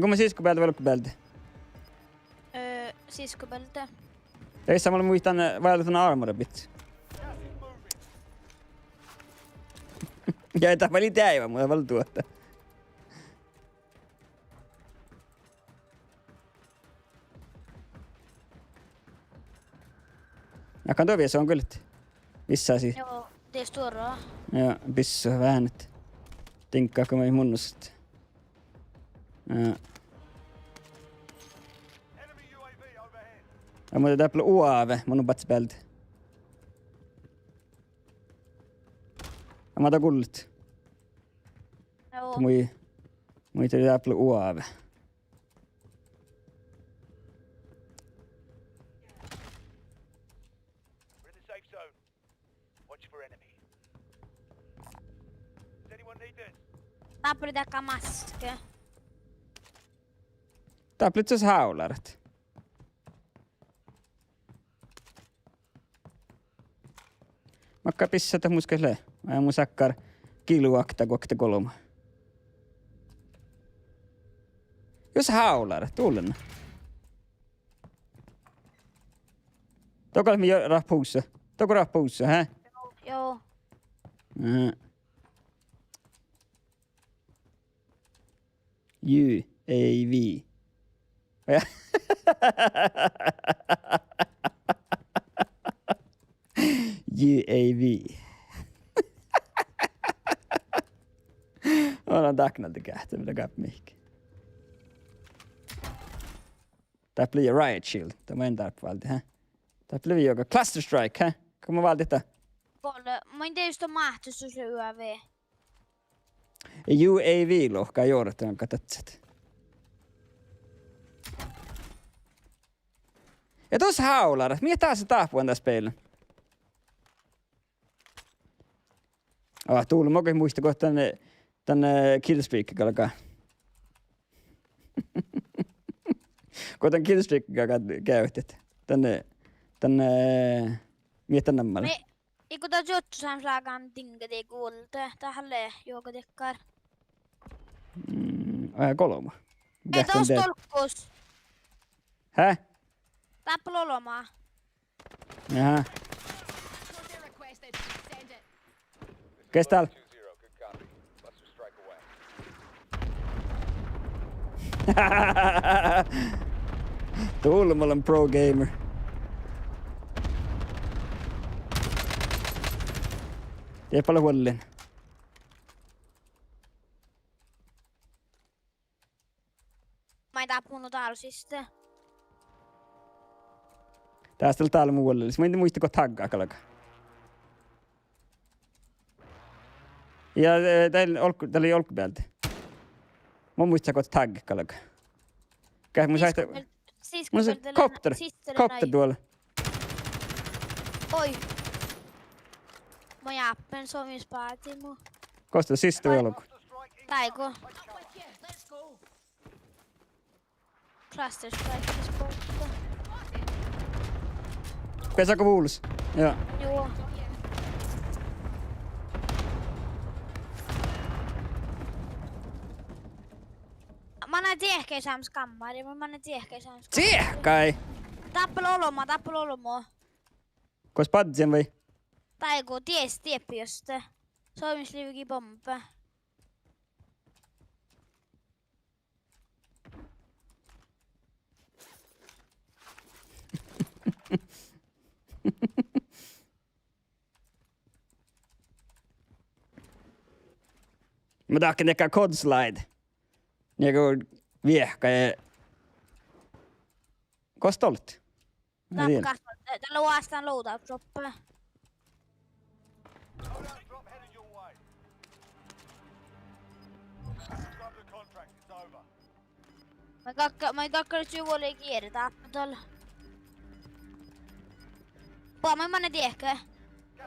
Kun mä siskopäältä vai lukkupäältä? Siskobältä. Ei samalla muistan vaellutan armora bit. Ja ei tämä oli täivä, mutta vaan tuotta. Jag kan då visa on kyllä. Missä si? Joo, det står bra. Ja, pissu vähän nyt. Tinkkaako mä munnusta. Ja. Enemy UAV overhead. Ja mutta tää pelu uave, mun on patsi päältä. Ja mä otan kullit. Joo. Mui tuli tää pelu uave. We're in the safe zone. Watch for enemy. Does anyone need this? Tappeli takaa maske. Tää on plötsligt haularet. Makka pissata muskelle. Mä mun sakkar kiluakta kokte kolma. Jos haularet, tullen. Tokal mi rappuussa. Toko rappuussa, hä? Joo. UAV. UAV. Ollaan taknalta kähtä, mitä käy mihinkin. Tää blir Riot Shield. Tämä en tarvitse valita, hä? Tää blir joka Cluster Strike, hä? Kan man valita? Kolle, mä en tiedä, jos on mahdollisesti se UAV. UAV-lohkaa joudutaan katsot. Ja tuossa haularat. Mikä taas se tahpuan tässä peillä? Tuuli, mä oikein muista kohta tänne Killstreakin alkaa. Kun tän Killstreakin käytit. Tänne... Mitä nämmälle? Eikö tää juttu saamslaakaan tingeti kuulte? Tähälle joka tekkar. Kolma. Ei tos tolkkus. Hä? Tappel olomaa. Jaha. Kes täällä? 2-0, good copy. Cluster strike away. Tuulla mä olen pro gamer. Tee paljon huolellinen. Mä en tappunut alusista. Tästä oli täällä muu huolellinen. Mä en muista, kun taggaa kalaka. Ja täällä oli olkupäältä. Mä muistan, kun tagga kalaka. Käy mun saista... Mun se kopter. Kopter tuolla. Oi. Mä jappen somispaatiin mun. Kosta sista olku. Taiko. Cluster strike spotta. Pesako vuulus? Joo. Joo. Mä näin tiehkei saams kammari, mä näin tiehkei saams kammari. Tiehkai! Tappel olomaa. Kos padjen vai? Taiko, tieppi josta. Soimislivikin pompa. Mä tahkin tehdä code slide. Niinku viehkä ja... Kosta olet? Täällä on vastaan loadout droppaa. Loadout drop headed your way. Grab the contract, it's over. Mä kakkarit syvuolle kierretään tuolla. Mä tiehkö.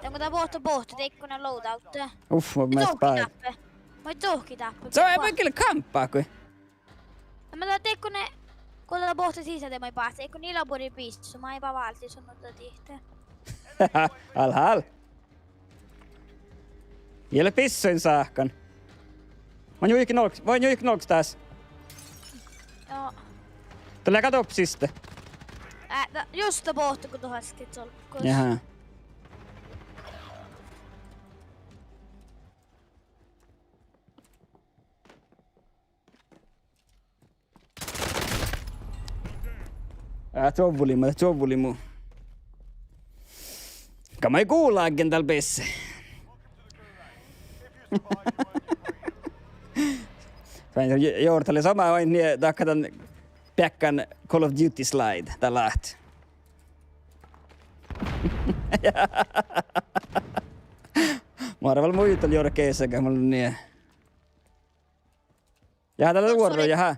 Onko tää pohto, teikko ne loadoutteja? Uff, mä menen spy. Mä tuhki tappe. Se on kyllä kamppaa kuin. Mä tää teikko ne... Kun tää pohto sisältä mä ei päästä, eikö niillä pori pissu? Mä ei vaan valti sun ottaa tihteen. Alhaal. Vielä pissuin saakkan. Voin juikin nolks taas. Joo. Tulee katopsista. Just tää pohto, kun tuohon äsken solkkuus. Jaha. Tjovvulimu. Kan man ju gulagen tällä pisse. Joortali sama vain niin takkatan Pekkan Call of Duty slide tällä lähti. Mä arvalla muita juuri keissäkään, mulla on niin. Jaha, täällä on vuoro, jaha.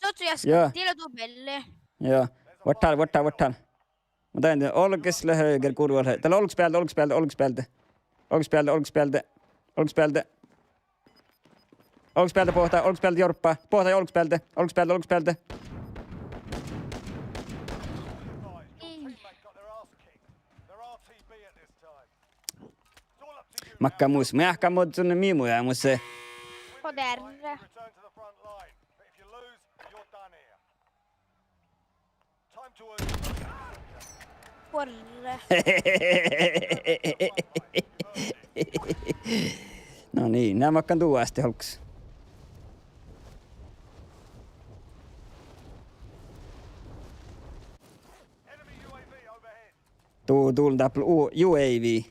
Sotsu jäsken, till och dubbel. Joo, vartal. Mä tain olkisle höger, kurvalle. Täällä on olkspeltä. Olkspeltä pohtaa, olkspeltä jorppaa. Pohtaa olkspeltä. Makka muus. Mä ehkä muut sunne miimuja, mutta se... Joder. Return to the front line. But if you lose, you're done here. Time to earn. Porre. No niin, nää makkaan tuu asti holks. Enemy UAV overhead. Tuul tappel UAV.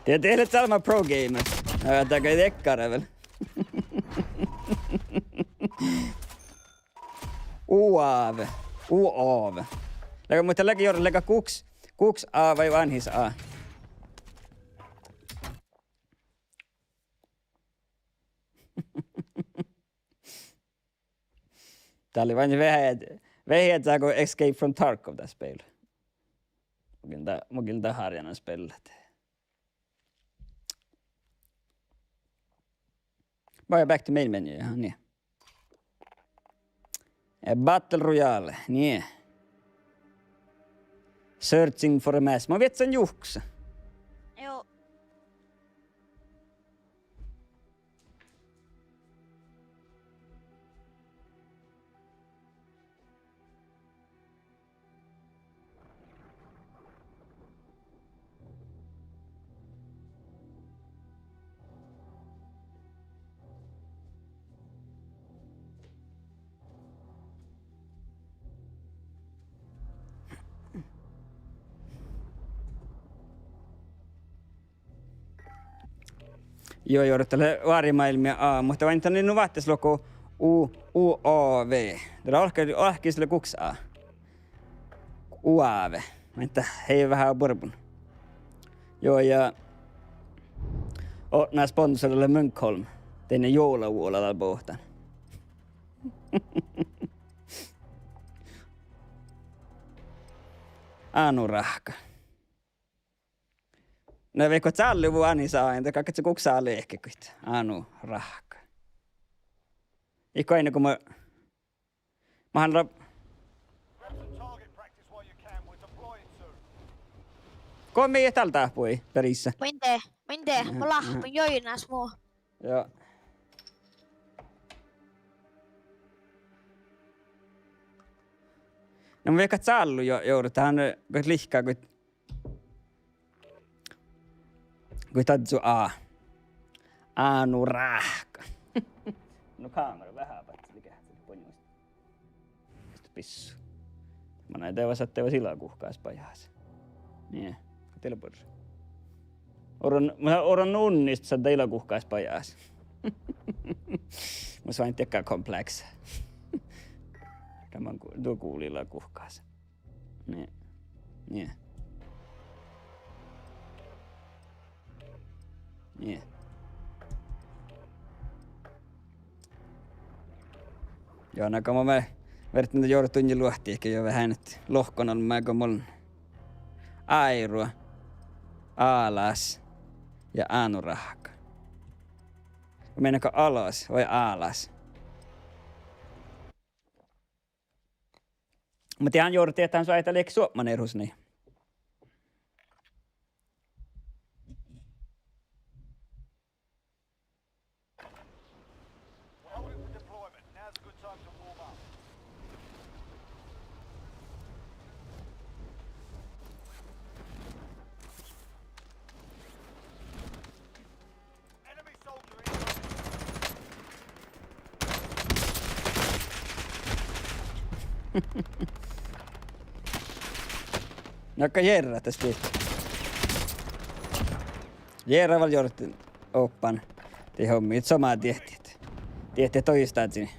Det är lite samma pro-gamer. Jag tackar däckare väl. Uave. Mutta lägga kuks A vai vanhis A. Tää oli vain vähät saako Escape from Tarkov tässä spel. Mugilta harjana spelet. Bara back to main menu, jaha niin. Battle Royale, niin. Searching for a mask. Mä vet sen juhksa. Joo. Joo, jouduttele vaarimaailmia A, mutta vain tänne nu vaattis loko UAV. Det alkii sille kuks A. UAV. Mutta hei vähän bourbon. Joo, ja nää sponsorille Munkholm. Teine joulavuolalla pohtan. Anu rahka. No veikko tsalli vuoni saa, entä kakkat se kuksaa lehkekuit. Anu rahka. Ikko aina kun mä hän Grab some target practice while you can. We're deploying soon. Kom ei tältä pui perissä. Minte, mä lahpin joinas muu. Joo. No mä veikko tsallu joudutaan kun lihkaa kun tadzu A. Anu rahka. No kaamera vähän patsi likähti ponjuista. Pissu. Mä näin teivä sillä kuhkaas pajaas. Niin, teleport. Oran unnista sa teillä kuhkaas pajaas. Mä sain tekää kompleksa. Tämän tuo kuulilla kuhkaas. Niin. Niin. Joo, kun mä vertin, että joudutun luohti ehkä jo vähän, että lohkon on mä kun mulla airua, alas ja anurahka. Mennäänkö alas vai alas? Mä tiedän jouduttiin, että hän saa ajatella, eikö suomman erus niin. We're holding for deployment. Now's a good time to warm up. Enemy soldier incoming. Nokka Jerra tästä liittyy. Jerra var jouduttiin oppan till hommi. Ett samaa tehtiin. Tehtiin toistaan sinne.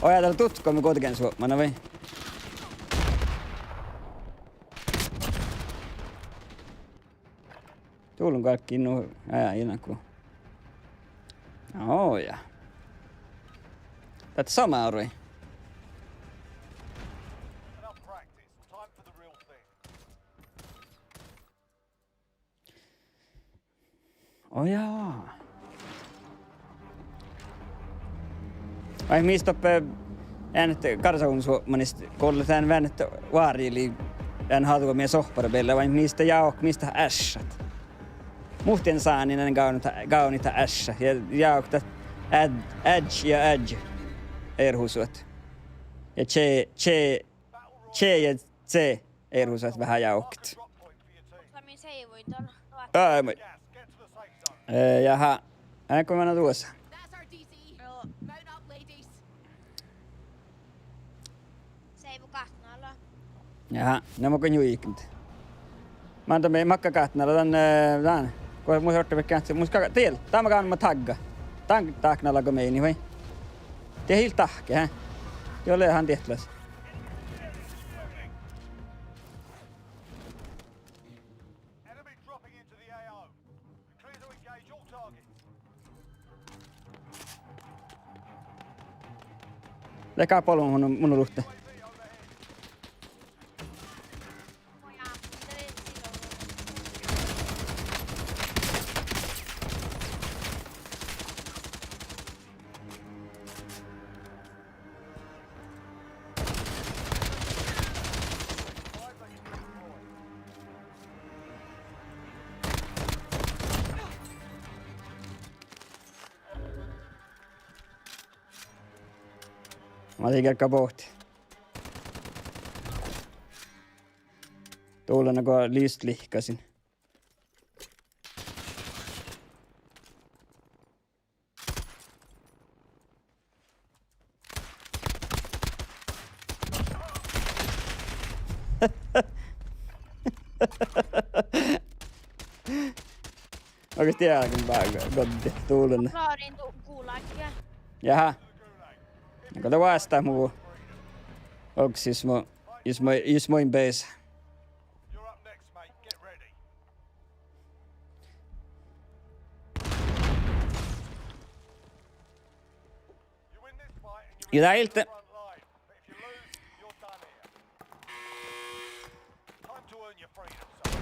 Ajatella tutkomme kotken suomana vai? Tuulun kaikki nuo inaku. Oh ja. Tätä sama arvoi. Enough practice. Time for the real thing. Oh jaa. Ai mistä uppe äänet karsaunssuomanista kolletaan väännät vaariili ään haatuko meidän sohparabella vai mistä jaok, mistä ässät. Muhtien saanin ään kaunita ässä ja jaokta edge ja edge erhusuot. Ja che ja c erhusuot vähän jaokit. Drop point for your team. Samin seivuin ton. Ai moi. Gas. Get to the safe zone. Jaha. Äänkö mä tuossa? That's our DC. Mount up, ladies. Seivu kahtnalla. Jaha, nämä on juikint. Mä antan meidän makka kahtnalla tän. Kun mun hortti vaikka kääntä. Mun skaka tiel. Tämä kaan mä tagga. Tän taaknalla kun meini vai? Te hiil tahke, hä? Jolle hän tehtäväs. Enemy dropping into the AO. Clear to engage all targets. Lekaa polun mun luhte. UAV overhead. Moi aamuttelin silloin. Five that you can deploy. Mä otin kerkkaa pohti. Tuulla kun liist lihkasin. Oikeesti jälkeen vähän kotti tuulen. Klaarin kuulakia. Jaha. Kato vastaa muu. Onks siis moin base. You're up next, mate. Get ready. You win this fight and you're Jotain in ilta. the front line. But if you lose, you're done here. Time to earn your freedom, son.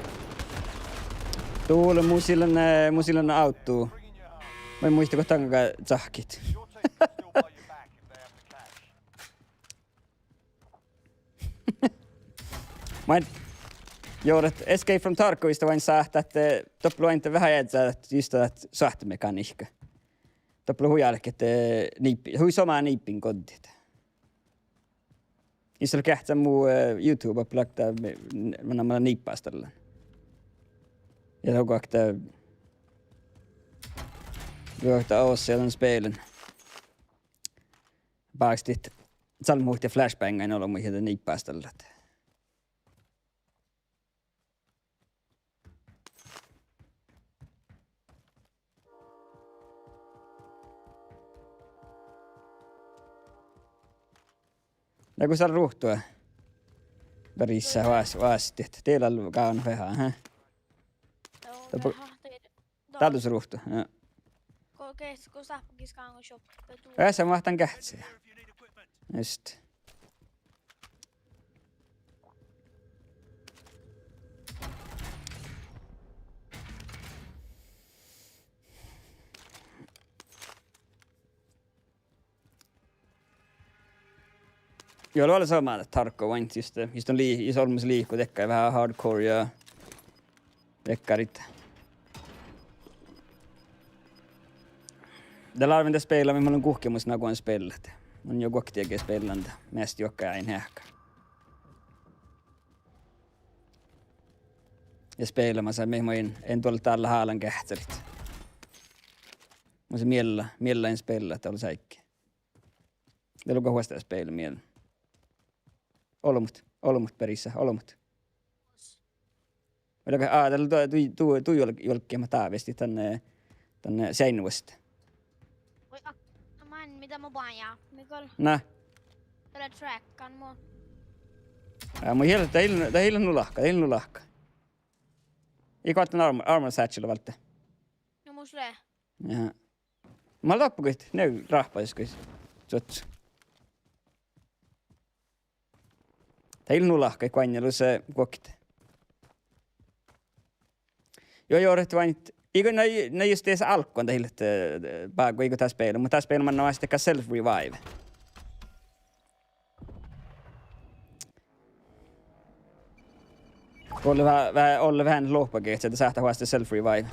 Tuulen musilan auttuu. Bring in your home. Mä en muista, kun tankaa tsahkit. Your team can still buy you back if they have the cash. Mä en joudat Escape from Tarkovista vain saahtaa, että toppelu inte vähän jätsää, että just att sahtemekaniikka. Toppelu hujalke, että hui samaa niippin kodit. Istulla kähtsä muu YouTube plaktaa nämä niippaastella. Ja koko ajan vi åkte av oss sedan spelen. Bakstit salmuhti flashbanga en ole mun hietä niippäästellä. Ja kun saa ruhtua värissä vaasti, että teillä on kauan vähän, hä? Täältä se ruhtua, joo. Kun sähkökis kangon shoppe tuu. Tässä mahtan kätsiä. Just. Joo, oli sama tarkka vain just on isolmus liikku tekkä vähän hardcore ja tekkarit. Tällä arvinta spela, men on kuhkemus när går spelet. On jo koktiakin spelanda, mest joka en häkka. Ja spelamassa me en tuolla täällä haalan kähtsärit. Mun se miellä en spela, että oli säikki. Det lukee huostaa spela miellä. Olmut perissä, olmut. Täällä tuu jolkkiema taavesti tänne seinuesta. Mitä mä painaa, Mikol? Nää. Tällä trackan mua. Mun hieltä, tää ei ole lahka. Ei koettan armor satchella välttä. No mun slee. Jaha. Mä loppukoit, ne rahpaiskois. Sotsu. Tää ei ole lahka, ei kuannelu se kokite. Joo, rehti vain, eikö ne just tässä alkuun teille, että eikö tässä spela, mutta tässä spela on sitten self-revive. Oli vähän lohpakin, että sähtää vasta self-revive.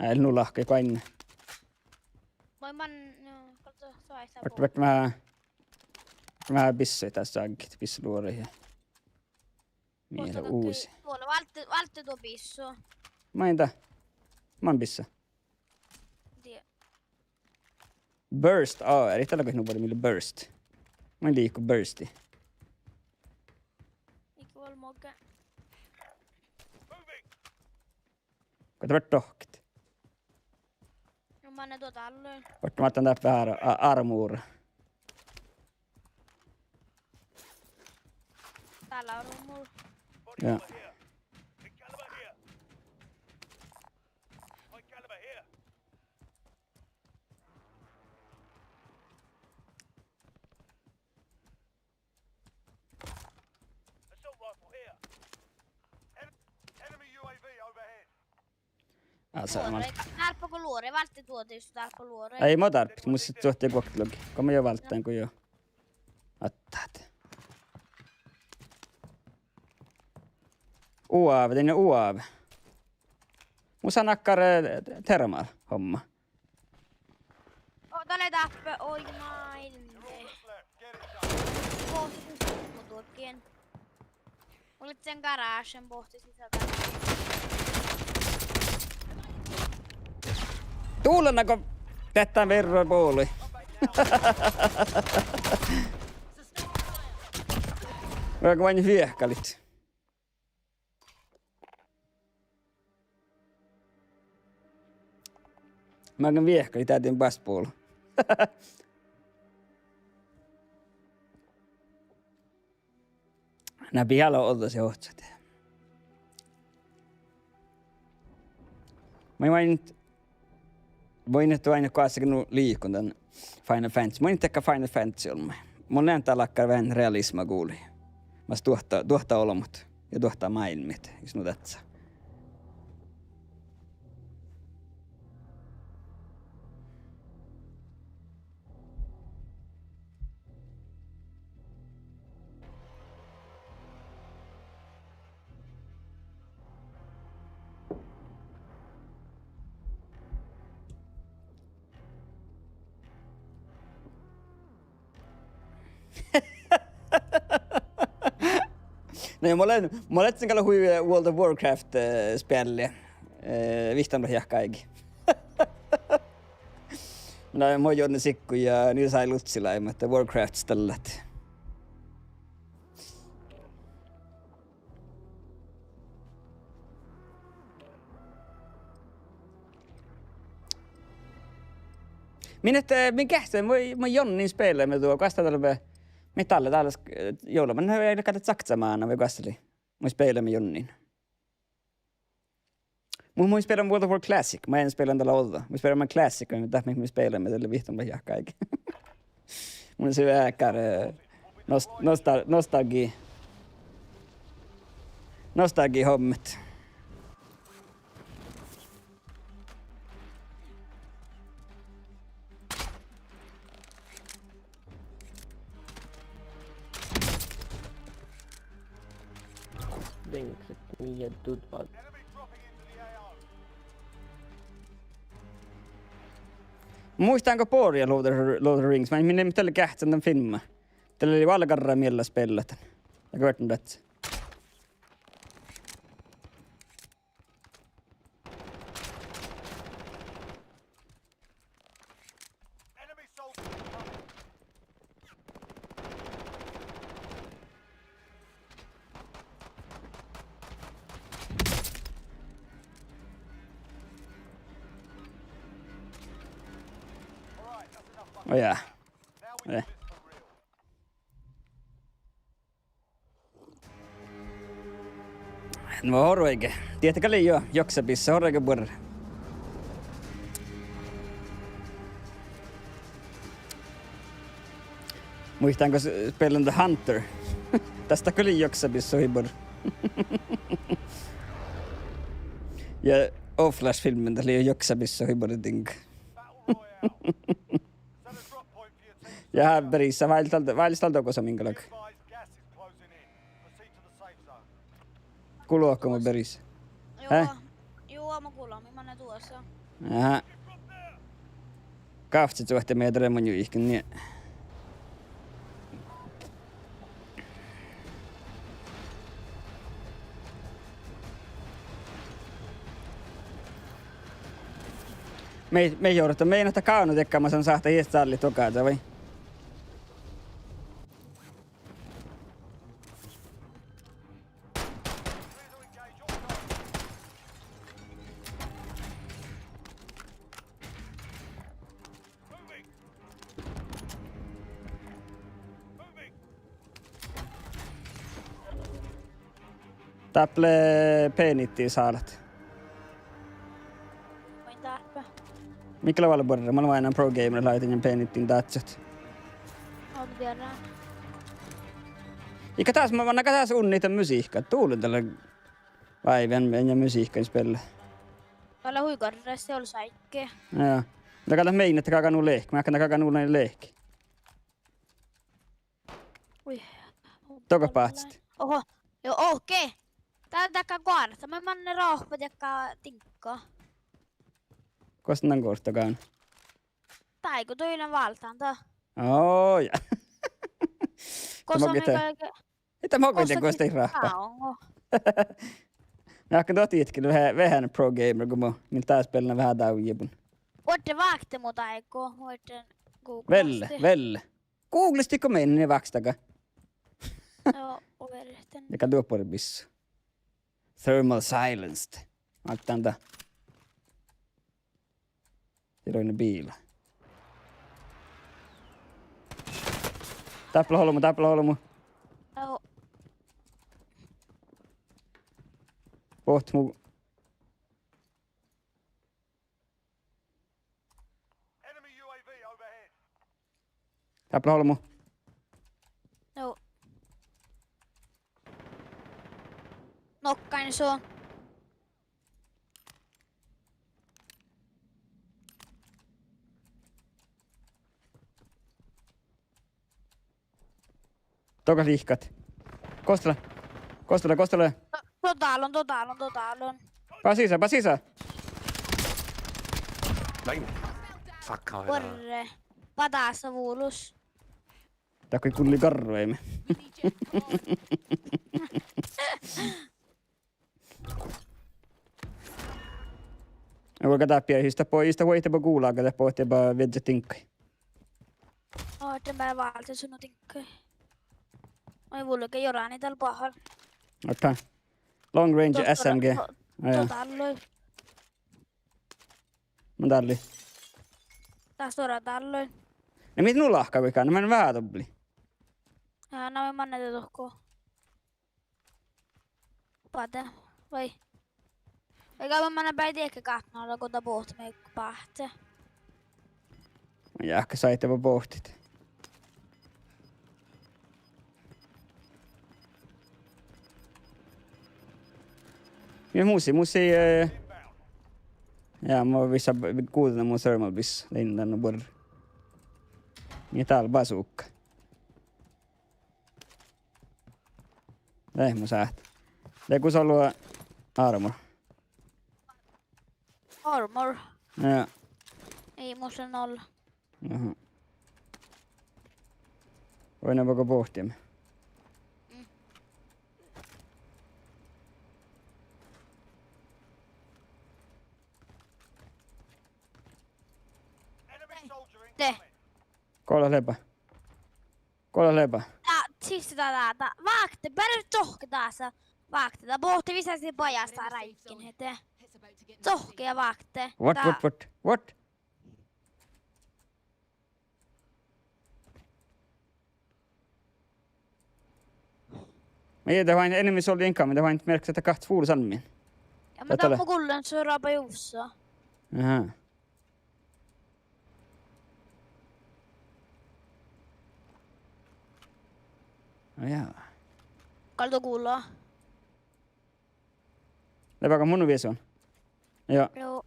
Ei nu lahke kainne. Voin no, katso, soista Vart vähän bissei tässä ankit, bissaluoria. Miele uusi. Tuolla valtte tuo pissu. Mä oon bissa. Tie. Burst, erittäin kuin nubari mille burst. Mä en liikku bursti. Ikku vol mogge. Kun tämä tohkit. No mä ne tuota alloin. Vart mä otan täppä armuura. Täällä on mulla. Joo. Tarppako luore? Valtte tuote just tarppo luore. Ei mä tarppi, mutta sit suhteen koktilogi. Kun mä jo valttaan, kun jo ottaat. Uave, tein uave. Musa nakkar termal homma. Tälle tappe, oi maailme. Pohti tuokkien. Olit sen garagen pohti sisältä. Tuulennako tätä verran puoli? Voinko vain hiehkalit? Mä oon viehkali, täytin paspuolu. Nää pihalla on olta se ohtsat. Mä voin nyt aina kaassakin liikun tän Final Fantasy. Mä en Final Fantasy olemme. Mun näyttää lakkar vähän realisma kuuli. Mä tuottaa olomut ja tuottaa maailmit, jos nu tätsä. No ma olen sen kallu hui World of Warcraft spelliä. Vihtan ihan kaikki. Minä olen Jonne Sikku ja niillä sai Lutsila, mutta Warcraft stället. Min kähtö, mä Jonnin spelar med tuo kastatalve metalle täällä jolla. Men jag kan inte sagt samma när vi kastali. Mä spelar med Jonnin. Mä spelar World of War Classic. Mä en spela tällä olla. Mä spelar med Classic, mutta mä spelar med tällä vihton vähän kaikki. Mun se väkär nostalgi hommet. Venkset ja tutvat. Enemy dropping into the AO. Muistaanko Boria Lord of the Rings? Mä en minne tälle kähtsän tämän filmin. Tällä oli valkarra miellä spellat. Jag har hört om det. Enemy soldier incoming. All right, that's enough fun. Oh jaa. Now we do Eh. this for real. No horroike. Tiedätkö liian joksapissa horroike burr. Muistaanko spelen The Hunter? Tästä kyllä joksapissa hibur. Ja Offlash-filmen tässä oli joksapissa hiburin. Battle Royale. Set a drop point for your team. Ja här berissä vaillistalta onko se minkälainen? Advise gas is closing in. Proceed to the safe zone. Kuluako mä berissä? Joo, mä kuulen, millainen tuossa. Aha. Kaftsit suhteen meidän remon juihkin, niin. Me joudutaan meinata kaunut ekkäämään sen sahta hiistä salli tokaata, vai? Clear to engage all targets. Moving. Moving. Täple penittiin saalat. Voin tarpeen. Mikä lavalla borra? Mä olen aina pro gamer laitin ja penittiin tatsot. On tiedän. Ikä taas, mä vanna taas unnita musiikkaa. Tuulin tällä päivän ja musiikkaa spelle. Tällä huikarressa ei ollut säikkeen. Joo. Mä katsotaan mein, että kakanu lehki. Mä katsotaan kakanu näin lehki. Ui. Toko pahtsit. Oho. Joo, okei. Tää takaa kuorta. Mä manne rohpat jakkaa tinkkaa. Kosta nän kostakaan. Tai kun toinen valtaan tää. Oo, ja. Koska Tämä Mitä mä kuitenkin kosta rahpaa. onko. Mä hakkaan tohti itkin vähän pro gamer, kun mä min taas pelänä vähän taujipun. Voitte vaakte mut aikoo. Voitte googlasti. Velle. Googlistiko meidän niin vakstaka? Joo, overten. Joka tuoppori bissu. Thermal silenced. Mä ottan tää. Tiroinen biila. Tappla holmu. Joo. Poht mu. Enemy UAV overhead. Tappla holmu. Joo. Nokkain se on. Toka vihkat. Kostele. Totalon. Paa sisään. Fuck, Korre. Patassa vuulus. Tää kui kulli karroimme. We need you. Come on. Jag vågar tappa hysta på inte på gulaga där på att bara vedja tinkai. Oottan päällä valta sun tinkkai. Oi vulke jorani tällä pahalla. Otta. Long range SMG. Ja, Talloi. mun talli. Taas tuoda talloi. Ja mit nu lahka kukaan? Mä en vähän tobli. Ja nämä mannete tohkoo. Pate. Vai. Eikä mä päin ehkä kahtnalla kun tapoht me pahte. Mä jääkö saitte vaan pohtit. Ja musi. Ja mä oon vissa kuulena mun thermal bis linnan bor. Niin täällä bazooka. Ei mun säht. Det kun salua armor. Armor. Ja. Ei musta nolla. Jaha. Voidaan vaikka pohtia. Enemy soldier Te. incoming. Kolla lepä. Siis tätä. Vaakte. Pärä tohke taas. Vaakte. Tää pohti visästi pajasta räikkin hete. It's about to get Tohke ja vaakte. What? Men det var en enemy soldier incoming. Det var inte märkt att det kaht full salmin. Ja mä tappu kullen surapa juussa. Jaha. No jaa. Kalto kuuloa. Lepäkö mun viesi on? Joo. Joo.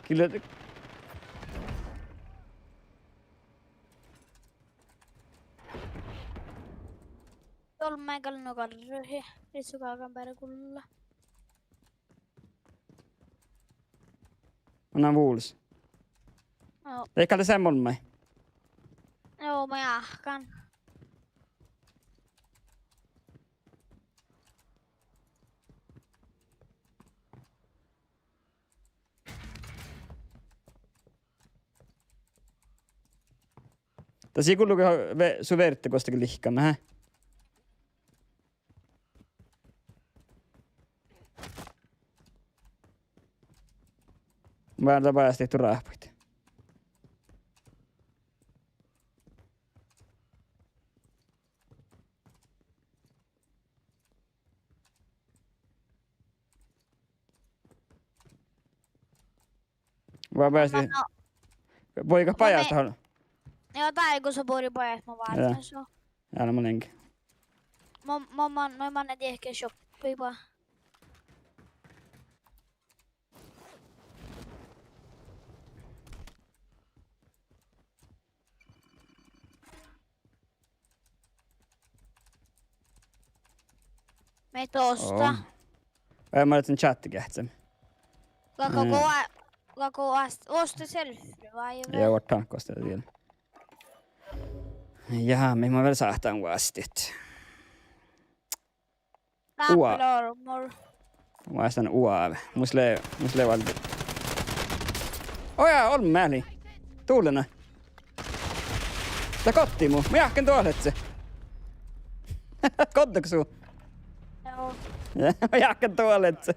Kyllä. Tuolla mä kallin kalli. Ritsukaakan päällä kulla. On vuulis. Joo. Eikä det sen molmai. Joo, mä jahkan. Tässä kuluu su vertti kostakin lihkana, hä? Vähän tapaa tehty rahpuit. Vaan päästi. Poika pajasta haluaa. Joo, tai kun se bori pojat mä vaatan se. Älä mä lenki. Noin mä näin ehkä shoppii vaan. Me tosta. Mä laitan chattikähtsemme. Koko osta selfie vai? Joo, ottaa kosteita vielä. Jaha, me mä vielä sahtaan vastit. Double armor. Mä astan uave. Musle valti. Oja, on mäli. Tuulena. Tää kotti mu. Mä jahken tuoletse. Kottako suu? Joo. Mä jahken tuoletse.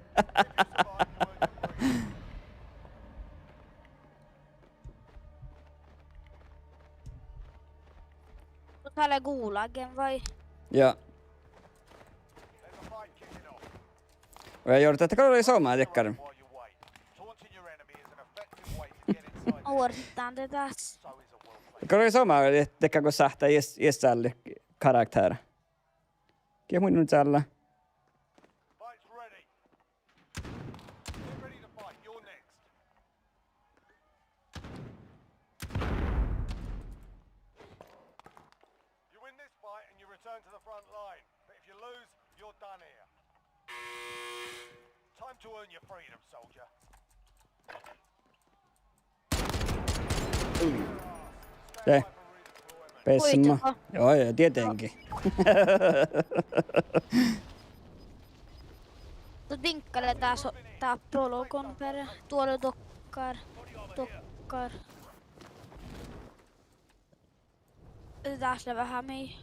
Täällä gulagen vai? Joo. There's a fight kicking off. Och jag gjorde att det kan vara samma deckare. While you wait. Taunting your enemy is an effective way to get inside. Oortaan te taas. So is a well played. Det kan vara samma deckare kun sähtää jässälle karaktär. Kiek mun nyt sällä. Fight's ready. Get ready to fight. You're next. You win this fight and you return to the front line. But if you lose, you're done here. Time to earn your freedom, soldier. Se. Pessimä. Voitako? Joo, tietenkin. Då vinkade där så där prologon per tuolla dockar. Tässä vähän mei.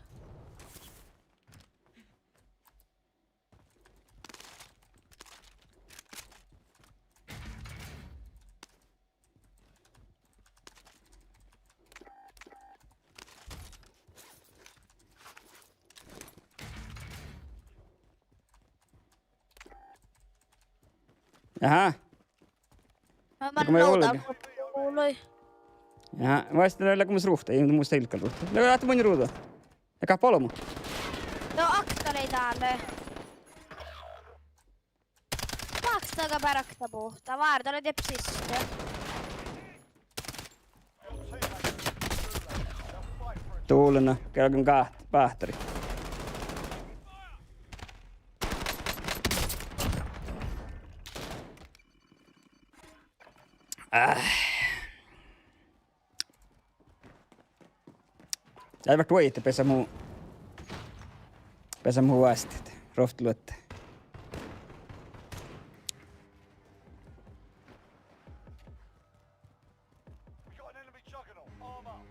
Jaha. Mä Eikö me noutan ollenkaan? kuului. Jaha, mä sitten löydä kun ruhta, ei muista ilkan ruhta. Löydät mun ruuta. Eikä polmu. Joo, aktari täällä. Pakstaga pärakta puhta. Vaartale tepsistä. Tuulena, käykön pahtari. Eivät voitte pesä muu vasteet. Rohtluette. We got an enemy juggernaut. Arm up.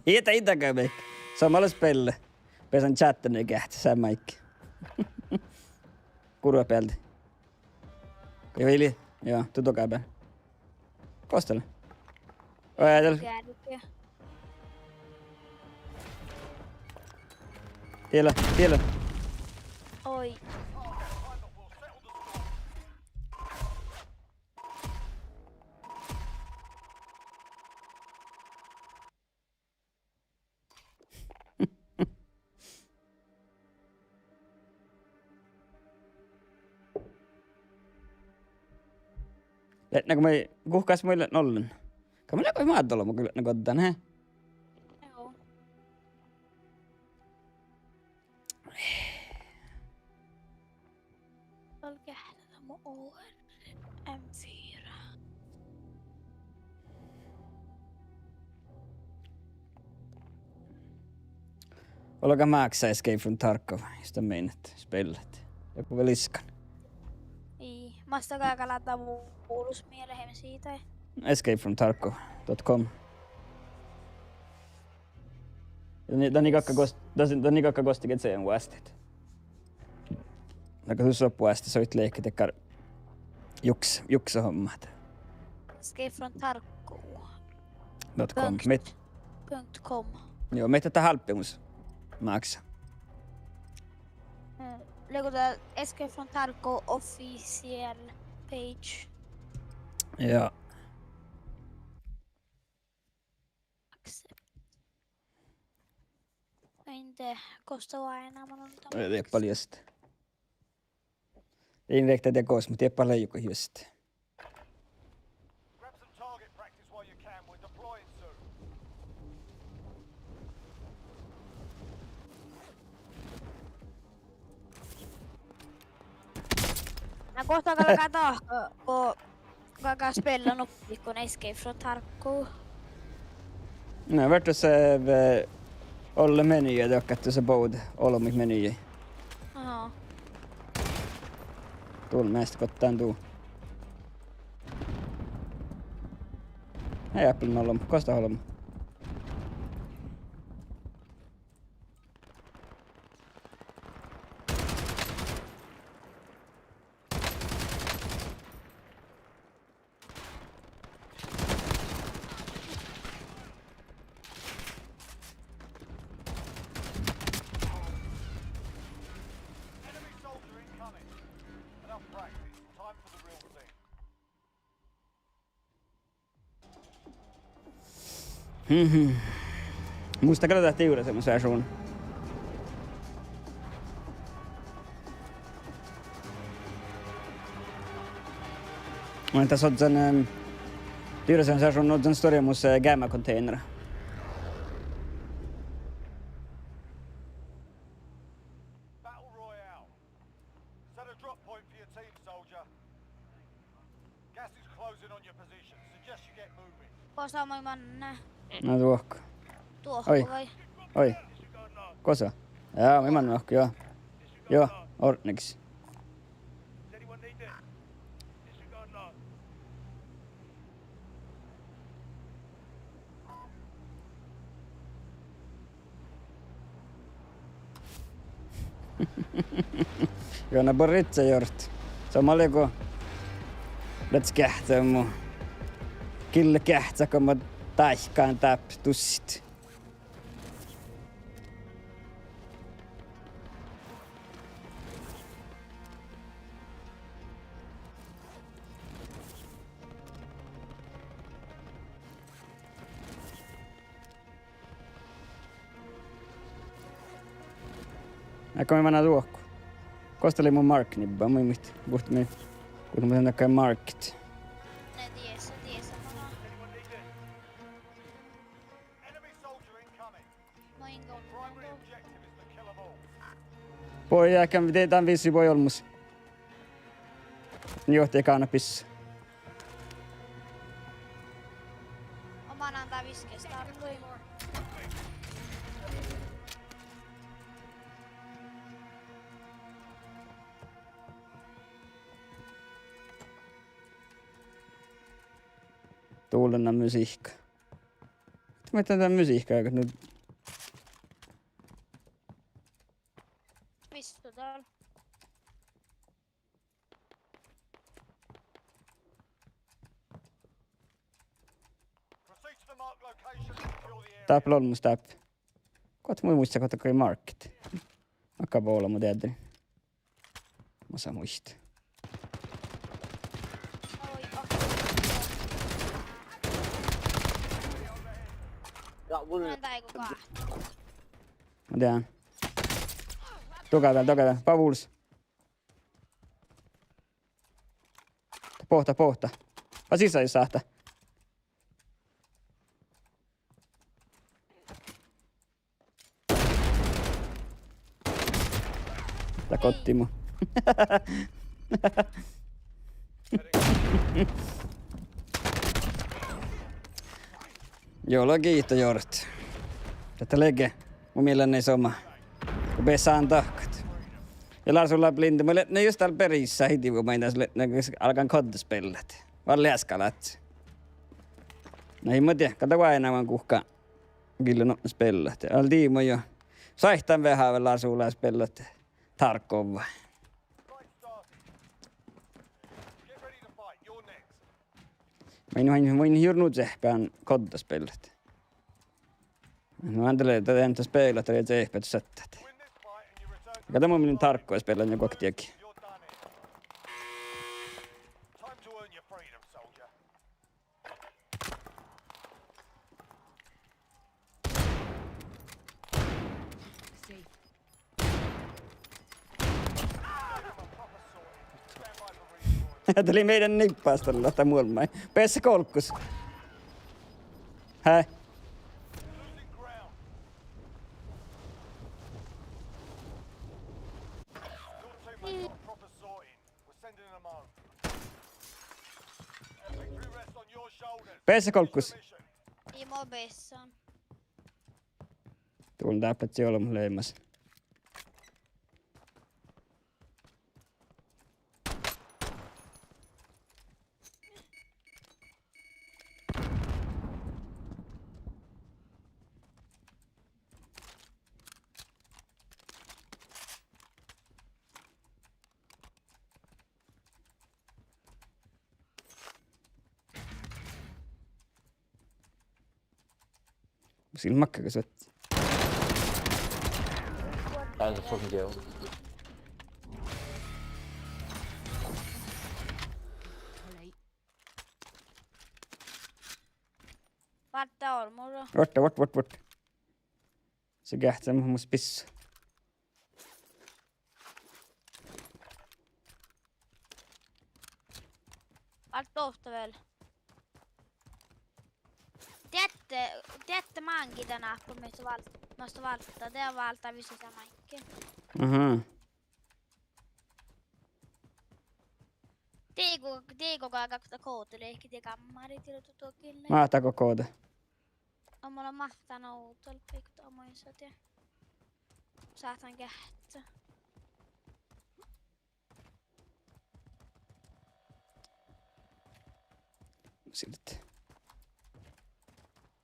Itä käy meikki. Samalla spelle. Pesän chatten ei kähtä, sä maikki. Kurva päältä. Joo, hiili. Joo, tuto käy. Kostele. Ajatella. Käännykö. Tiellä. Oi. Näkö me kuhkaas muille nollen. Kan mä näkö maat olla, mä kyllä näkö otetaan, hä? Joo. Tuolla kähdellä mun OR M4. Ollaanko Maxa Escape from Tarkov, josta meinat spellet. Joku veliskan. Ei. Mastakaa kalata kuulus mieleen siitä. Escapefromtarkov.com. Den ikakka kostikin sen vastet. Aika husoppuasti soit leikki tekar juksa hommat. Escape from Tarkov. .com. .com. Joo, meitä tätä halppimus maksaa. Lägger där Escape from Tarkov official page. Joo. Accept. Inte kostar aina man on Det är paljon just. Ei riktigt det går, mutta tiedä paljon joku just. Grab some target practice while you can. We're deploying soon. Mä kohta kato, kun kaka spelannut kun Escape from Tarkov. No, vart se olla menyjä, jokkattu se board olomik menyjä. Joo. Tuul näistä kottaan tuu. Hei Applen olom, kosta olom. Enemy soldier incoming. Enough practice. Time for the real thing. Musta katsotaan juuri semmoisen asuun. Men tässä on sen Tyrsen saa on den större mot gamma-containera. Battle Royale. Set a drop point for your team, soldier. Gas is closing on your position. Suggest you get moving. Kosa moi manne. No tuohko. Tuohko Oi. vai? Oi. Kosa. Jaa, mä iman tuohko, joo. Joo, ordniksi. Does anyone need this? Disregard last. Joo, nää borritse jort. Samalla kun läts kähtää mu. Kille kähtää, kun mä taihkaan täptussit. Aika mä mennään tuokku. Kosteli mun mark-nibbaa, mä mit. Puhut me, kun mä sen takia markit. Ne tiesä. Anyone need this? Enemy soldier incoming. Mä ingo. Primary objective is to kill them all. Poi jääkä, tän viisi voi olmus. Johti kaana pissa. Oman antaa viskestä tarttui. Tuulena musiikka. Mä tän musiikkaa, kun nyt Missä täällä? Proceed to the marked location and secure the area. tääpä olmus tääpä. Koot mui muista, kun kai markit. Akka olla mun tiedä. Mä saa muista. Oi, Got one. Antaa ei kukaan. Mä tiedän. Toka täällä. Pavuls. Pohta. Vai sisään jos saahta. Tää kotti mu. Joo, kiito Jort. Tätä lege. Mun mielestä ei soma. Kun besaan tahkat. Ja Larsulla blinde. Mä ne just täällä perissä hiti, kun mä en tässä alkan koddespellet. Vaan läskalat. No ei mä tiedä. Kato vaan enää vaan kuhkaan. Kyllä no spellet. Al tiimo jo. Saihtaan vähän vielä Larsulla spellet. Tarkkoon vai. Fight started. Get ready to fight. You're next. Mä en juuri nyt sehpään koddespellet. Mä ajattelin, että en tässä peilata ja sehpäät sättäät. Win this fight and you return to Kato mä minun tarkkoja spellet jo koktiakin. You're done in. Time to earn your freedom, soldier. Safe. Stand by for redeployment. Tuli meidän nippaastolla tai muualla. Päässä kolkkus. Häh? Losing ground. Your teammates got proper sorting. We're sending them home. Victory rests on your shoulders. Päässä kolkkus. Mission. Imo Besson. Tuolla täplätsi olla mun leimas. Sillä makkakas vetti. That was a fucking kill. Too late. Vatta on mulla. Vart. Se kähtsää mun pissa. Tohta väl. Tiedätte maankin tänään, kun måste valta. Det valtar vi så mycket. Aha. Tiiko kakta kootelehki te kammari till tutokille. Mahtako koota? On mulla mahtanut outolla pikku omoisat ja saatan kähtää. Silti.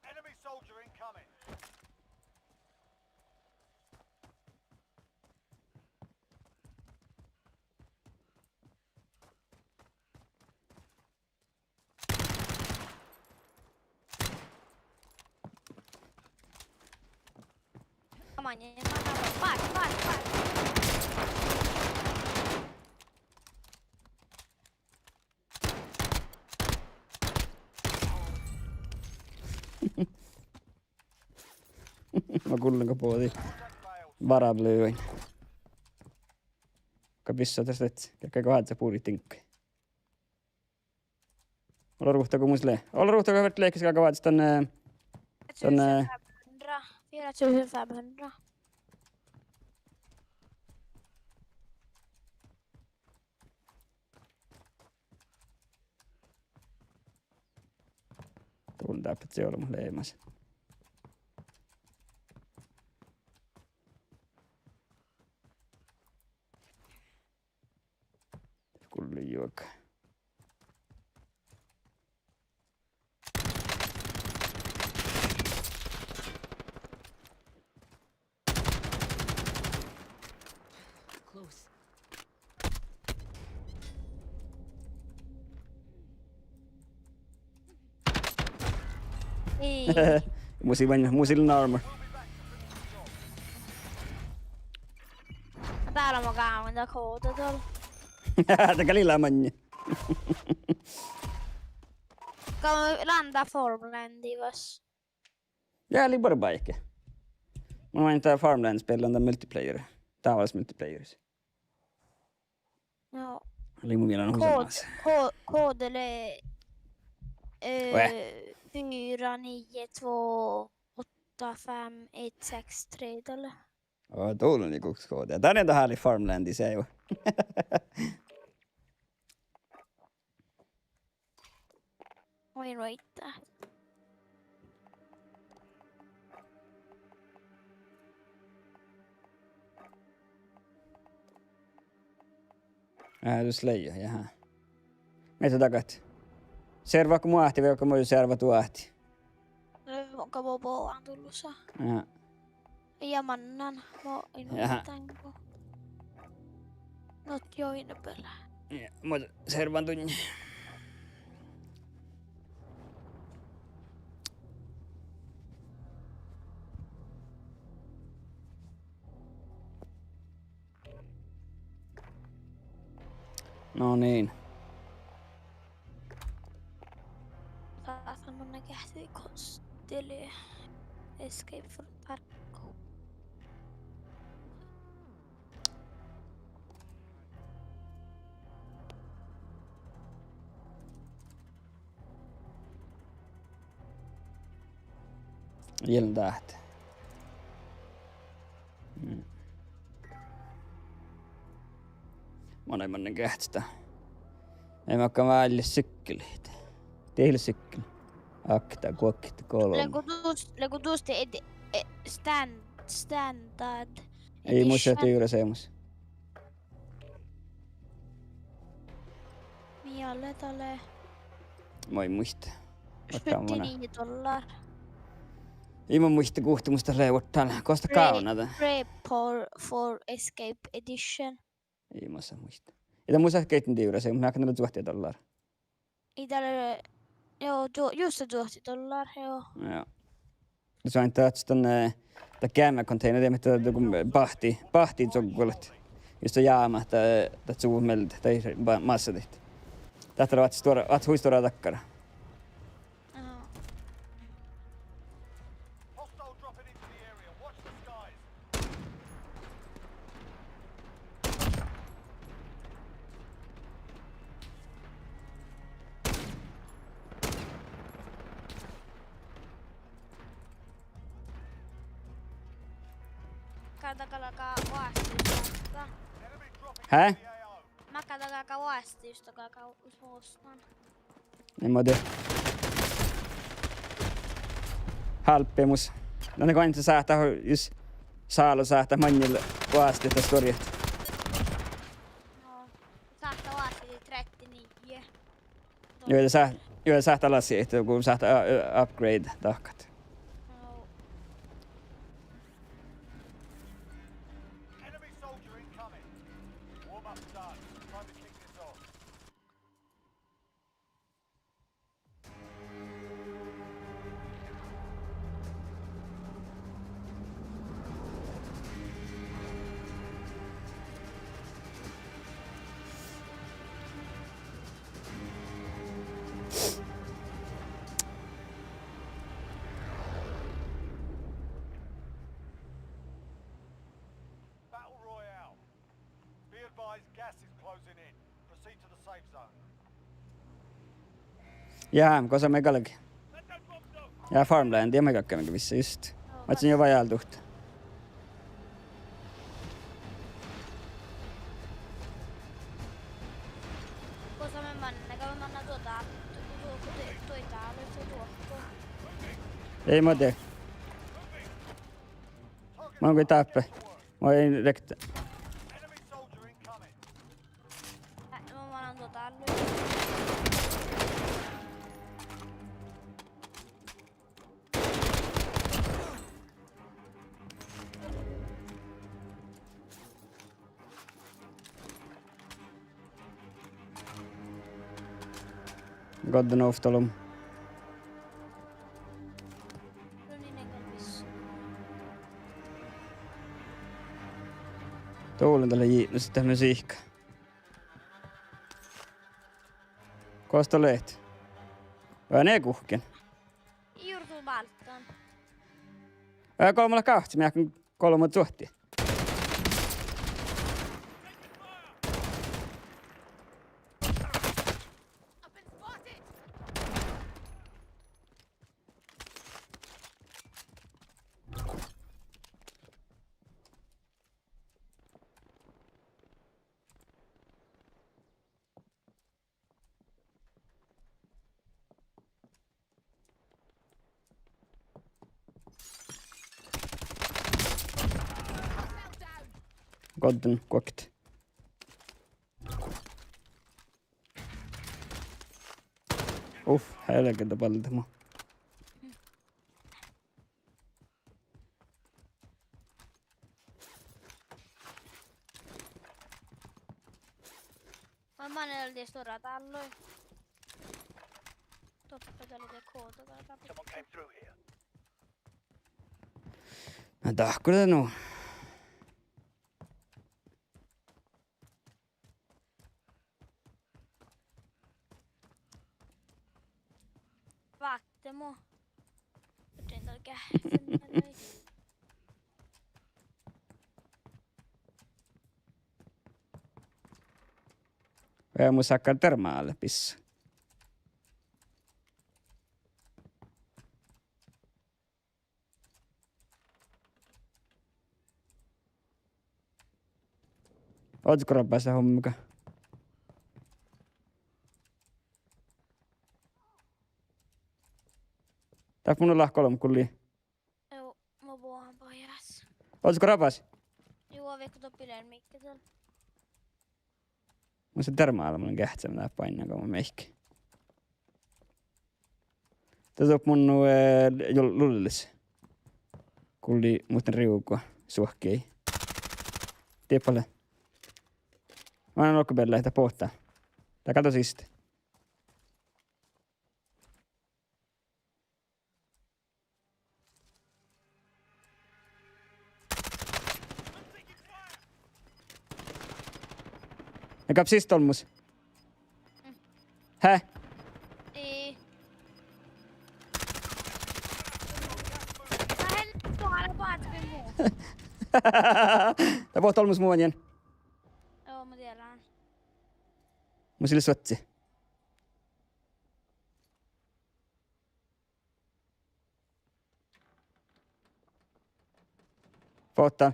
Enemy soldier incoming. Amanya, Pat. Mä kuulenko puhutin. Contact failed. Varablöin. Kapissa tästä et. Käykö haatsa puuri tinkkai. Olla ruhtako mun sille. Olla ruhtako hyvät leikkis alkaa vaatsi tänne. 4500. Tuun täppät se olla mun leimas. Kulli juokaa. Close. Ei. Musilin armor. Täällä mä käyn tää koota tuolla. Täkä lilla manje. Kan vi landa Farmlandia vars? Jääli bara ehkä. Mä vain tää Farmland-spel on tää multiplayer. Tavallis multiplayers. Joo. Oli mun vielä nousemaassa. Koodele 4928516 tällä. Joo, tuolla on niinku koodi. Tää on entä härlig Farmlandi, se ei oo. Voin roittaa. Äänestys leija, jaha. Meitä takat. Servaako mu ähti vai onko mu serva tuahti? Onko Bobo on tullut saa? Jaha. Ja mannan. Mä en Jaha. tanko. Not join pelaa. Ja, mutta servan tunni. No niin. Saatan mun kähtyi kostille. Escape from Tarkko. Jälleen tähti. Monemmannen kähtistä. Ei mä olekaan välillä sykkeleitä. Teillä sykkele. Akta, kuokta, kolme. Legu tuosti standard. Ei muista juuri semmois. Mialle tälle. Mä en muista. Vaikka on mona. $79. Ei mä muista kuhtumusta leivot täällä. Kosta kaunata. For Escape Edition. Ei mä saa muista. Ei muista keitin juuri se, mutta näkään $1,000. Ei tälle. Joo, just $1,000, joo. Joo. Se on taas tonne tää kämmäcontainer, mitä pahti tsokkulet. Just on jaama, tää suumelta, tai massatit. Tästä on huistoraa takkara. Joo. Hostile dropping into the area. Watch the skies. Mäkkä takalakaa vaastista. Enemy dropping Hä? into the AO. Mäkkä takalakaa vaastista takalaka usvostan. Niimoodi. Halppimus. No ne koin sähtää just saalo sähtää manjille vaastista storjat. No. Saattaa vaastista 39. Joo, sähtää lassi, että joku sähtää upgrade tahkat. No. Enemy soldier incoming. Warm up done. Time to kick this off. Battle Royale. Be advised, gas is closing in. Proceed to the safe zone. Jaa, kosa megalgi. Jaa, farmlandia me kakkemmekin missä just. Mä etsin jo vajaltuhta. Koska me manna toi täällä se tuokko. Ei mä tee. Mä oon kuin tappe. Mä ei rektä. Enemy soldier incoming. Mä mannan täällä. Godden oftolum. No niin engelmissä. Tuulen tälle no sitten musiikka. Kosta lehti. Vai ne kuhken? Juurtuu valtaan. Kolmella kahtsi, mä kolme suhtia. Godden kokt. Helketa paljon. Mä manella ties tuoda talloi. Totta tällä te koota kannattaa. Someone came through here. Mä tahkuutan nuu. Vattemo. Joten täällä kähtäminen. Vai mun saakka termaalle pissa. Ootko rappaista hommika? Tää mun olla kolme kulli. Joo, mä puhuhan pohjas. Ootko rappas? Joo, viekko tuon pileen mikki täällä. Mun se termaalla mun kähtsä, mitä painaa kun mä meikki. Tätä on mun lullis. Kulli muuten riukua suhkii. Tieppalle. Mä annan olkapelle, että pohtaa. Tää kato siisti. Ja kap siis tolmus. Häh? Ei. Mä en tuolla paatkin muu. Tää voi tolmus muonien. Joo, mä tiedän. Mun sille sotsi. Pohtaa.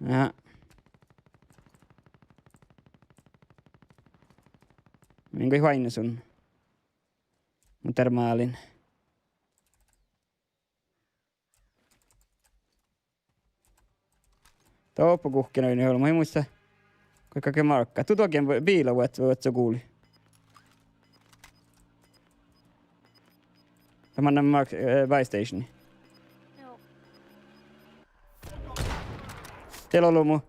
Jaha. Minkä huainu sun? Mun termaalin. Toppu kuhkinoin joulu. Mä en muista. Kuinka ke markkaa. Tuu tuokin biila voit se kuuli. Tämä on mark buy stationi. Joo. Teillä on ollut mun.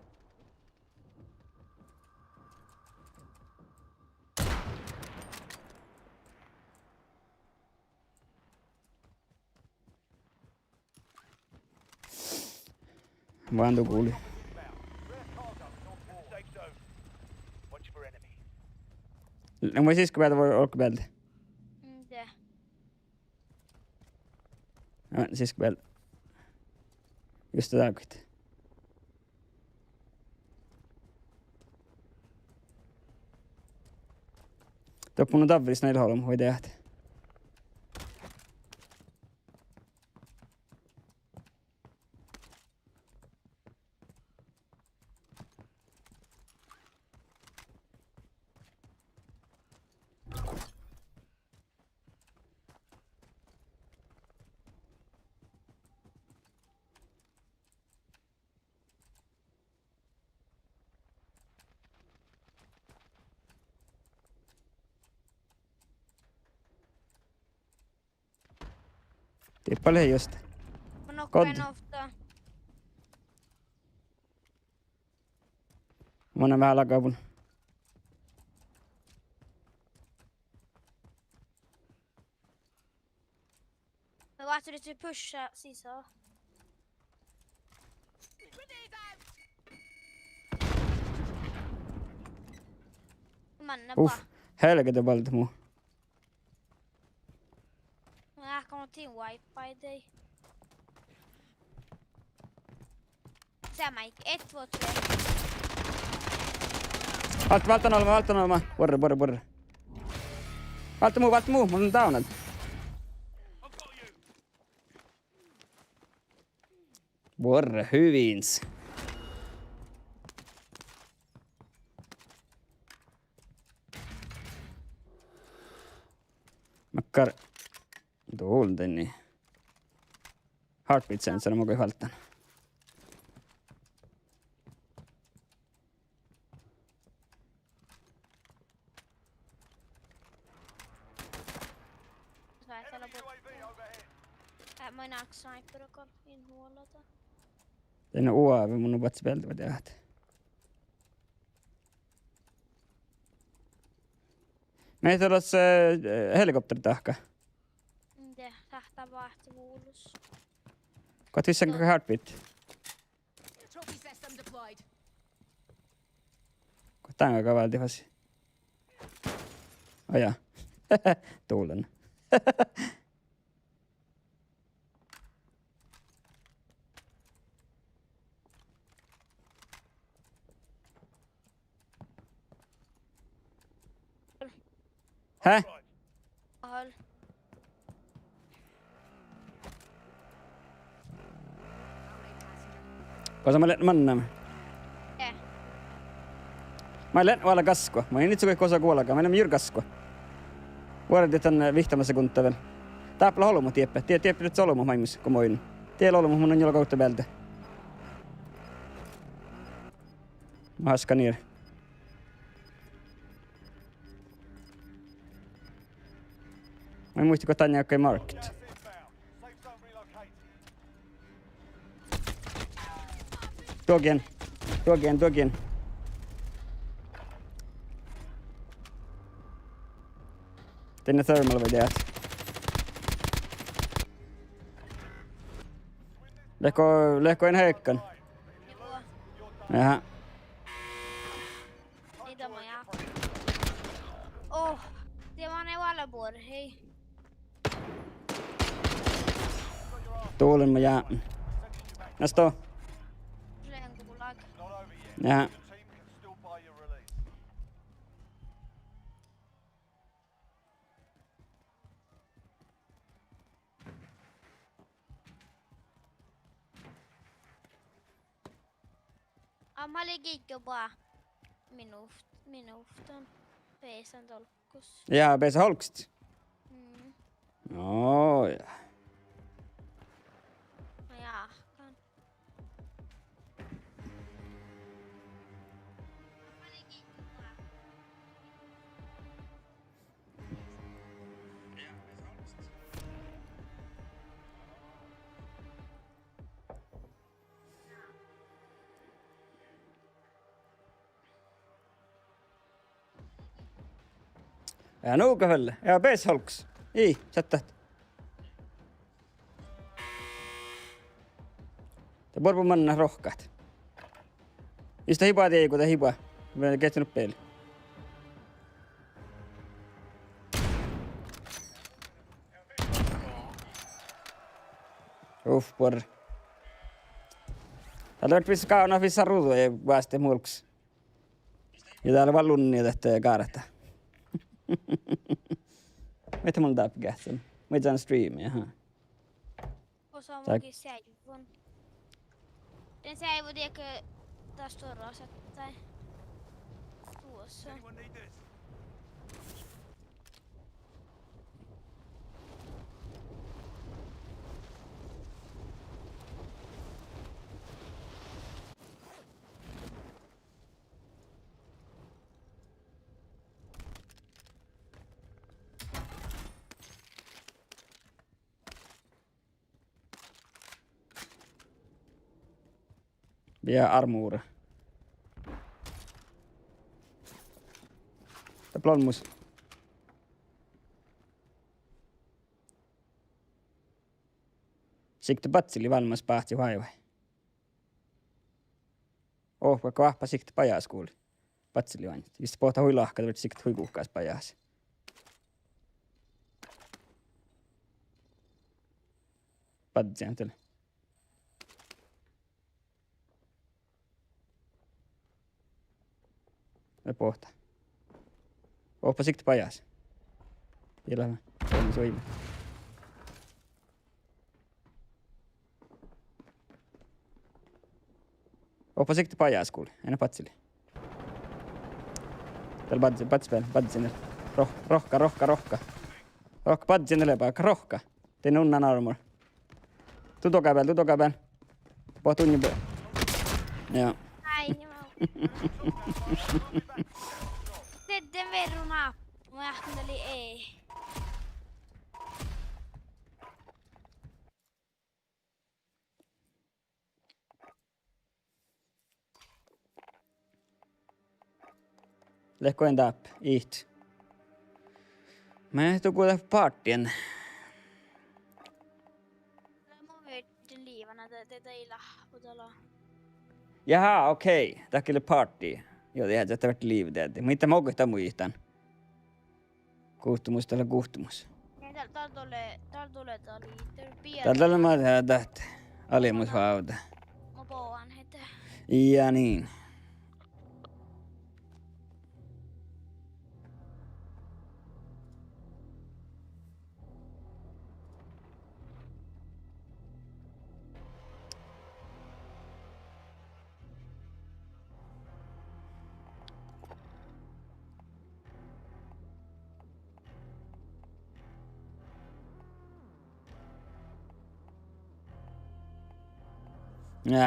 Vaan tuu kuuli. Watch for enemy. No mä siskopäältä voi olkapäältä. Mitä? No siskopäältä. Just tätä alkoit. Toppu mun tavvis näillä haluamme voi tehdä. Tippaile josta. Mä nokkaan Kod. oftaa. Mä oon vähän alakaupun. Mä vaatsin, että se pushaa sisään. Mennä Uff. vaan. Helkete paljon muu. Mä ehkä mun team wipe tei. Sä Mike, 1, 2, 3. Valtan olema. Borre. Valta muu. Mun on downat. Borre, hyvins. Makkar. Tuolten niin. Heartbeat sensor mä koin valtan. UAV overhead. Mä en näe sniperikon in huolata. Den är UAV, mun on varit speltä vad det är. Meitä olas helikopteritahka. Mitä? Tähtä vahti vuulus. Kot vissan koko heartbeat. Trophy system deployed. Kot tanga kavalti fasi. Aja. Tuulen. Häh? Ahol. Kosa mä len mannam. Mitä? Mä len vaala kaskua. Mä en itse kosa kuollakaan. Mä en jyrkaskua. Vuodet on vihtamassa kunta vielä. Taapla holomu tieppä. Tieppä nyt solomu maimus komoin. Tiellä holomu mun on jolla kautta päältä. Mä haskan niir. Mä en muisti, kun Tanja oikein markit. Gas inbound. Safe zone relocated. Tuokien. Tänne thermal vedeät. Lehko en heikkan. Joo. Jaha. Niitä mä jaa. Oh. Det var ne wallabor, hei. Tuulen mä jää. Nästoo. Lenkulag. Not over yet. Jaha. Your team can still buy your release. Mä ligger bara minuftan. Pesan tolkku. Holkus. Ja, Besa Holkst. Mm. No, ja. No jahkan. Ja nuuka välle. Ja Besa Holkst. Ii, sättät. Te borbu manna rohkaat. Ista hibaa tiei, kun te hibaa. Mä en kestänyt peili. Porr. Täällä on vissa kauna vissa ruutua ja vaaste mulks. Ja täällä vaan lunnia tehty ja kaarata. Mitä mulla tää pikähtää? Mitä on stream, jaha. Osa Tai- munkin säivun. Den säivun tiedätkö taas tuolla osattain. Tuossa. Anyone need this? Vielä armuura. Ja plonmus. Sikte patsili valmas pahti vaivai. Vaikka vahpa sikte pajas kuuli. Patsili vain. Just pohta huilahka, että sikte huikuhkaas pajas. Patsi on tällä. Ja pohta. Ohpa sikte pajas. Ilma. On soime. Ohpa sikte pajas kuuli. Aina patsili. Täällä patsi päällä. Patsi rohka. Rohka patsi paikka. Rohka. Tein unnan armor. Tutokaa päällä. Pohta tunnin päällä. Joo. Ai jumala. Sitten veruna. Mä ajattelin ei. Let's go and up. Eat. Mä en kuule partien. Mun veitten liivana tätä ilahputaloa. Jaha, okei. Tää kyllä party. Joo, tiedät, että vart liiviteet. Mitä mä oikeastaan muistan? Kuhtumus. Täällä tulee tää liittyy Täällä mä tehdään alimusvauta. Mä poan heitä. Ja niin.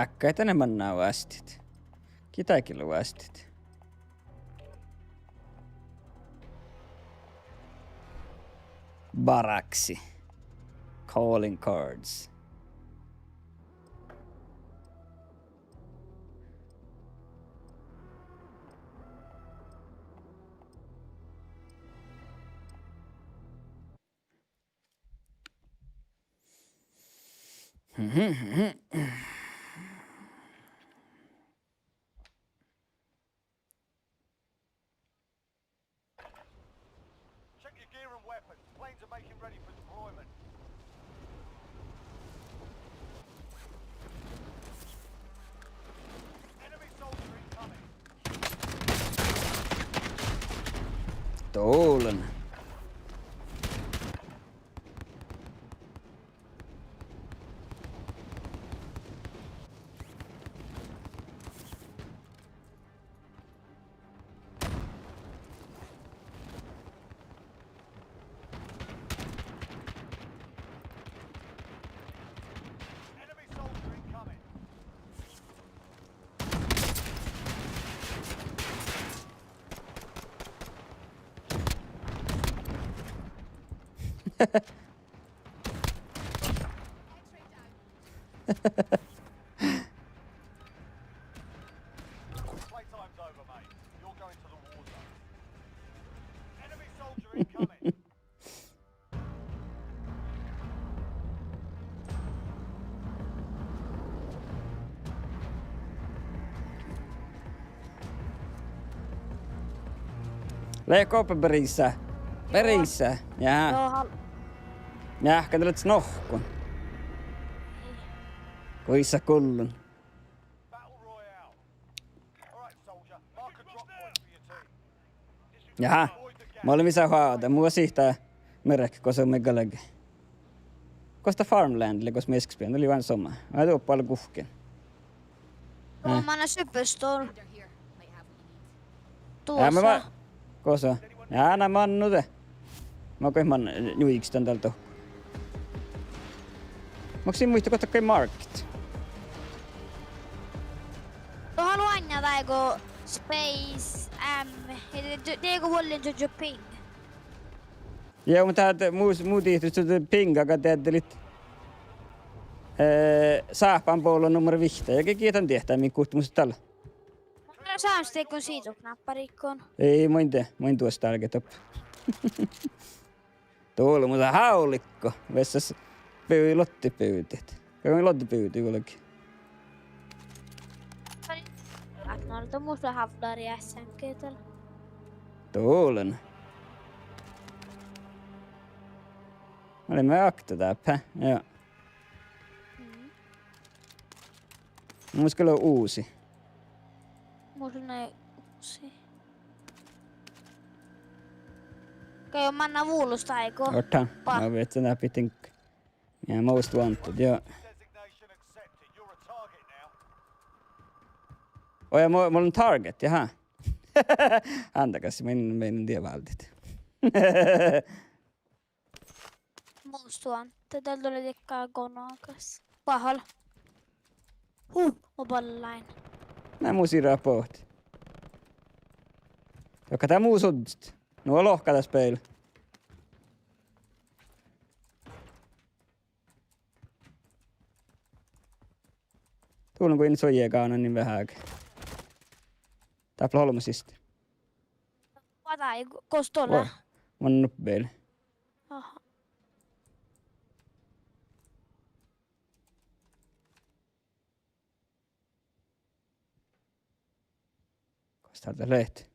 Äkkä tänne mannaa vastit. Kitäkillä vastit. Baraksi. Calling cards. Check your gear and weapons. Planes are making ready for deployment. Enemy soldier incoming. Tuulen. Playtime's over, mate. You're going to the war zone. Enemy soldier incoming. Lägg upp Berisa. Berisa. Jaha. Joo, Jah, katselet snohkun. Kuissa kullun. Battle Royale. All right, soldier. Mark a drop point for your team. Jaha. Avoid the gas. Mä olin missä haada. Mua sihtää merek, koska on megalege. Kosta farmlandille, koska meskspien oli vain soma. Mä tuon paljon kuhken. tuolla mä annan sypyston. They're here. Might have what you need. Ja mä Tuossa. Kosa. Ja nää mannu te. Mä koin man juiks tän tältä. Mä oksin muista kohta kai market. Tuohon luanja taiko Space M. Teekö vuollin jo ping? Joo, mutta muu tiihtyy pinga, kun teettelit saapan puolella numero 5. Ja kiitän tietää, minkä kuhtimusta tällä. Mä saan sitten kun siitä knapparikkoon. Ei, mä en tee. Mä en tuosta täällä top. Tuolla mutta haulikko. Vessassa lottipyyteet. Käyn lottipyytyy jollekin. Noilta musta hafdari SMG tällä. Tuolen. Olimme akta täpä. Joo. Mun kyllä on uusi. Mulla näin uusi. Kai on manna vuulusta eikö? Otan. Mä vet sen läpi tink. Ja most wanted, joo. Designation accepted. You're a target now. Oh ja mulla on target, jaha. Antakas, mä en tiedä vältit. Muistuan. Tätä tuli tikkaa konokas. Pahalla. Moballain. Nää muusi raportti. Joka tää muu suddist. Nuo lohka tässä peillä. Tuulen kuin sojeekaana niin vähän. Tää plholmasista. Patai, kostolla. Mun nuppeille. Aha. Koska täältä lehti.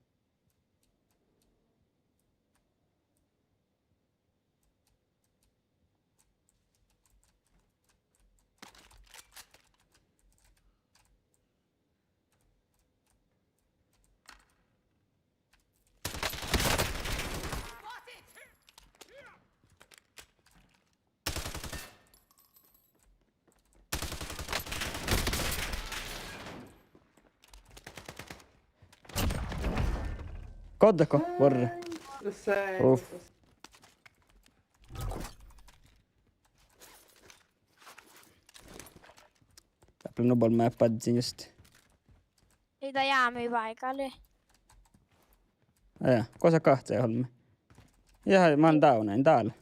Koddako, vorre. Uff. Täpä nobel mä padsin just. Niitä jäämyy paikalle. Ja, kosa kahtsee holme. Ja mä oon daunain täällä.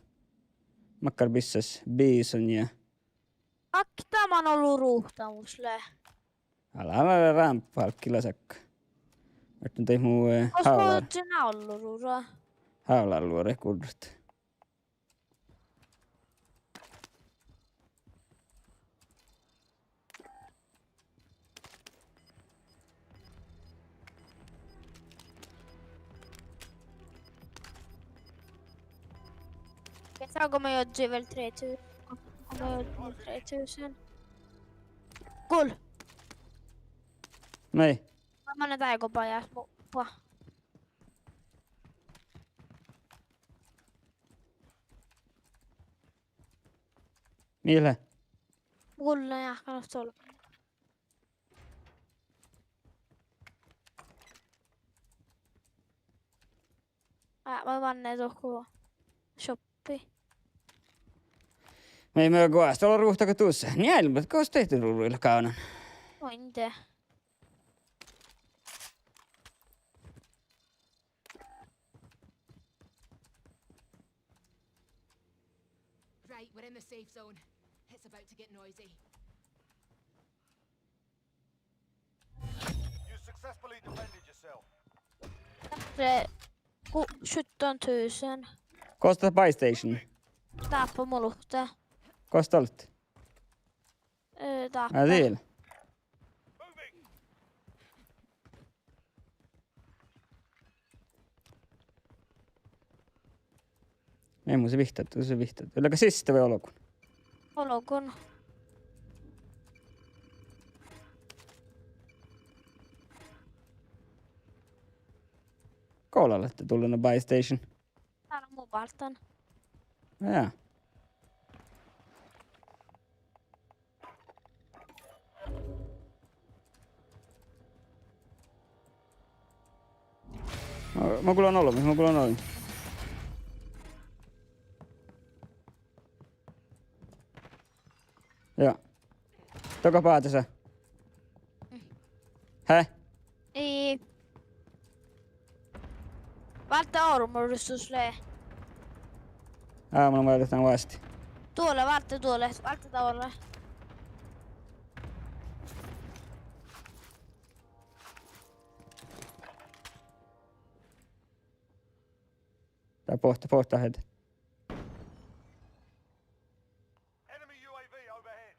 Makkar bissas bison ja... Akki, tämä on ollut ruuhtamusle. Älä rämppää kilosakka. Mä tein muu Koska olet sinä ollut ruuhtaa? haular luore kudrut. Saanko mä jotain vielä 3000? Onko mä jotain 3000? Cool. Nei. Mä annan tää joku pajas muppa. Millä? Mulla ja kannasta olla. Mä vanneen tuohon shoppi. Me ei möö koasta olla ruuhtako tuossa. Njälmät, koos tehty ruuilla kaunan. Voin tee. right, we're in the safe zone. It's about to get noisy. You successfully defended yourself. Se 17 000. Kostar buy station. Tappa muluhta. Kostalt. Tappa. Ja, till. Moving! Ei mun se vihtaat. Ylläkä sistä voi olokun. Olokun. Koolalle ette tullut buy station. Täällä on mun valtan. Jaa. Mulla on ollut. Joo. Toko päätösä. Häh? Ei. Valta ormursusle. Aamulla mä yritän vasti. Tuolle, valta tuolle. Tää pohtaa heti. Enemy UAV overhead.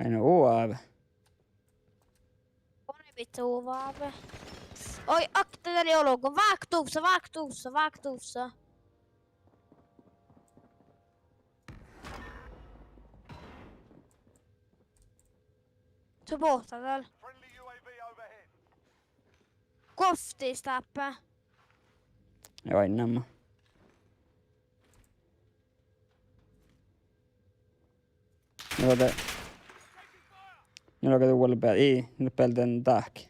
Ei no UAV. Kone vittu vaave. Oi, akta täällä ei olokun. Vaaktuussa. Se pohtaa täällä. Friendly UAV overhead. Koftis tappaa. Joo, ei nämä. Nu låg det OLB i. Nu spelade en däck.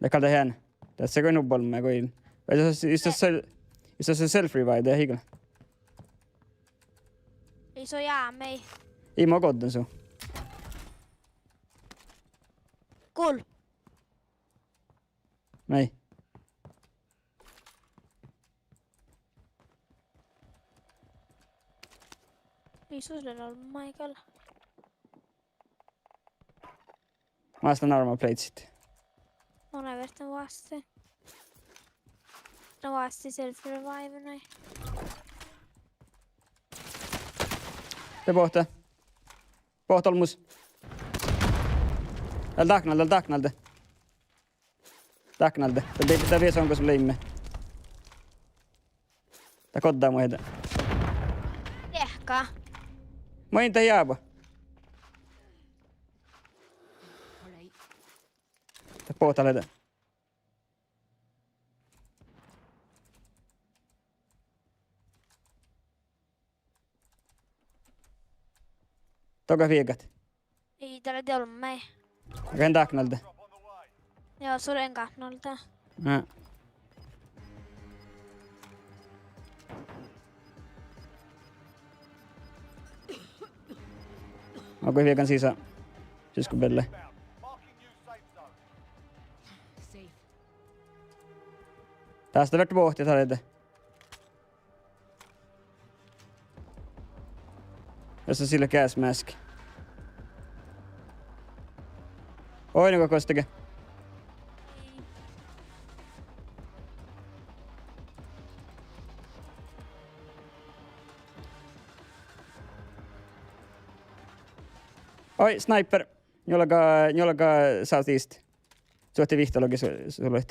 Det kallade hen. Det ska gå in och boll med gå in. Just så self revive det higla. Iso jäämei. I må godden så. Kul. Nej. Iso sen on Michael. Mä astan normal plate sitten. Mä oon verran vasti. No vasti self revive noin. Det pohtaa. Pohtaa olmus. Tällä taknalta. Taknalta. Tää vies onko sulle imme. Tää koddaa mun heitä. Ehkä. Mä en tää jääpä. All right. Tää pohtaa heitä. Toka viikat. Ei täällä telmei. Okei, taknalta. Drop on the way. Joo, suren kahnolta. Ja. Onko viikan sisään? Syskubelle. Inbound. Marking new safe zone. Safe. Tästä vett pohti tarvitse. Jos on sillä käsmäski. Oi, niin kostake. Oi, sniper. Jollaga southeast. Suotti vihtologi sulle.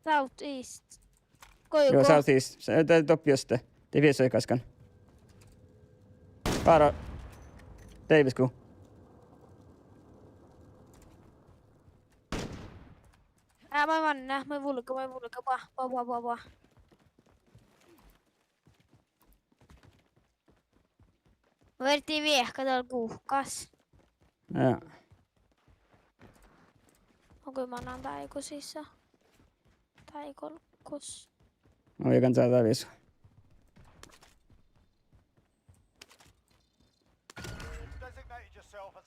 South East. Kojuko? Joo, southeast. Tää toppi josta. Te vies ei kaskan. Paro. Davisku. Mä vanna. Mä vulka. Paa. Mä vertiin viehkä täällä kuhkas. Joo. Onko mä annan taikosissa? Taikolkus. Mä viikan tää vies.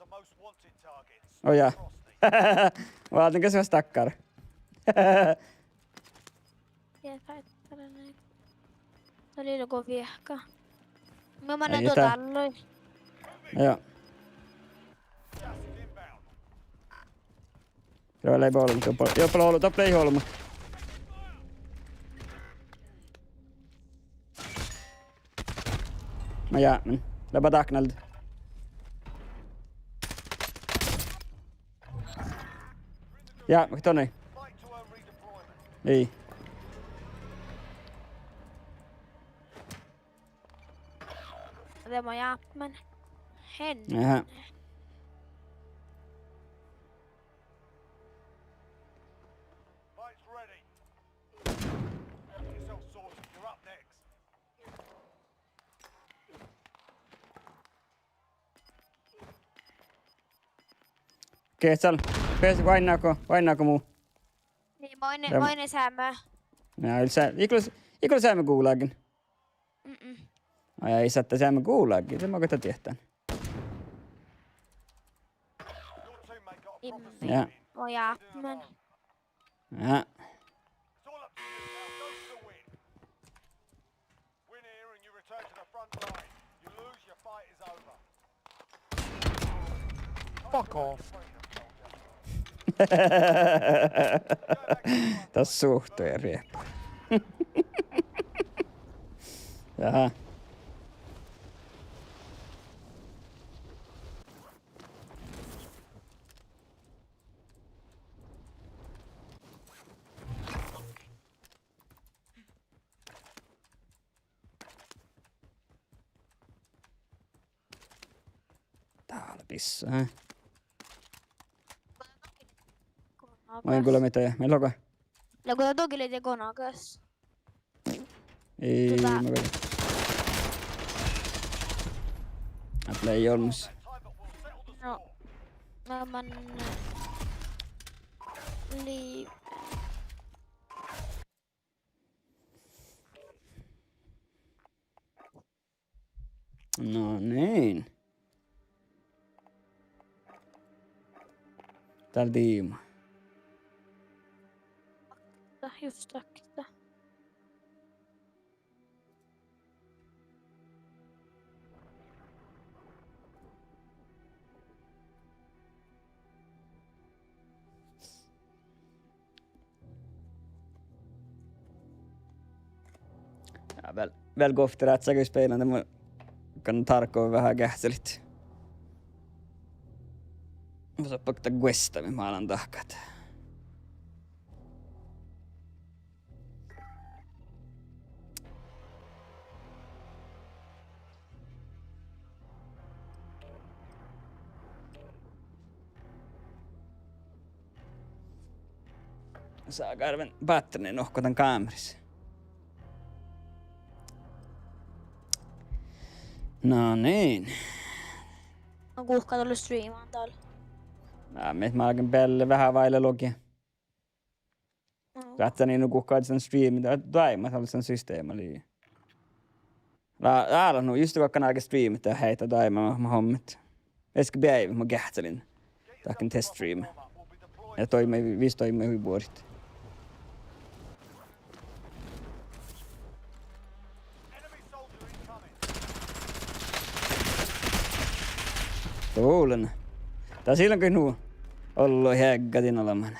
are most wanted targets. Oh ja. Frosty. Vaatinko se stackare? Oli joku viehka. Mä menen Ai tuota itä. alloi. Joo. Gas is inbound. Joo, lei bolmu. Joo, play top play holmu. Ma jäämän. Läpä taknalta. Ja, tonne. Fight to earn redeployment. Ei. Det må jag men. Hen. Jaha. Fight's ready. Get yourself sorted. You're up next. Kehtsal. Pääsi vainnaako muu? Niin Joo. moinen säämö. Ja iklu säämme kuulaakin. Ai ei saattaa säämme kuulaakin. Se mä koita tietää. Your teammate got a proper Immi. Ja. Må jag men. Ja. It's all up to you now. Go for the win. Win here and you return to the front line. You lose, your fight is over. Fuck off. Tässä suhteen riepu. Jaha. Täällä pissa, hä? Mä en kuule mitään. Meillä onko? Ja kun toki oli konakas. Ei, Tota- mä kuule. Mä play olmus. Time, but we'll settle the No. score. Mä liiv. No niin. Täällä Tiimo. Just takta. Ja, väl gå efter att säga spelande. Mä kan tarkkoa vähän kähtselit. Mä saa pakta Guesta, mä alan tahkat. Saa karven patternin nohkotan kamerissa. No niin. On kuuhka tullut striimaan täällä. Mä alkan pelle vähän vaille logia. Katsa niin kuhkaat sen streamin. Taima sen systeemali. Läällä no just vaikka alkan streamit ja heitä taima mä hommit. Eski päivä mä kähtselin. Takin test stream. Ja viisi toimii hyvin vuodet. Enemy soldier incoming. Tuulen. Tää silloin kun nuu ollu häggatin olemaan.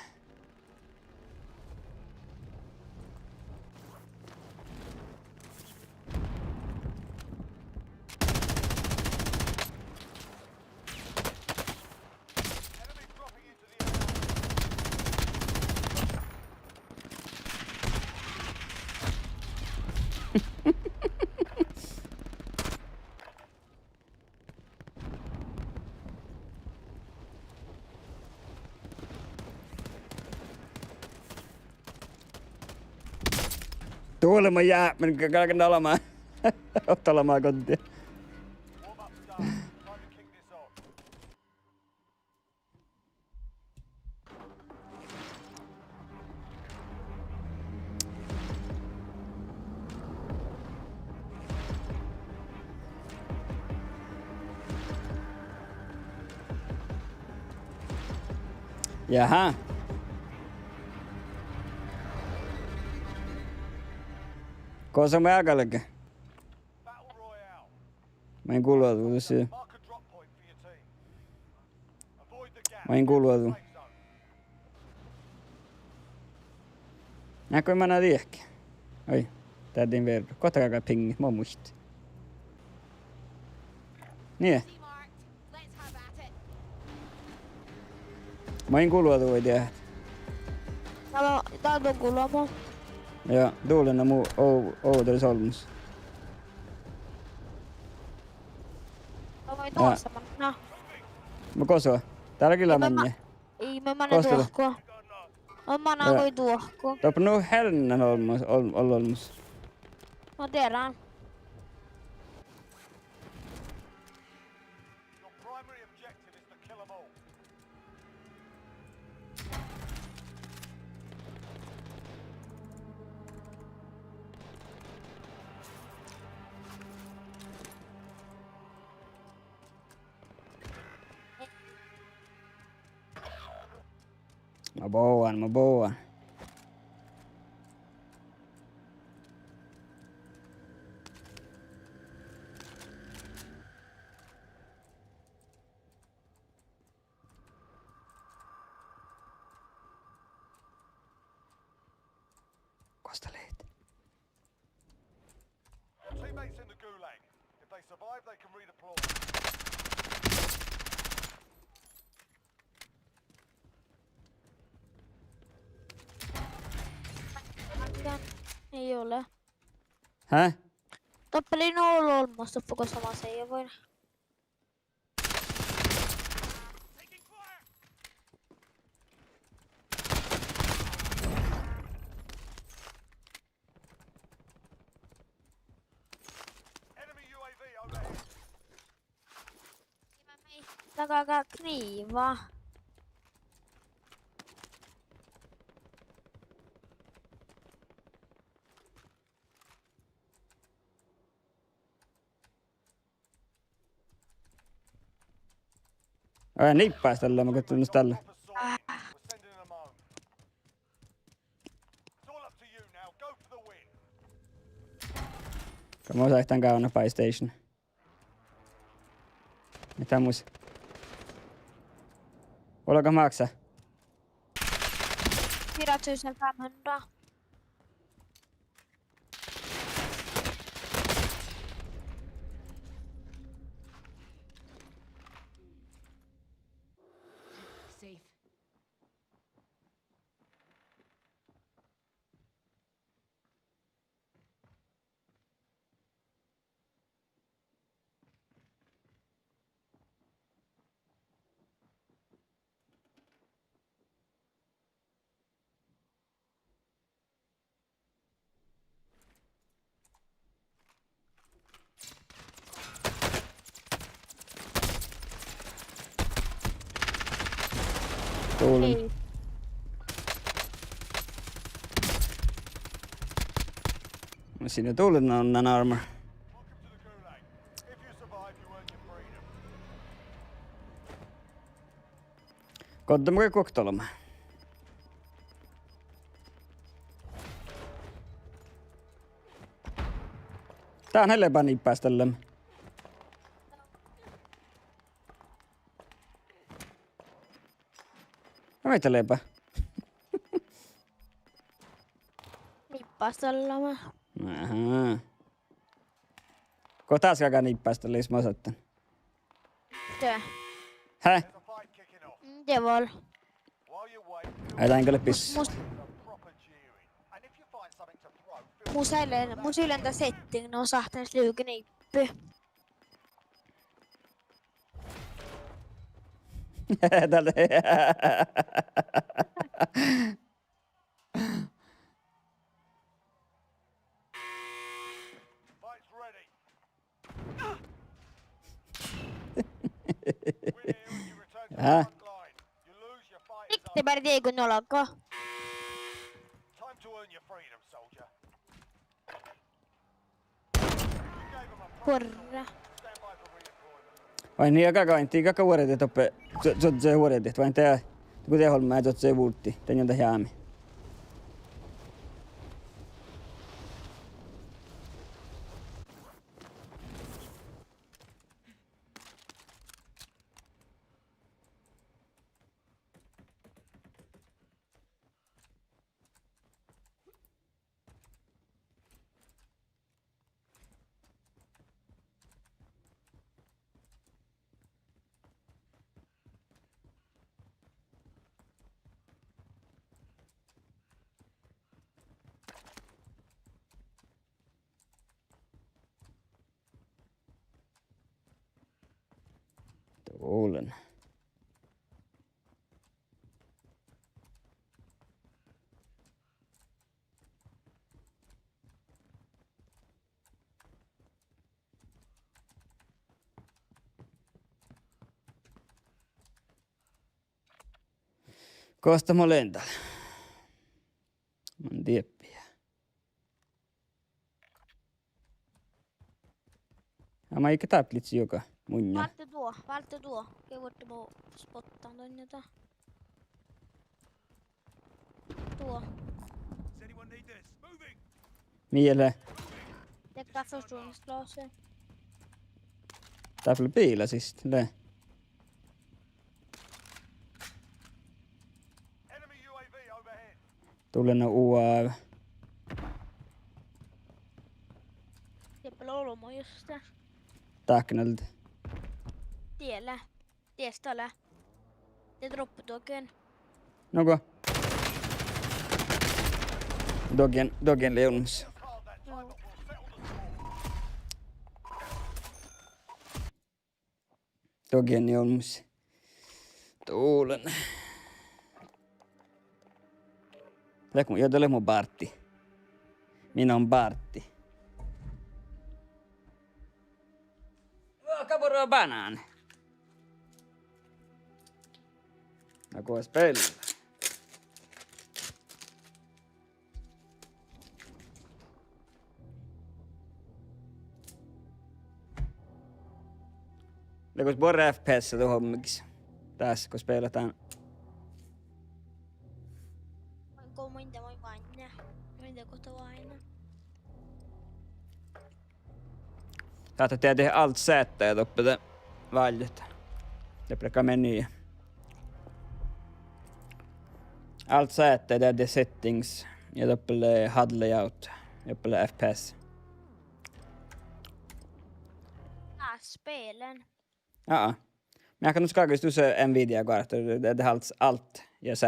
Enemy dropping into the air. Tuulen mä jää, mä kalkan olemaan. Otta olemaan konttia. Warm-up's done. Time to kick this off. Jaha. Cosa me haga leke? Battle Royale. Mä en kuulua tuossa. Mark a drop point for your team. Avoid the gap. Mä en kuulua tuossa. Safe zone. Näkö mä näin ehkä? Oi, täytin verran. Kohta käy pingi, mä muistin. Niin, See marked. Let's have at it. mä en kuulua tuo idea. Täällä on kuulemaan. Ja tuulena muu oudolla solmus. Mä voin tuossa mennä. Mä kosoa. Täällä kyllä mennä. Ei mä mennä Kostele. tuohkoon. Mä näen Joo. kuin tuohkoon. Toppa nu helnen olmus. Mä tiedän. Your primary objective is to kill them all. Mä boan. Kosteleet. Your teammates in the gulag. If they survive, they can redeploy. Ei ole. Häh? Tappelin ollut olmassa, toppuko samassa ei voi. Enemy UAV overhead. Takaa kniivaa. Ai nippaas tällä, mä katson tällä. We're sending them home. It's all up to you now. Go for the win. Mä osaan tän kauna by station. Mitä muus? Oliko maksaa? Pidät 1500. Safe. Tuulen. Ei. Siinä tuulen on armor. Welcome to the gulag. If you survive, you earn your freedom. Kottamme koktolma. Tää on helpää nippaas tällä. Mä meitä lepä. Nippaas tällä mä. Ahaa. Ko taas käydään nippaas tällä, jos mä osoittan. Tää. Häh? There's a fight kicking off. Devol. While you wait, Ajetaan kyllä pissu. Mus, a proper cheering. And if you find something to throw, feel mun yläntä setting, ne on sahtanes lyykenippy. Tältä. fight's ready. Win here and you return to the Ah. front line. You lose, your fight is Rikti over. pärdi kun olko. Time to earn your freedom, soldier. You gave him a Porra. stand by for redeployment. Vai niin, kaka vuodet, että oppe. Se vuodet, vain tää. Kun te håller med att se vuutti, den jonta jäämi. Tuulen. Kohta mä lentän. Mä en tiedä. Ja mä eikä taplitsi joka munja. Valtte tuo. Ke voitte mu spottaa ton jota. Tuo. Miele. Tekkaa förståndsglaset. Tapla piila siis. Le. Enemy UAV overhead. Tulen UAV. Jeppe Olomo just där. Tacknalta. Tiellä. Tiestöllä. Det droppar dogen. Noko. Dogen leunus. Card that time, but we'll settle the score. Dogen leunus. Tuulen. Joten mun Bartti. Minä on Bartti. Caporo banane. La cosa bella. Läkos borra FPS tuohon hommiksi. Tässä kun pelataan. Onko minä voi vain nää? Minä kohta vain nää. Saatatte tehdä alt Z ja toppata valjota. Det brukar meny. Alt Z tehdä settings ja toppala HUD layout. Toppala FPS. Spelen. Ja. Men jag kan nog skaka just Nvidia går att det är alt ja Z.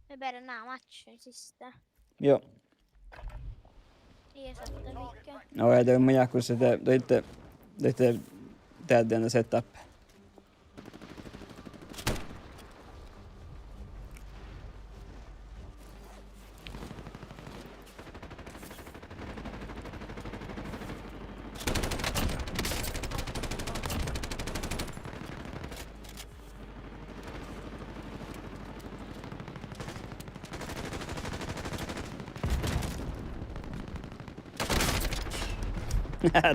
Me börjar nää matchen sista. Jo. Ei saattaa mikään. No ei det mun jakku se det tehdään setup.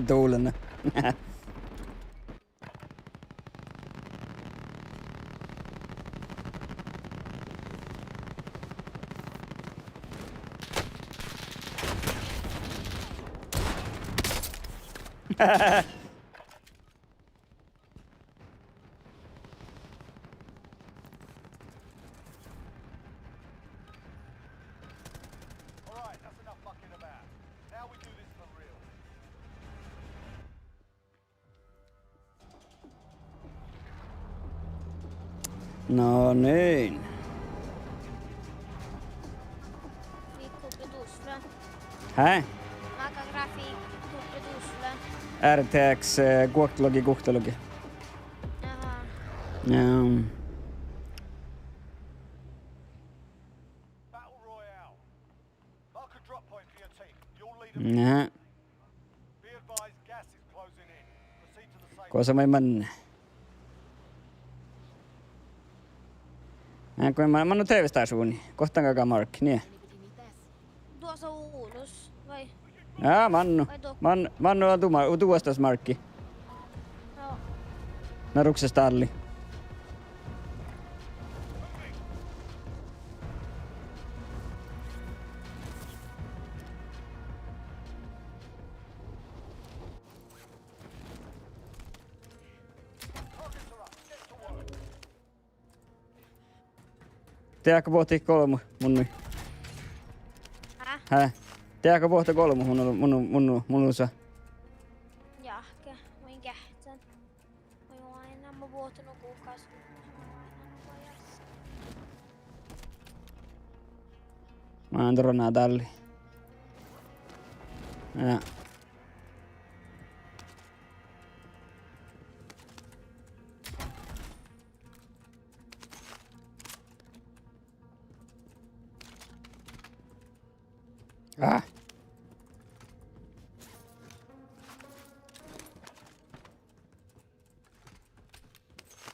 Tuulen. Alright, that's enough fucking about. Now we do this for real. No niin. Viikkopetusflön. Hä? Aika grafiikkopetusflön. RTX kuoktologi. Jaha. Ja. Battle Royale. Mark a drop point for your team. You'll lead them. Ja. Be advised, gas is closing in. Proceed to the safe. Cosa mai man. Kun mä oon TV-stationin. Kohtaan kakaa Mark, niin. Anybody need this? Tuossa uulus. Vai? Ja, Mannu. Mannu on tuostas Markki. Joo. Naruksesta Alli. Tehdäänkö pohti 3 mun? Hä? Tehdäänkö pohti 3 mun osa? Jahke, voin kähtän. Voin aina, mä vuotanut kuukausi. Mä oon tronaa talli. Ja.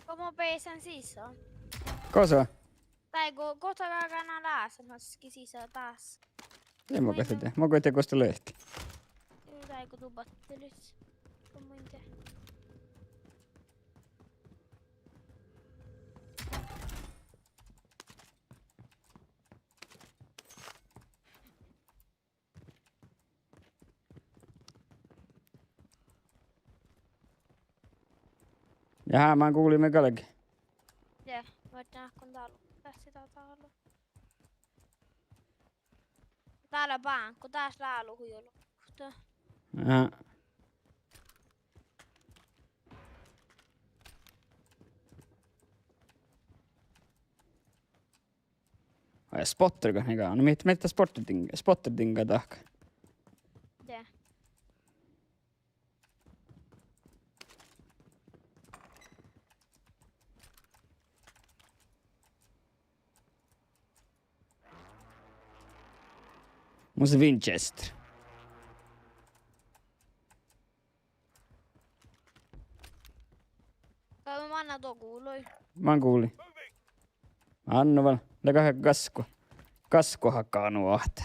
Como peisan sisään? Cosa? Tai kun kohta kakana laasen, hassikin sisään taas. En mä koita tehdä. Mä koitin kosta lehti. Tai kun tubattelit. Kumminkin. Jaha, mä kuulimme kallekin. Ja, voit nähdä kun täällä sitä täällä. Täällä pankku, taas laalu huijolla. Ja. Ai spotteriko nikä on? No mitä spottertinga tahka? Ja. Mun se Winchester. Kai mä annan tuo kuului. Mä kuulin. Anna vaan. Läkähä kasko. Kasko hakkaa nuohta.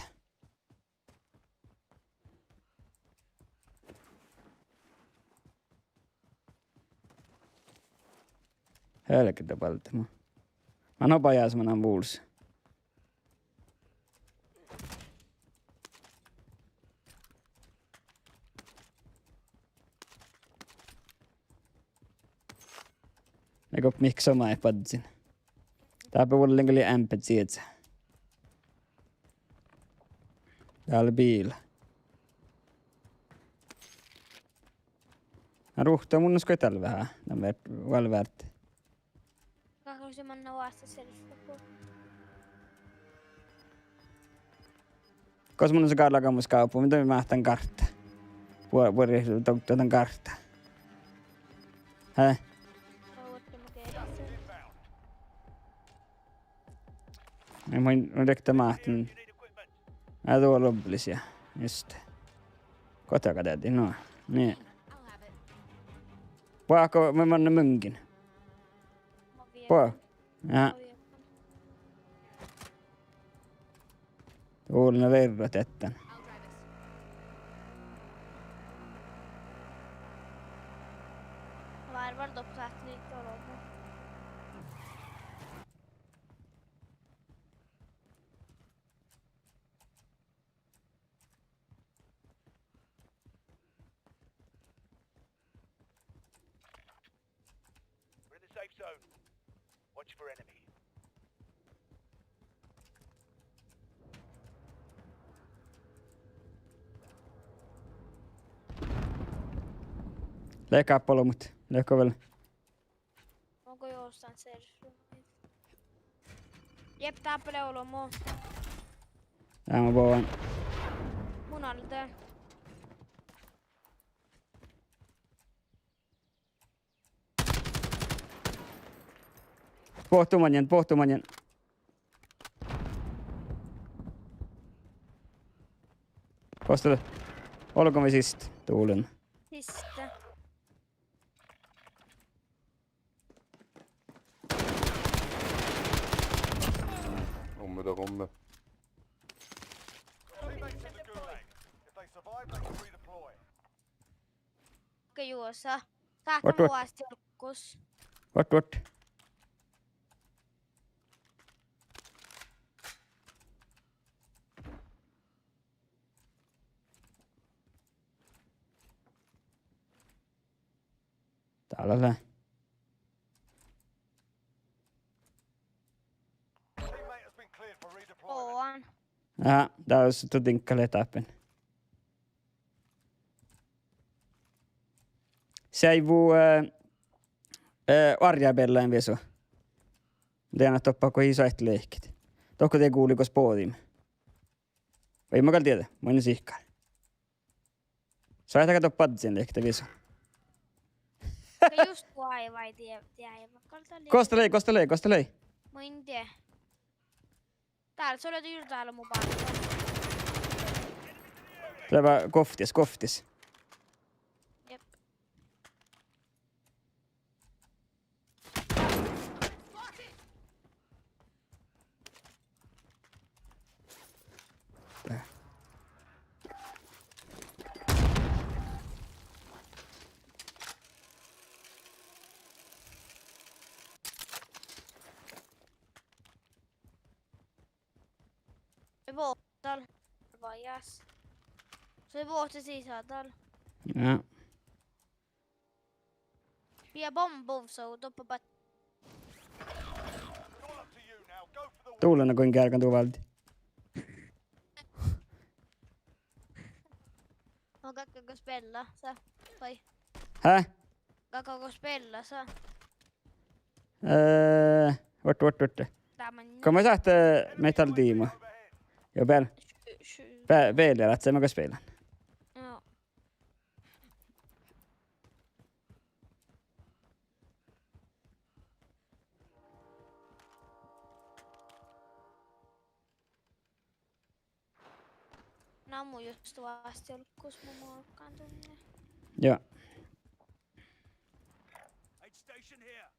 Helketä palta. Mä nopajas mä naan puulissa. Läkö miksi mä ei padsin. Tääpä vuodelleen oli ämpät sietsä. Täällä biila. Mä ruhtaa mun uskoi tällä vähän. Nämä valväärti. Kakoisin manna vasta selistä. Koska mun on se kaadlakammus kauppu, mitä mä mahtan kartta? Vuori tuotan kartta. Häh? Mä voin rektä mahtan. Mä tuolla loppelisia. Just. Kota katsotiin, no. Niin. I'll have it. Paako mä manna munkin? Paa. Ja. Tuolla verrat ettän. I'll drive us. Varmaan topsaat liikkeen. We're in the safe zone. Watch for enemy. Leikkaa polmut. Leikkaa vielä. Onko jossain sersu? Jep, tappele olo mun. Tää mä voin. Mun on tää. Pohtumanjan. Kostele. Olko me sist tuulen? Sista. Komme. Teammates in the gulag. If they survive, they can redeploy. Okei, juossa. Saakka What? muasti olkkus. What? Täällä lä. Teammate redeployment. On. Jaha, tää olisi tutinkkale tappen. Se ei vuu arjabellaan vieso. Teena toppaa kun iso ehti leikit. Tohko te kuuliko spootimme? Ei mä tiedä, mä en sihkaan. Sä ehtä kato padsen leikitä vieso. Ja just vai vai tie kalta li. Kostelei. Muin tie. Täällä se oli juuri täällä mun paikalla. Tämä koftis. Jep. Tää. Se vuotal. Vajas. Se vuosi sisätal. Ja. Pia bombovsou toppa pat. It's all up to you now. Go for the win. Tuulena kuin kärkän tuvalti. On kakko spella sa. Vai. Häh? Kakko spella sa. Vart. Tämän. Kan man sätta metal tiima? Ja väl. Väl att se mä spela. Joo. No mun just vasti ollut, kus mun muokkaan tunne. Ja. Aid station here.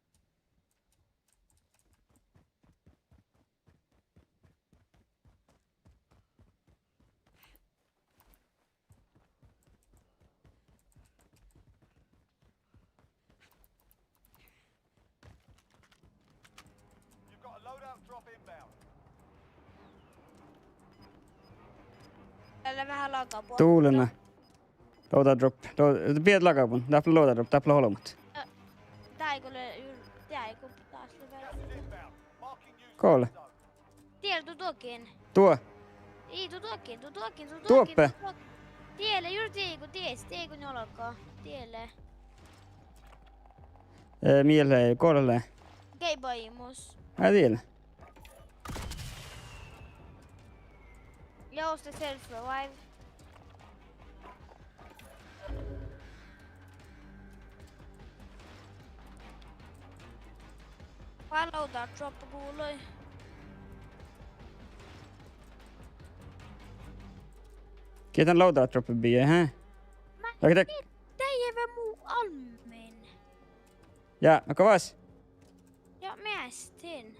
You've got a loadout drop inbound. Tällä vähän lakapuolta. Tuulena. Loada drop. Piet lakapun. Täppä loada drop. Täppä holmut. Tää ei kuule taas Gas is inbound. Marking you. Koolle. Tiedä, tuu tuokin. Tuo. Ei, tuu tuokin. Tuoppe. Tielle, juuri tieku nolokkaa. Tielle. Mieleen. Koolle. Keipaimus. Mä tiedän. Jousta self-revive. Palautaa droppa kuului. Kiitän loada droppi bie, hä? Oikein. Teijävä muu almen. Ja, onko vas? Ja miestin.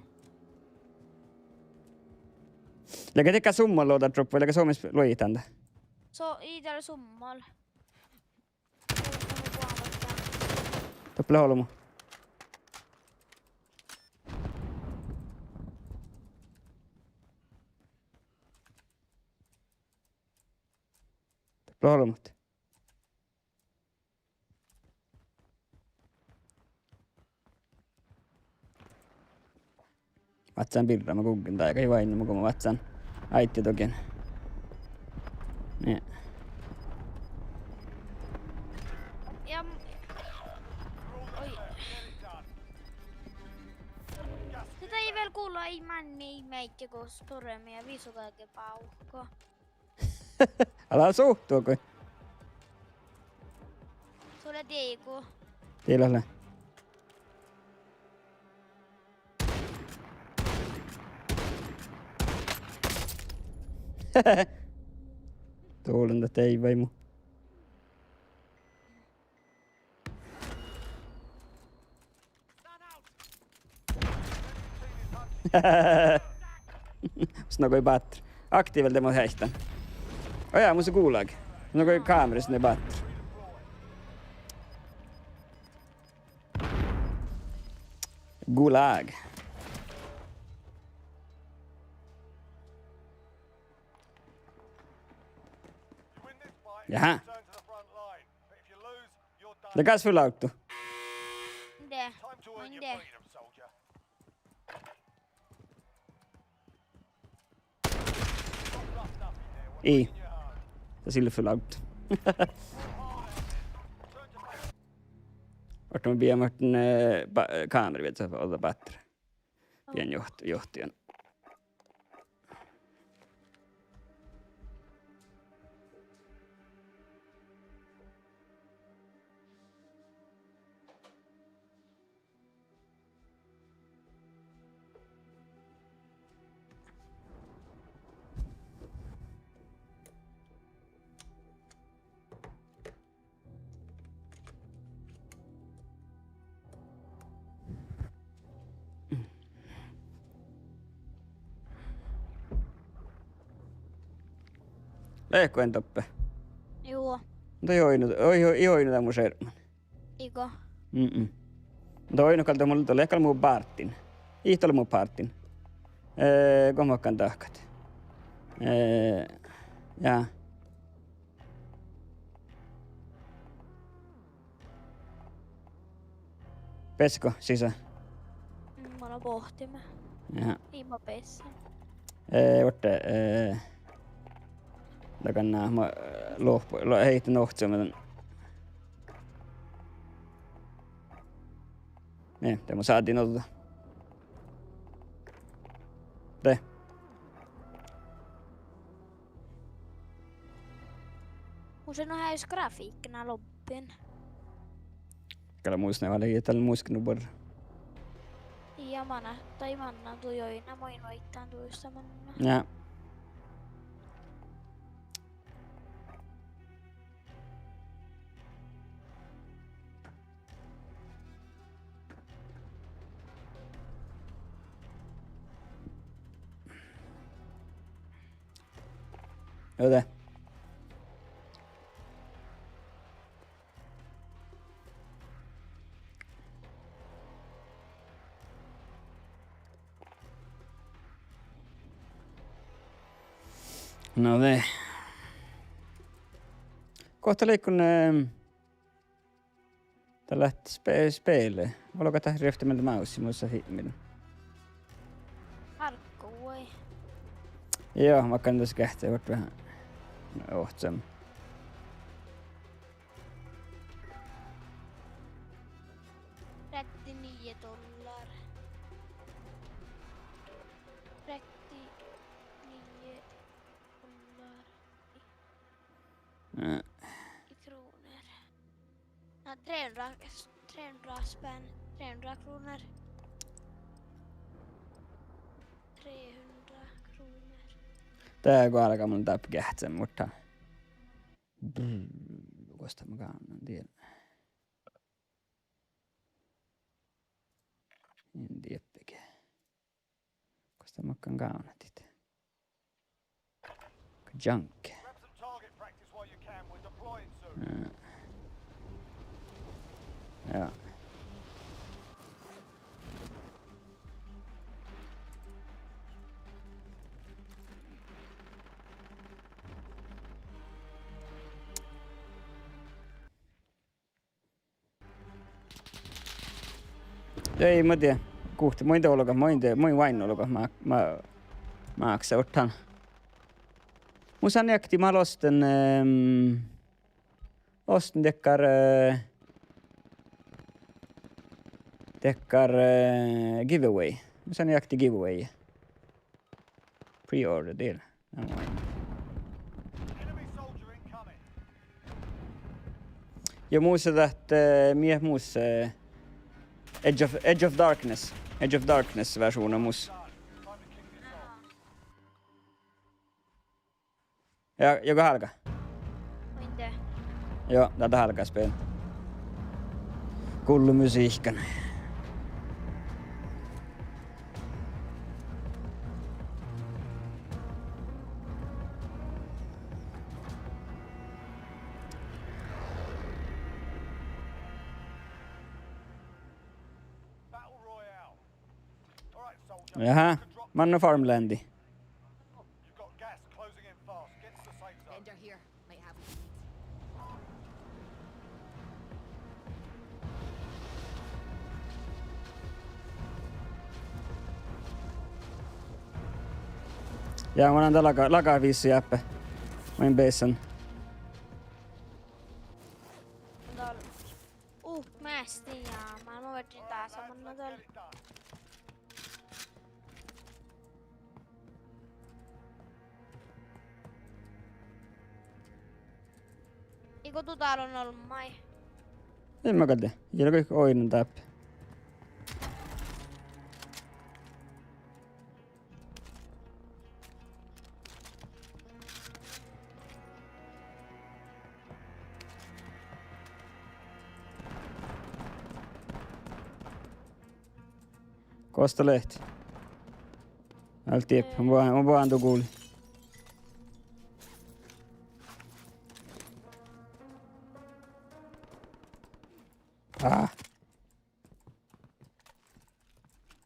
Lägger täcka summan loada drop eller suomessa loitanda. So, ei täällä summal. Toppla holmu. Toppla holmut. Vatsan birra, mä kukin tai aika hyvä inni, kun mä vatsan aitti token. Niin. Ja... Oi. Sitä ei vielä kuulla, ei männi, ei meikki, kun storemi ja visu kaiken paukko. Älä suhtua, kun Sulle tiiku. tilalle. Tuulen, että ei vaimu. Snogoi batteri. Aktiivel demo häistän. Ojaa, mun se kuulaakin. Snogoi kamerassa ne batteri. Gulag. You win this fight, Jaha. return to the front line. But if you lose, you're done. Det kanske full auto. Miten? Time to earn your Miten? freedom, soldier. I. Se silförlagt. Vart man blir vart en kamera vet så alla bättre. Pian johtajan. Leikkoen toppe. Joo, Mutta joinu tämän mun serman. Iko. Mutta oinukalta mulla tuli ehkä mun partin. Ihtoli mun partin. Kommakkaan tahkat. Ja. Pesko sisä. Mä oon pohtimme. Ja. Niin mä pessin. Vorte. Takana mä heitin ohtsoon. Niin, tämä saatiin ottaa. Te. Musen on häys grafiikkina loppien. Kyllä muistin, että oli tällä muiskinut borra. Ja manna tujoina moin voittaan tuossa manna. Ja. Joten. No niin. Kohta liikkun tällä speille. Oliko tämä ryhtymällä maussi muissa himmillä? Harkku voi. Joo, mä kan tässä kähtää vähän ohtsam. Rätti $9. Rätti $9. I kronor. Ja, 300 spänn. 300 kronor. 300 kronor. Tää kun alkaa mun täppä kähtsää, mutta... Kosta mä kannan, tiedä. En tiedä mikä. Kosta mä kannatit. Junk. Grab some target practice while you can. We're deploying soon. Joo. Ei mä tiedä. Kuhti, muin teologa, muin vainologa, mä aksa ottan. Musan jakti mä ostin tekkar giveaway. Musan jakti giveaway. Pre-order deal. Enemy soldier incoming. Ja muussa täht muussa Edge of Darkness versionen muussa. Time to kick this off. Ja joka halka. Inte. Joo, tätä halkaa spel. Kullu musiikan. Battle Royale. All right, soldier. Jaha, You can drop- Manno Farmlandi. You've got gas closing in fast. Get to the safe zone. Vendor here. Might have what you need. Ja mä annan lakaa viisi jäppä. Main base on. Mästin jaamaan. Mä vedin taas samalla tuolla. Get it done. Eiku täällä on ollut mai. En mä tiedä. Siellä kaikki oinen täppä. Kosta lehti. Allt tipp. Hon bara ändå gul. Ah.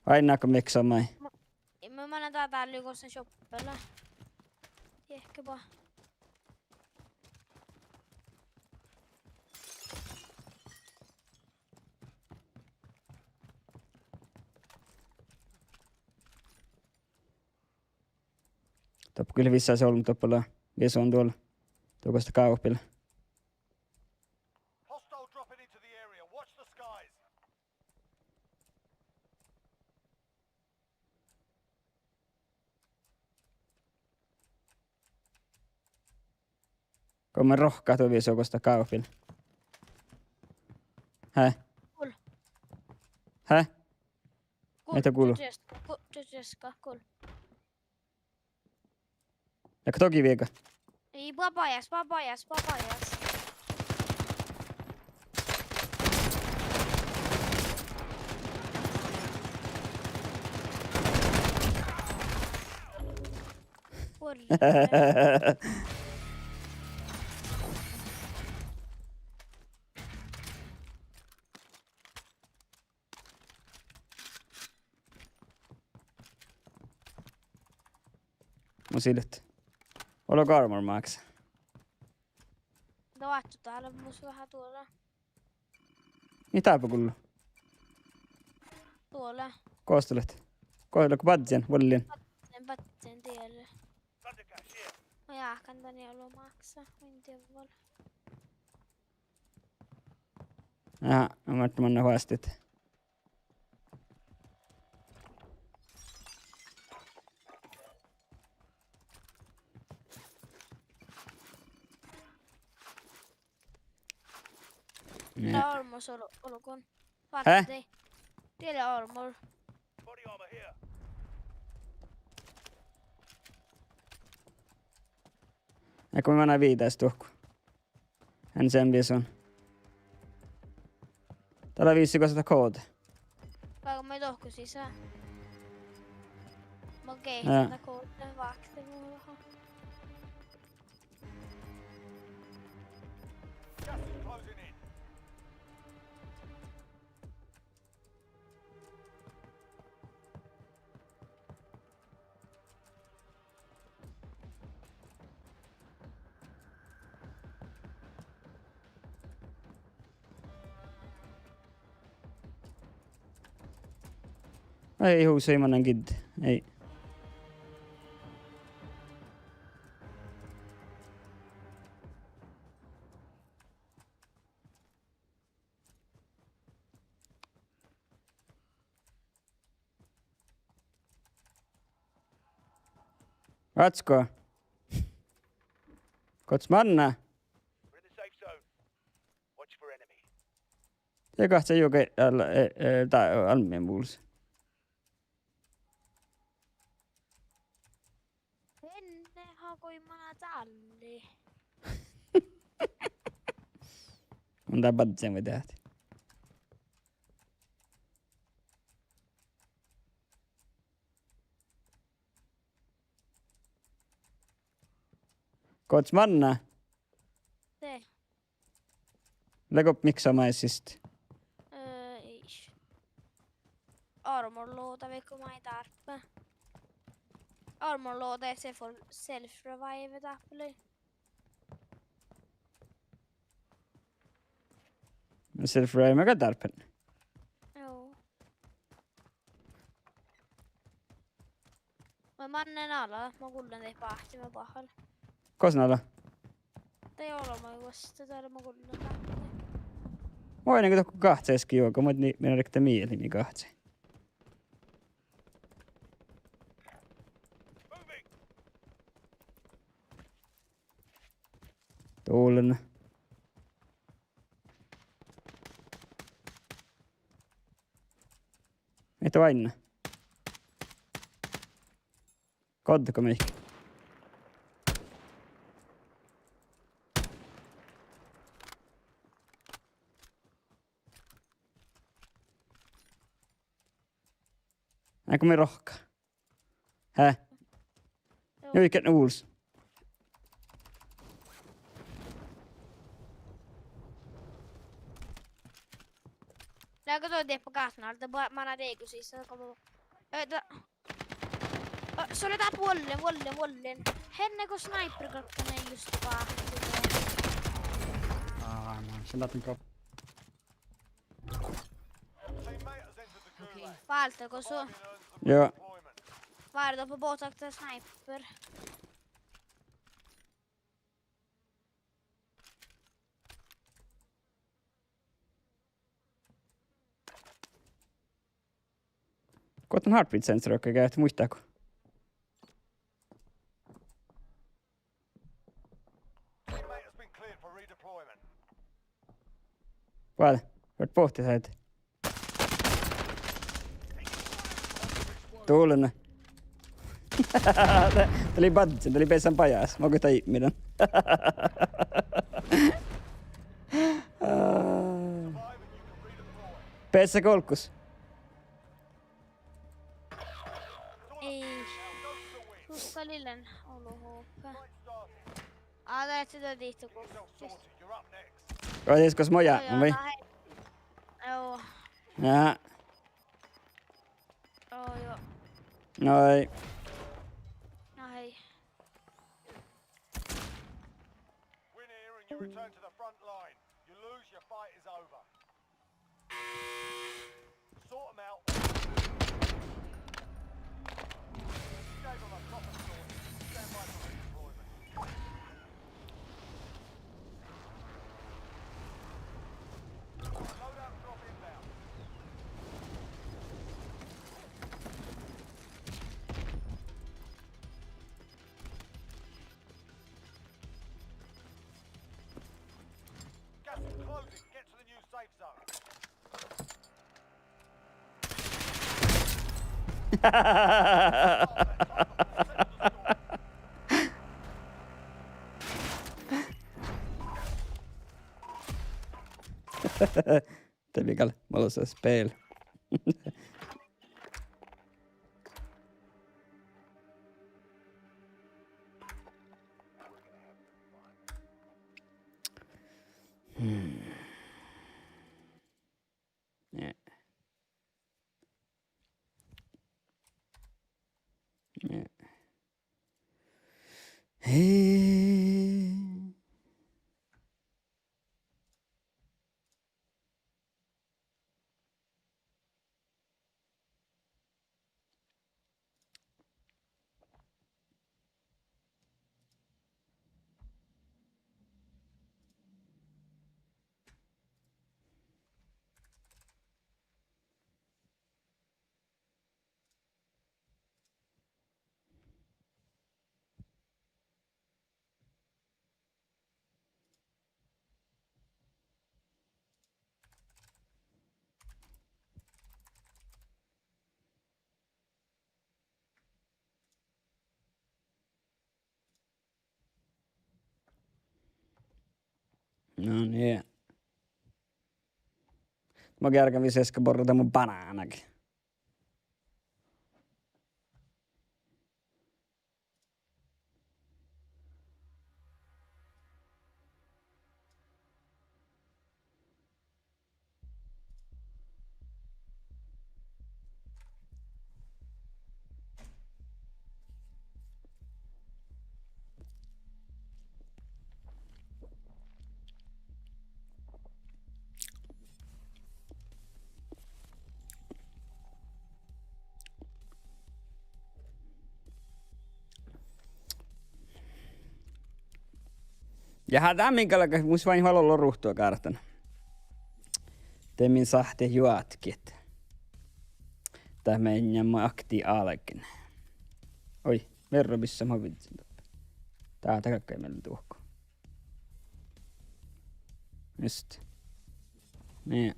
Aina kun miksaa mai. Mä menen täällä lykossa shoppella. Ehkäpä. Toppa kyllä vissaa se ollut toppalla. Viesu on tuolla. Tuokosta kaupilla. Hostile dropping into the area. Watch the skies. Kommer rohkaa tuo viesu kosta kaupilla. Häh? Kul. Häh? Mitä kuuluu? Tytöska, kul. Eikä toki vieka. Ei, papajas. Kurre. Mun siltä. Oliko armor max? Tavattu täällä mus vähän tuolla. Mitäpä kullu? Tuolla. Koostelet. Kohdalla kun badgen, vuodellinen. Sen tielle. Thundercash here. Mä jahkan tän ja ollut maksaa. En tiedä voi. Aha, mä manna huastit. Täällä armor olkoon. Häh? Tiellä armor. Body armor here. Eikö mä näin viitäis tuhku? Hän sen viesun. Täällä viissikö sitä koote? Vaikka me tohku sisään. Mä Jaa. kehitin tätä koodea vaakti mulla. Gas is closing in. Ei huusi, ei mä näin kid. Ei. Katsko. Kots manna. We're in the safe zone. Watch for enemy. Ja kahtsa juke tai almien puolus. Ennen hakui mana talli. On tää badgen me tehti. Kots manna. Se. Lägg upp mixamaisista. Ei. Armorlåda vilka man inte arpa. Armorlåda är för self-revive tappeli. Self-revive mä tarpen. Joo. Mä mannen alla. Mä kuulen tei pahti mä pahalla. Kosnalla. Ei ole mä juosta täällä mä kuulen lähtee. Voi niinku tokku kahtseeskin juoko, mutta minä riktä mieli niin kahtse. Tuulen. Ei aina. Kontako meihin? Näkö me rohkaa? Häh? Nu gick en Ols. Lägger då det på gatan, det bara man har det ju så kommer sulle tää vollen. Henne kun sniperkakkanen just vahti. Sen laitan kop. Teammate has entered the gulag. Valtako su? Earns them Joo. deployment. Vaarita på båtakta sniper. Koitan heartbeat-sensori, joka käyt muistaako? Teammate has been cleared for redeployment. Vaata, voit pohtia heitä. Tuulen. Tuli badgen, tuli pesän pajas. Mä koitan ihminen. Pesä kolkkus. Ei. Hukka lillen olohuuppe. Lähet sitä tihti kun. Sorted, you're up next. Koitiskos moja? Vai? Joo. Jaa. Joo. Noi. No hei. Win here and you return to the front line. You lose, your fight is over. Sort them out. Gave them a proper sort. Stand by for redeployment. Loadout drop inbound. Gas is closing. Get to the new safe zone. Typical Molossus spel. Yeah. Yeah. Hey. No niin. Mä käyn seska borrata mun banaanakin. Ja hada minkälainen mus vain valolla ruhtua kartana. Temin sahte juotkit. Tää mennään akti alken. Oi, verro missä mä vitsin. Tää takakkai meillä tuhko. Just. Niin.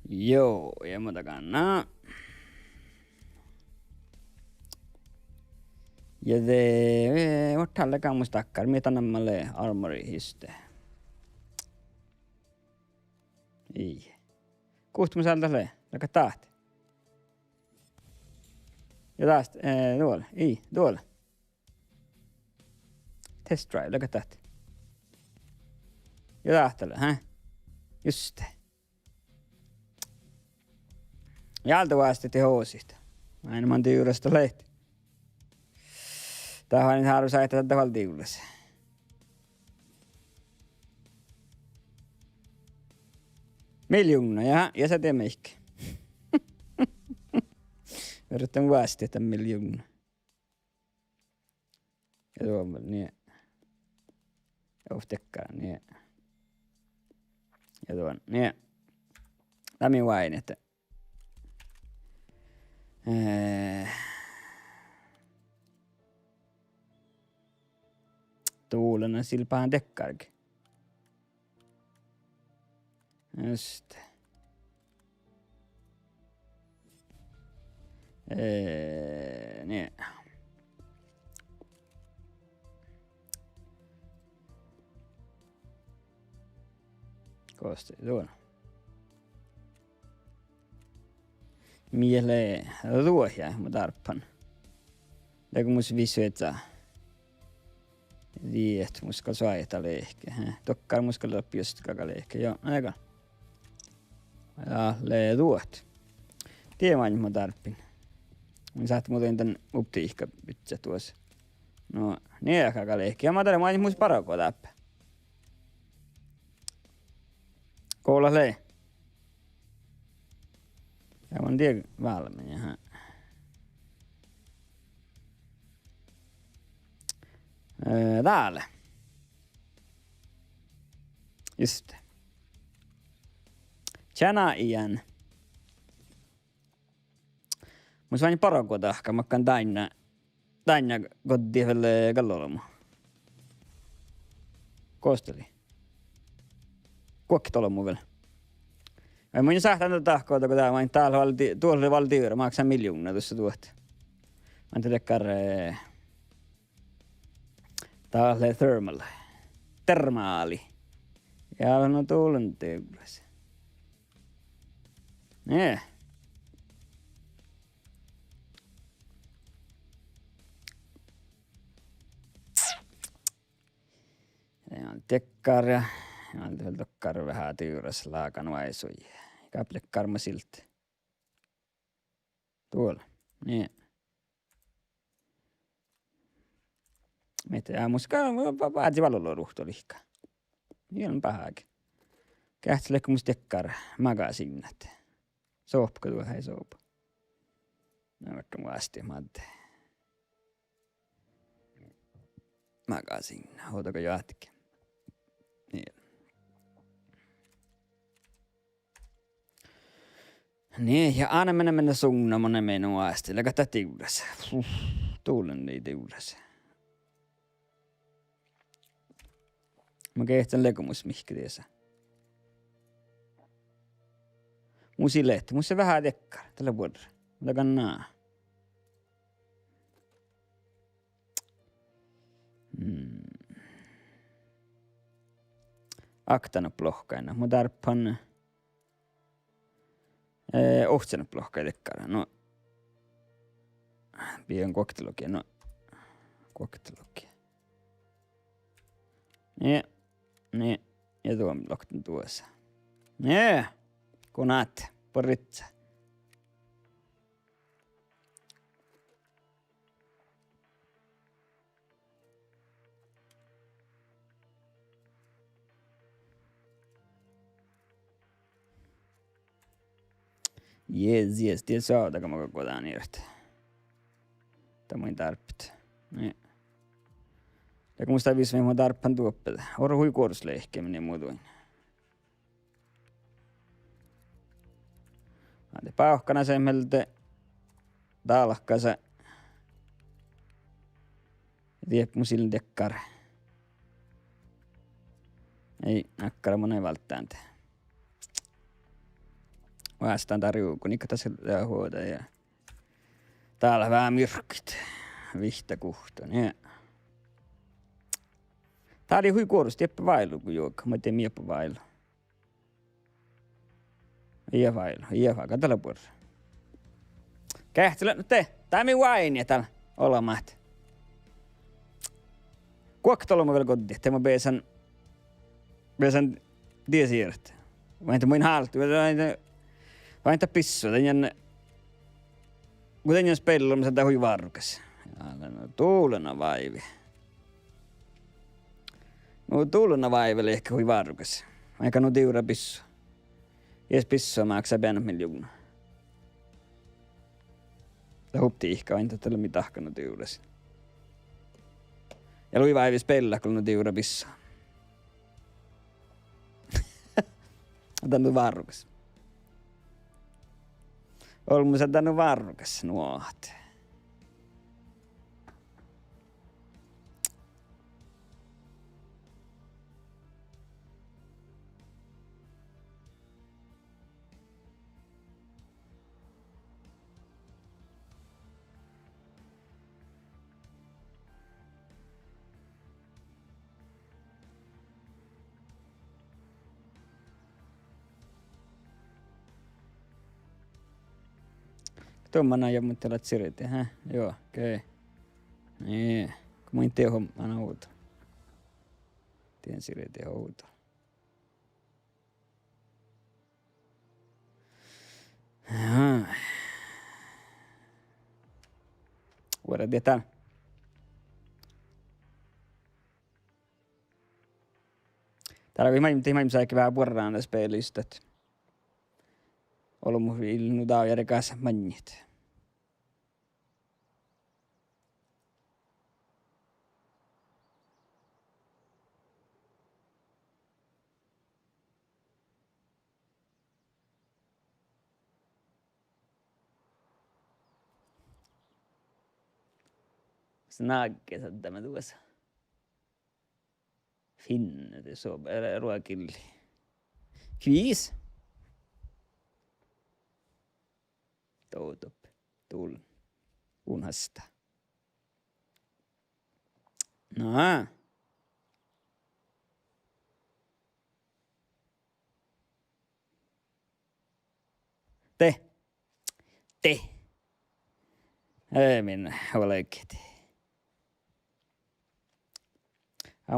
Joo, ja muuta kannaa. Ja det vart alla kan stackar med anammalle armory histe. Ei. Kuhtu mä le, laka taht. Ja taas tuolla, ei, tuolla. Test drive, laka taht. Ja tahtele, hä? Just det. Ja alta vasta te hoosista. Aina man tyyröstä lehti. Tää on nyt halu saada tätä valtiullessa. Miljoona, ja sä teemme ehkä. Yritän vasta tämän miljoona. Ja tuo on niin. Johtekkaa, niin. Ja tuo on, niin. Lämmin vain, että. Tuulena silpaan tekkarki. Just. Niin. Kosti tuon. Mieleen ruohia, mä tarppan. Läkö mus visuetsaa. Riet, muska saita lehke. Tokkar muska loppi just kaka lehke. Joo, aika. Ja lee ruot. Tiedän, mä tarppin. Mä saat muuten tän uptiihka pytsä tuossa. No, niin kaka lehke. Ja mä tarvitsen, mä mus parako täppä. Koola lee. Ja mä tiedä valmiin. Täällä. Just. Tjena igen. Mus vain parako tahka, mä kan tänne kotiin vielä kallolomu. Koosteli. Kuokkitolomu vielä. Ei mun sähtää tätä tahkoa, kun tää vain täällä tuolla valtiura maksaa miljoona tuossa tuot. Mä tedekkar täällä termaali. Ja no tuulen tyyppilässä. Nee. Ja on tekkar ja on tekkar vähän tyyrässä laakan vaisui. Kaple karma silti. Tuolla. Niin. Mitä ja muska pääti valolla ruhtolihka. Niin on pahaakin. Kähtsele kun musta tekkar magasinnat. Soopko tuo hei soopa. No vaikka mua asti madde. Magasinna. Huotako jatke. Niin. Niin, ja aina mennä sungna monen menu asti. Läkä tää tiudas. Tuulen niin tiudas. Mä kehtän lekomus mihkä tiesä. Musi lehti, musi vähän tekkar. Tällä vuodella. Mitä kannaa? Aktana plohkaina. Mä tarppan ohtsana plohkai tekkara. No. Pian koktelokia. No. Koktelokia. Niin. Ja tuo lohtan tuossa. Nee. Kunat. Poritsa. Yes, det sa det kan man gå där ner. Det må inte hjälpt. Nej. Ja kun musta viisi mä tarppan tuoppeta. Oro hui kuorslehkeminen muutoin. Ante pauhkana semmelte. Talkkasa. Tiep musil dekkar. Ei nakkara monen välttääntä. Vastaan tarjuu, kun ikka tässä huota ja täällä vähän myrkkyt. Vihta kuhton, ja. Tää oli hui kuorosti, jeppä vailu kun juokka. Mä tein miepä vailu. Ia vailu, katella puolella. Kähtälä, no te, tää mi vain täällä olemaat. Kuoktolo mä vielä kotiin, että mä beesan tiesiirret. Vain muin haltu, vain pissu, kuten jos peilillä mä saadaan hui varrukas. No tuulena vaivi. No tuulena vaivi ehkä hui varrukas. Aika no tiura pissu. Jes pissu maksaa pienät miljoona. Tää hupti ihka vain tällä mitahkana tiuras. Ja lui vaivis peillä, kun no tiura pissu. Otan nu varrukas. Olmus otan varrukas nuohat. Tuommoina jo mutta olet siriti, hä? Joo, okei. Niin, kun muin teho aina outo. Tien siriti outo. Voidaan tietää. Täällä kun mä saikin vähän vuoraan tässä peilistä, että ollut mun ilnu tää ja rekas mannit. Snakke saattaa mä tuossa. Finne, det så ruokilli. Kviis. Toutop. Tuul. Unhasta. No. Te. Ei minä olekin.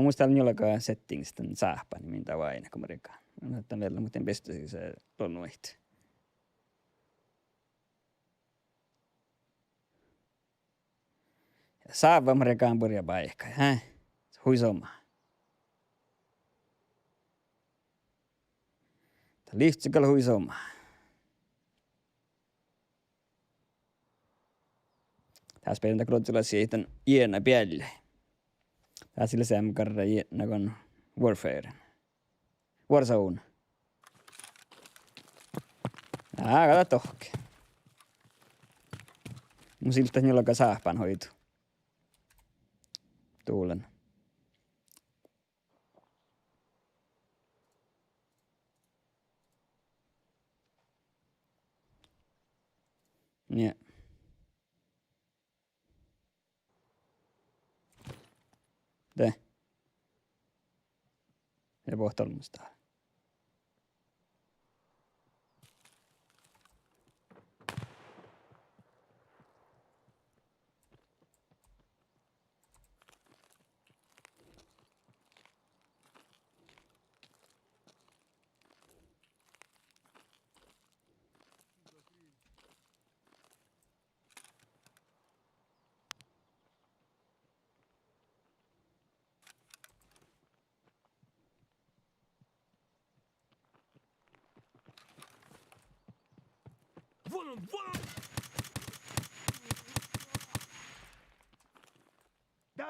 Muista on jollakaan settingistä saapaa, niin minä vain, kun mä rikaan. Mä näyttän vielä, mutta en pestä se lonnuihti. Saapa mä rikaan purja paikka, hä? Huisoma. Tää lihtsikalla huisoma. Tässä peiltä krotsilla siitä iänä pielle. Tää sillä se karra nakon Warfare. Warzone. Kato tohke. Mun siltä jollakaan saapaan hoitu. Tuulen. Ja. Det. Ja pohtelmusta.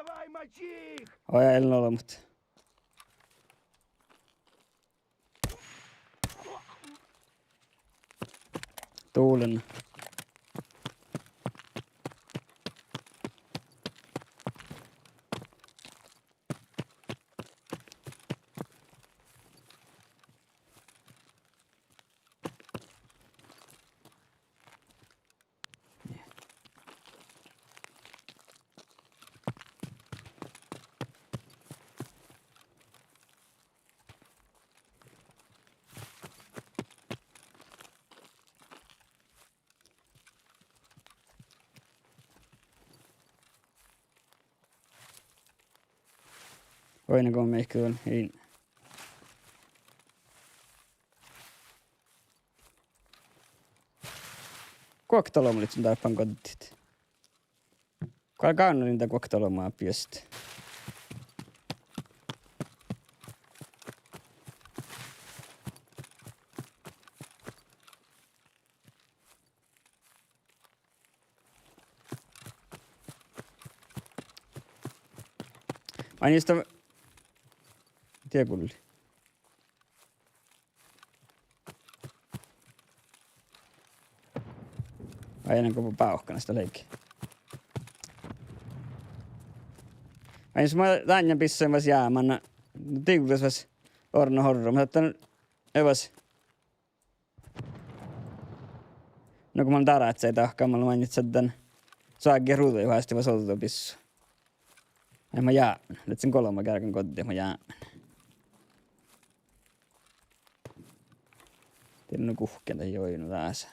Давай, мочи их! Oi, en ole, mutta... Tuulen. Toinen komme ehkä on in. Kuoktalo oli sun taipan kontit. Kuinka niitä kuoktalomaa piestä? Ai niistä... Tiekulli. Ai ennen kuin pauhkana sitä leikkiä. Ai jos mä tänne pissan vas jäämän. Tiikutas vas orno horro. Mä saattan... Evas. No kun mä taraa, et sä ei tahkaa. Mä mainitsen tän. Saakki ruutu juhasti vas oltu pissu. Ai mä jäämän. Nyt sen kolma kärkän kotiin mä jäämän. Tiedän on kuhkenta joinu taas.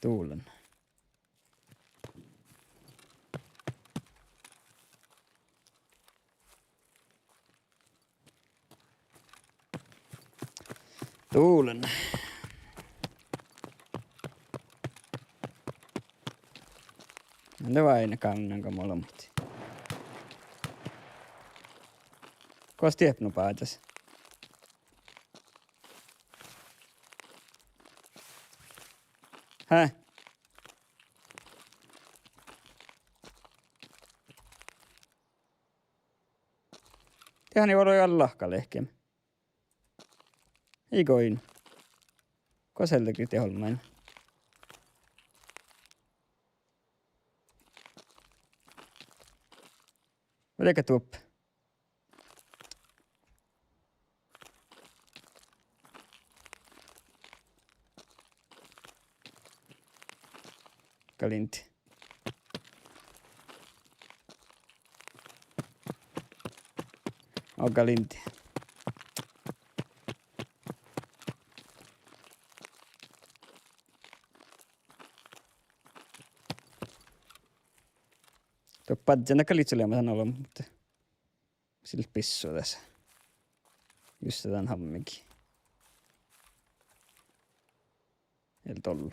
Tuulen. Tuulen. Ne vain kannan molemmat. Koos tiepnu päätös? Häh? Tehani voi olla lahkalehkem. Ikoin. Kosellekin teholmain. Oliko tuoppa? Kalinti. On kalinti. Tuo padjana kalitsuli mä sanon olla, mutta sillä pissua tässä. Just tämän hamminkin. Ei tollu.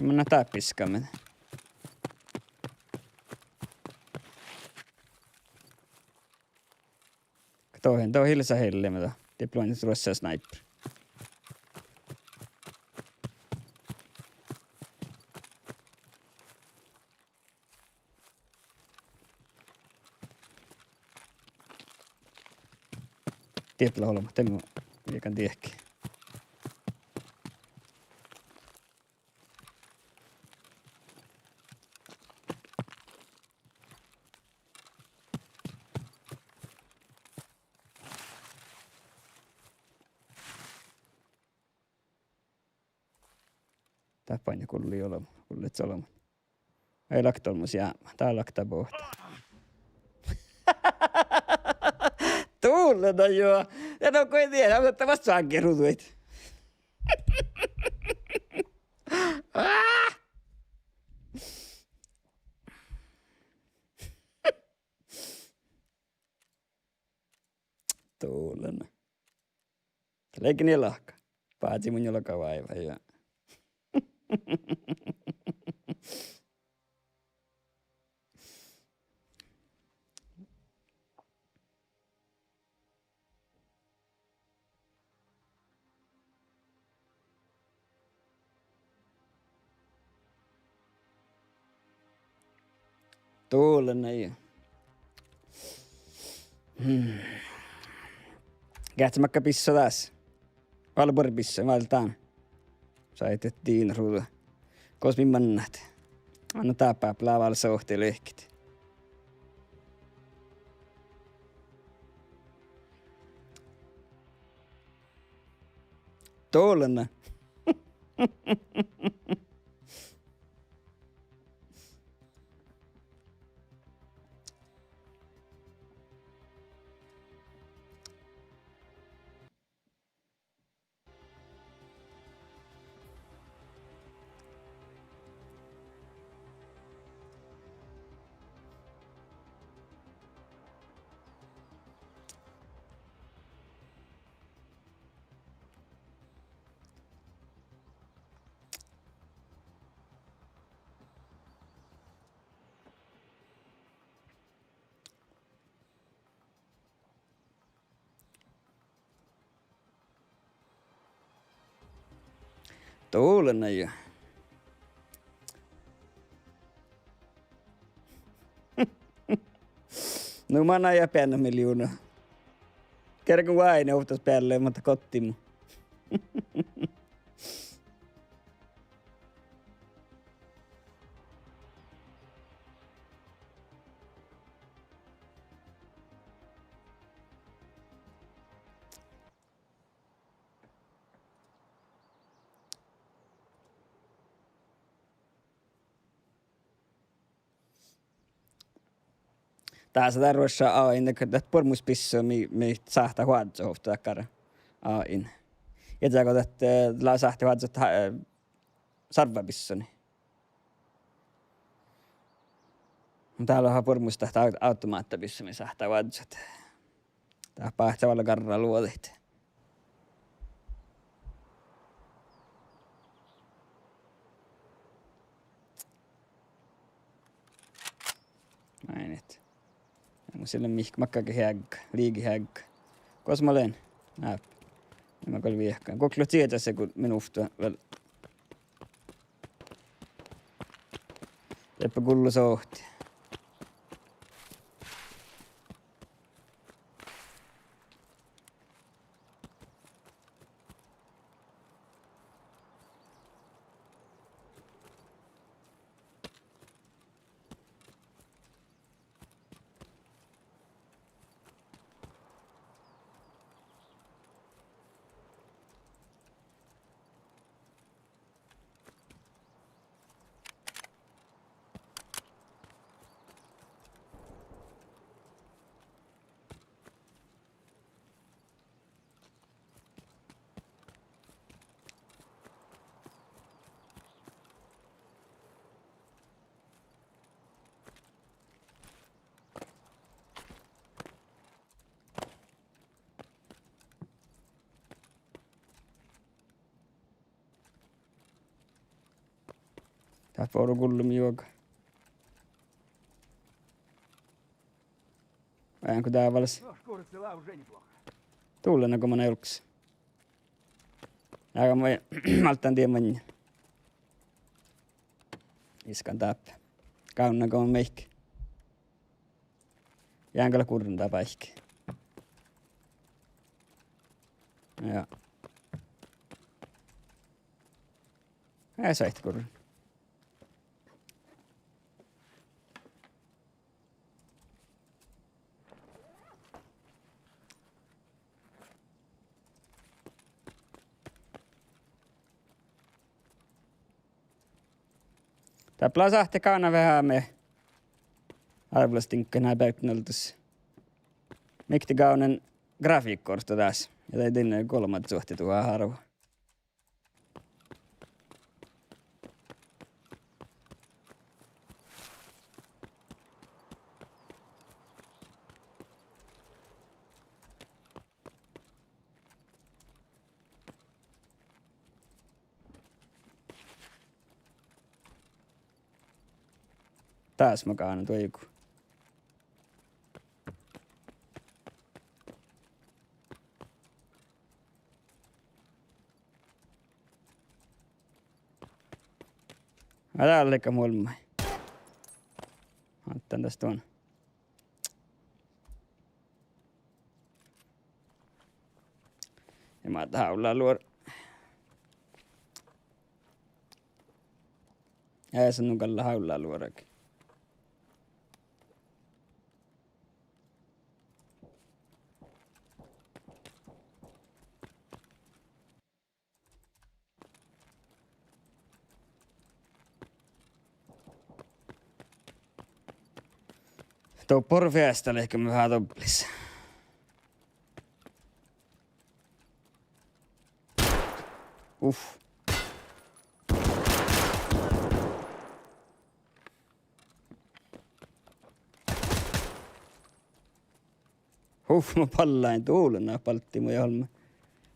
Mennään tää piskaamme. Toihin, tuo hilsa hellimätä. Deployin tulossa ja sniper. Tietyllä olema, temme viikan tiehki. Tapain kulli olema, kullit soloma. Ei laktolmus jäämään, tää laktaa pohtaa. Tuulena joo. Ja no kun ei tiedä, mutta vasta saankin rutuit. Tuulena. Leikin niin lahka. Paatsi mun jolka vaiva joo. Tuulen ei. Kähtsämäkkä pissa taas. Valpori pissa, valtaan. Saitettiin ruudu. Kosmin mannat. Anna tapaa plaavalla sohti lehkit. Tuulen. Tuulen ei. No mä näin pienä miljoona. Kerran vain outas päälle, mutta kottimu. Tässä tarvitsee aina, että pormuspissa mi sahta huadza hofta kar aina. Ja tämä kun että sahta huadza sarvapissani. Täällä on pormusta automaattapissa mi sahta huadza. Tää pahtavalla karra luolit. Näin et. Mun sille mihk makkakin hägg, liigi hägg. Kos mä olen? Näep. Mä kyllä viehkään. Koklo tietää se, kun minusta väl. Teppä kullu sohti. Tää poru kullum juoka. Ajanko tää valas? Tuulena kun mä julkis. Aika mä maltaan tien manja. Iskan tappia. Kaunna kun on meikki. Jäänkälä kurruntaa päihki. Joo. Ei sait kurrun. Tää plasahti kaana vähän me arvlastinkkana päyttänältäs. Mikti kaunen grafiikkorsto tässä. Ja tää tinne kolmat suhti tuohon harva. Taas mä kaanan tuo joku. Mä täällä leikka mulmai. Ottan tästä tuon. Ja mä tähän ollaan luoda. Ja se nukalla haulaa luodakin. Tuo porfiästä oli ehkä vähän toppelissa. Mä pallain tuulena paltti mun jolma.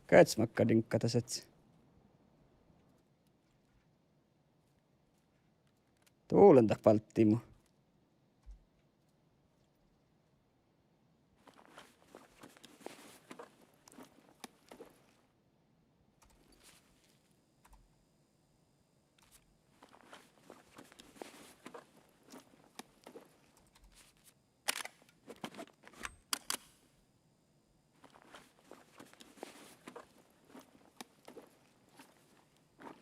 Katsmakka dinkkata sets. Tuulenta paltti mun.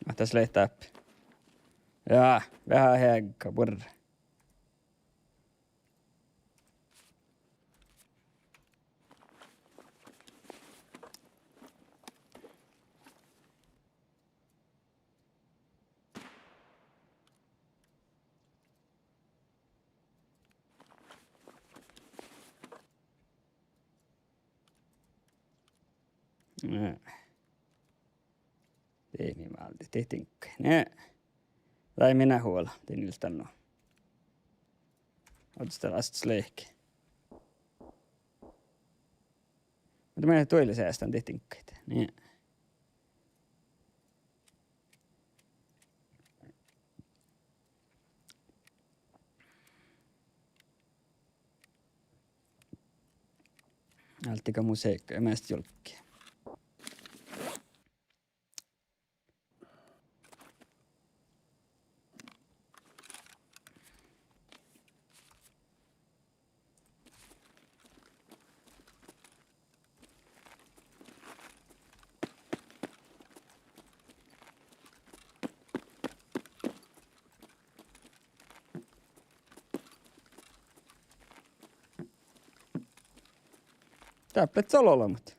Mahtais lehtää appi. Jaa, vähän hägga burr. Teemi malti, tehtinkö? Nää. Tai minä huola, tein iltannoa. Otas täällä astas leikki. Mutta meidän toille säästän tehtinkköitä. Nää. Alttika musiikka ja mästä jolkkia. Täppät sololamat.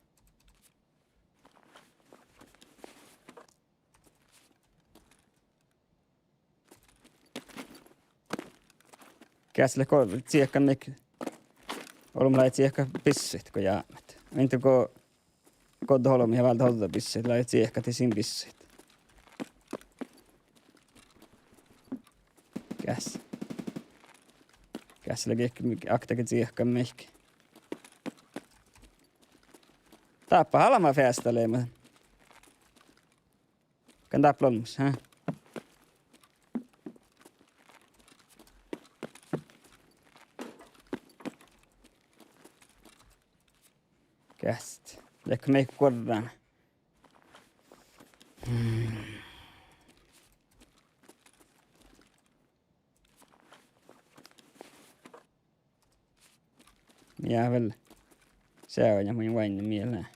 Käsille kohdalla tsiekka mek. Olemme lait tsiekka pissit, kun jäämät. Entä kun kodholmi ja vältä hodota pissit, lait tsiekka tisin pissit. Käsille kiekki aktakin tsiekka mehki. Tappa halama festaleema. Kan tappla olmus, hä? Käst. Lekko meikko korraan. Jää väl. Se on ja mun vain mieleen.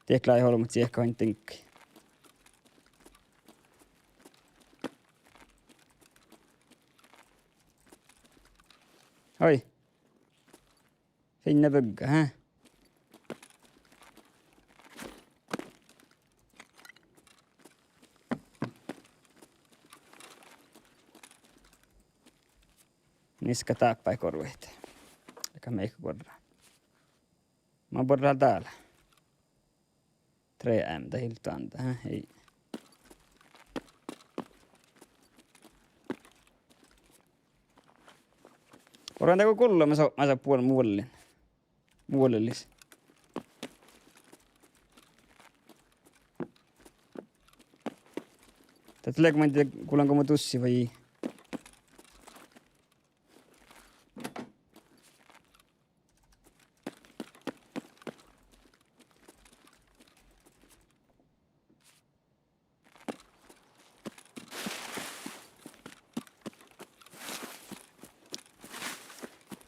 Tiekla ei ollut, mutta siekka on tinkki. Oi. Finna bugga, hä? Niska tappaa korveita. Eikä meikö korraa. Mä borraa täällä. 3M hilta antaa, hä? Ei. Borraa teko kullo, mä saan puolen muollin. Muollillis. Tää tuleeko mä en tiedä, kuulanko mä tussi vai ei.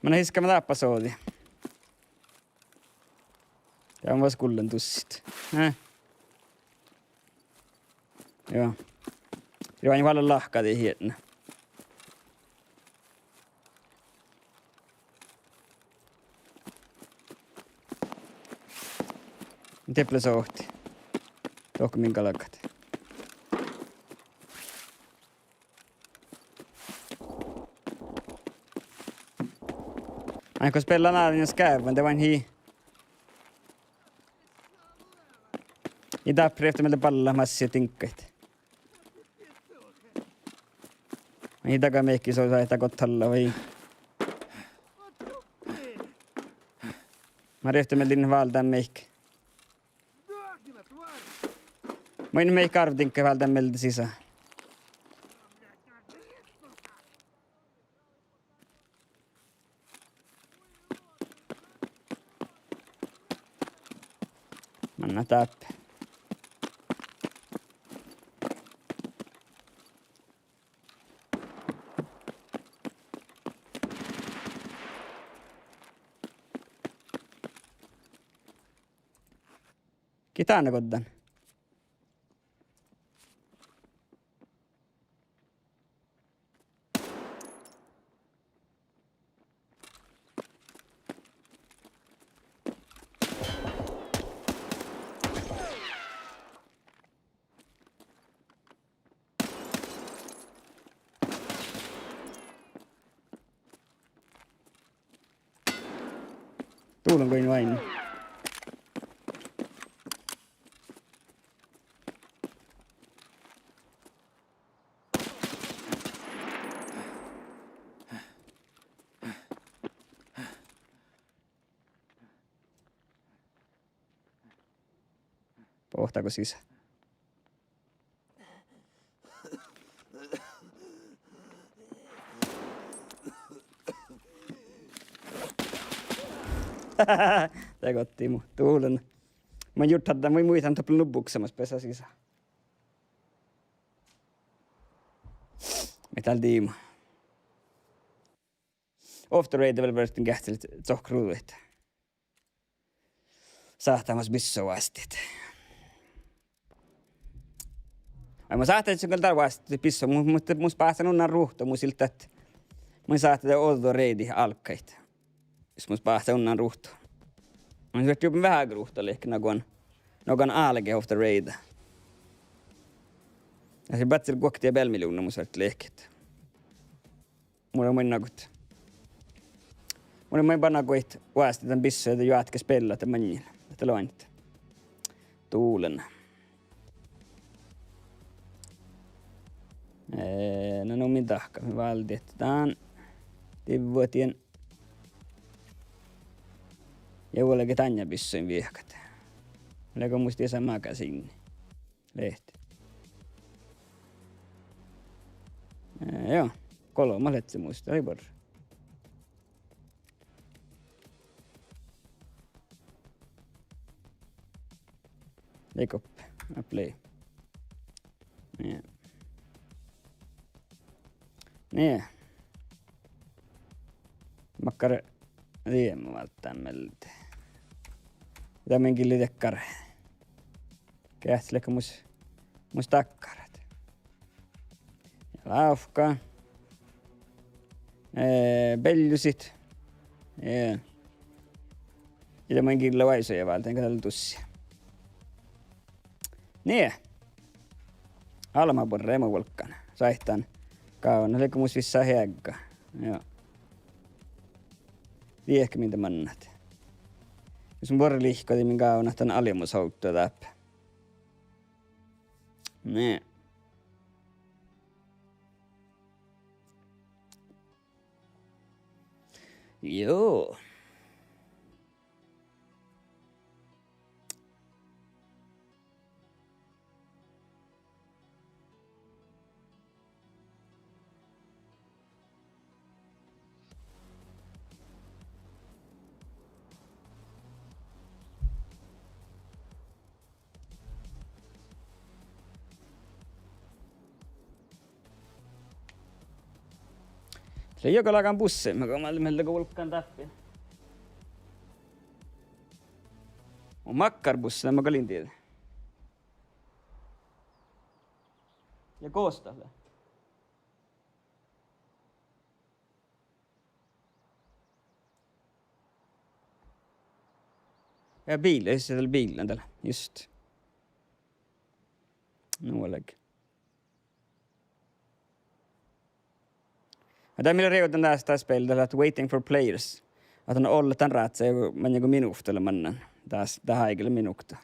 Mä hiska mä taappasoodi. Ja on vas kullen tussit. Joo. Ja vain paljon lahkati hietnä. Teple sohti. Tohko minkä lakat. Aina kun spellar närin skäven, det var en hi. I tappri efter meiltä palla massia tinkkait. Ei takameikki se olisi kottalla vai. Mä ryhtyn meiltä inne valtaan meikki. Mä en meikki arvitinkkä valtaan meiltä sisään. Manna tappe. Kitana koddan. Tuulen kuin vain. Pohtaako sisään? Tegottiin mun tuulen. Mä juttan, että mä muistan toppunut buksamassa pesä sisään. Mitä tiimu? Off the raid developerstin kähtelit tsohkruuduit. Sahtamas bissovastit. Ai mä sahtasit sen kyllä tarvasti pisso, mutta mus päästä nunnan ruhto mun siltä, että mä sahtasit olto reidi alkkait. Jos mus päästä nunnan ruhto. Mä syöt jopa vähän ruhto liikki nokan alge off the raid. Ja se batsil kuokti ja belmilunna mun syöt liikki. Mulla on nakut. Mulla on panakoit vaasti tämän pisso, jota juatke spella tämän manjilla. Tätä lointa. Tuulen. No min tahka. Me valitetaan. Tivvuotien. Ja huolekin tanja pissoin viehkat. Oliko muistia samaa sinne? Lehti. Joo. 3 letsi muista. Ei porra. Leikoppe. Play. Niin. Niin. Makkare liemmu välttämättä. Tämänkin liitekkare. Kähtilekö mus takkarat. Ja laufka. Bellysit. Ja. Ja tämänkin vaisoja välttämättä, enkä tällä tussia. Niin. Almabon removolkkan. Saihtaan kauan. Oliko mus vissaa heagga. Joo. Viehkä mitä mannat. Jos mun vuori lihkoti min kauan, tän alimus houttua läpi. Niin. Joo. Se ei joka lakan bussi, mä kun meiltä kulkkaan tappin. On makkarbussi, mä kalin tiedä. Ja koostalle. Ja bil, just tällä bilen tällä, just. Nuolekin. Ja tämä millä reutan tästä spelillä, että waiting for players. Että on ollut tämän raatsa, mä niinku minuuttele mannan. Tähän aikelle minuutta.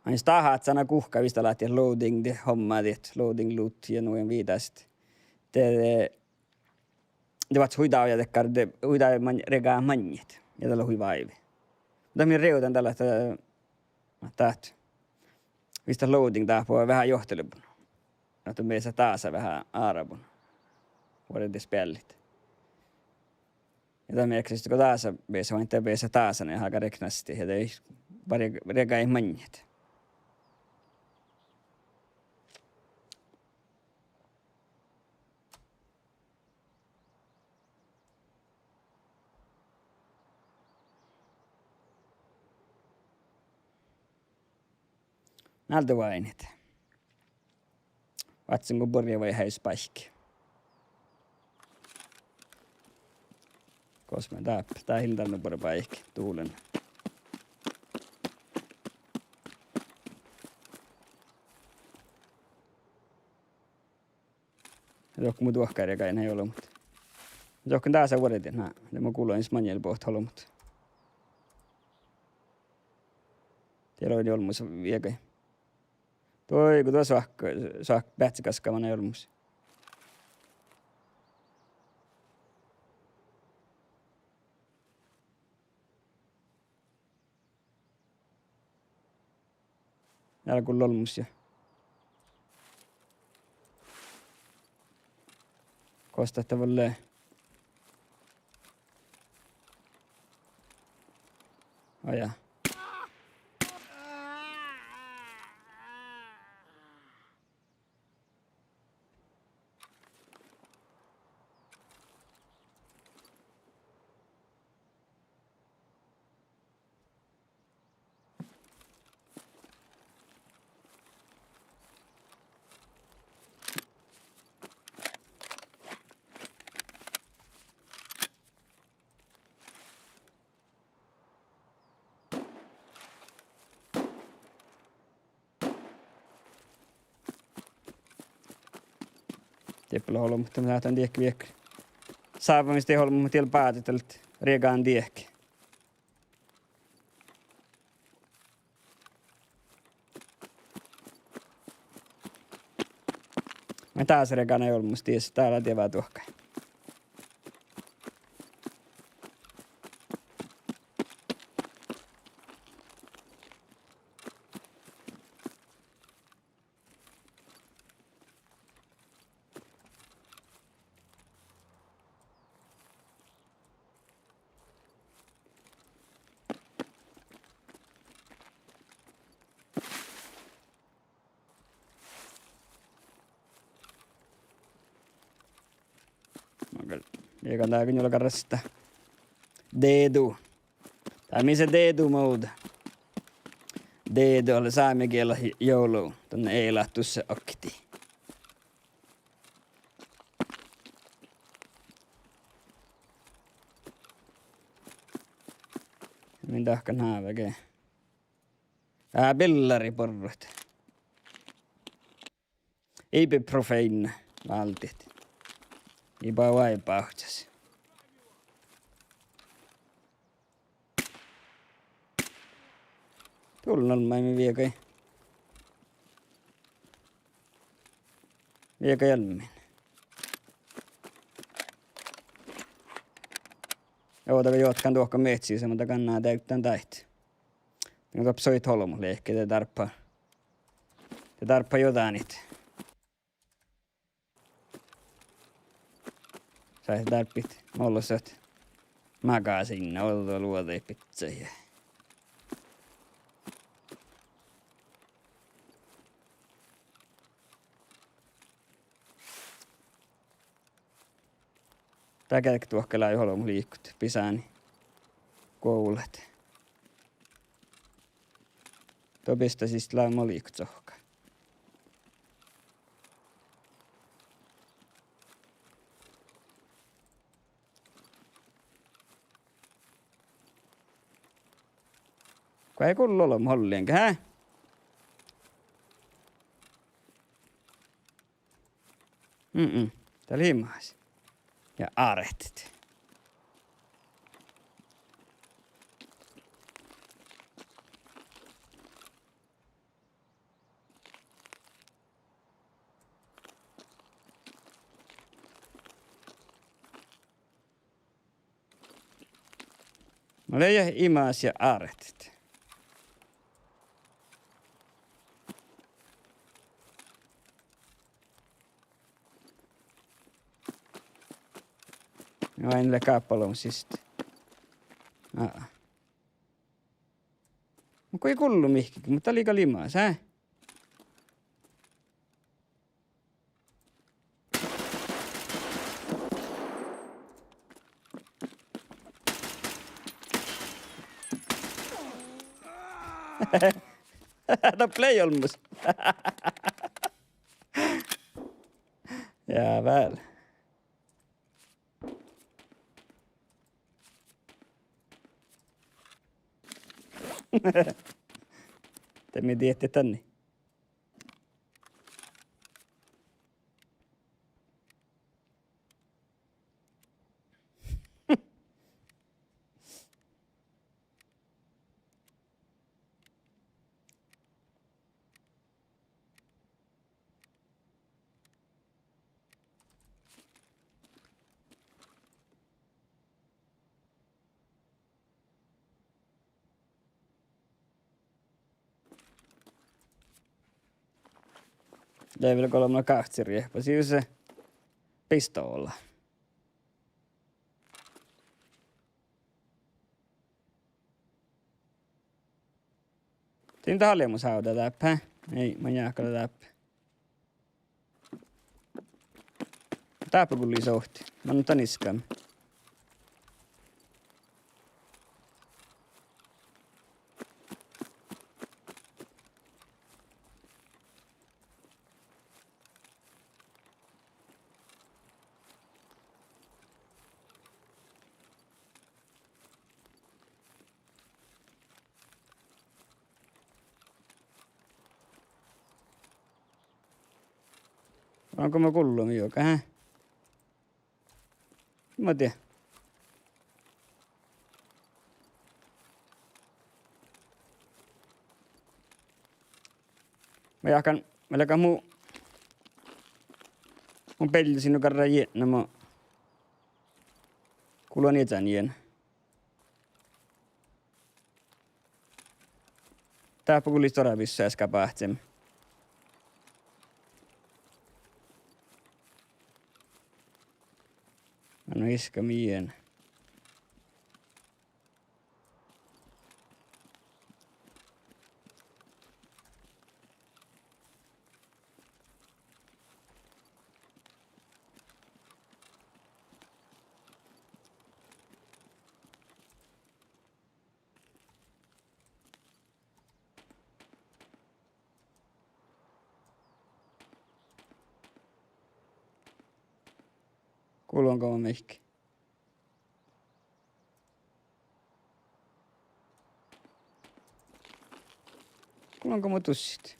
Mä niin stahaa, että sana kuhka, vistä lähti loading, det homma, det loading loot ja noin viitast. Det var huidaa ja tekkar, det huidaa regaa manjit. Ja tällä hui vaivi. Mutta minä reutan tällä, että vistä loading tää på vähän johtelupun. Että meissä taas vähän aarabun. Vuodet spellit. Ja tämä merkiksi, kun taas meissä vain meissä taas, niin aika reknasti. Ja ei pari regaa manjit. Näiltä vainit. Vatsin kun purja vai häispaikki. Kosme tää hiltannu purja paikki. Tuulen. Jokku mun tuohkairiakaan ei ole, mutta jokku taas on vuodet, että mä kuuloin manjel pohta holmut. Tiedä oli olmus viekai. Toi, kun tuo saak pätsikaskamana ei olmus. Täällä kun olmus ja kostattavalleen. Ajaa. Tieppällä holmu, mutta mä lähtän tiekki viekki. Saapamista ei holmu, mutta tiellä päätetelt regaan tiekki. Mä taas regaan ei olmu, ties täällä tievää tuohkai. Eikä tää kun jolla karrasta dedu. Tää missä dedu mode. Dedu oli saamikielä joulu. Tonne ei lahtu se okti. Min tahkan haaveke. Billariporrut. Eipä profeina valtit. Iba vaipauksesi. Tullon mä viekai. Viekai jälmeen. Ootako jotkan tuohka metsiä, mutta kannaa täyttää tähti. Niin kuin soit holmulle ehkä te tarppa jotain niitä. Sais tarpit mollusot makaa sinne, oltua luoteen pitsoja. Tää käykö tuohkelaa johon liikkut pisääni koulet. Topista siis laimo liikut sohka. Kun ei kuulu olla hollienkä, hä? Täällä himmaas. Ja aarehtit. Mä leijä imaas ja aarehtit. No ei niille kaappalon sistä. Mutta ei kullu mihkikin, mutta liika limaas, hä? Tää play olmus. Jaa väl. Te me tiedätte tänne. Jäi vielä 3 kahtsiriä, siis se pistoolla. Siinä haljemus hauta läppä. Ei, mä jääkkällä läppä. Tääpä kun lisohti. Mä nyt niskaan. Onko mä kullum joka, hä? Mä tiedän. Mä jahkan, mun pelli sinun karran jännä, mä kuulun etän jännä. Tääpä kuulis toravissa äskä pähtsemme. No iskä mien. Kuuluanko mä mihki? Kuuluanko mä tussit?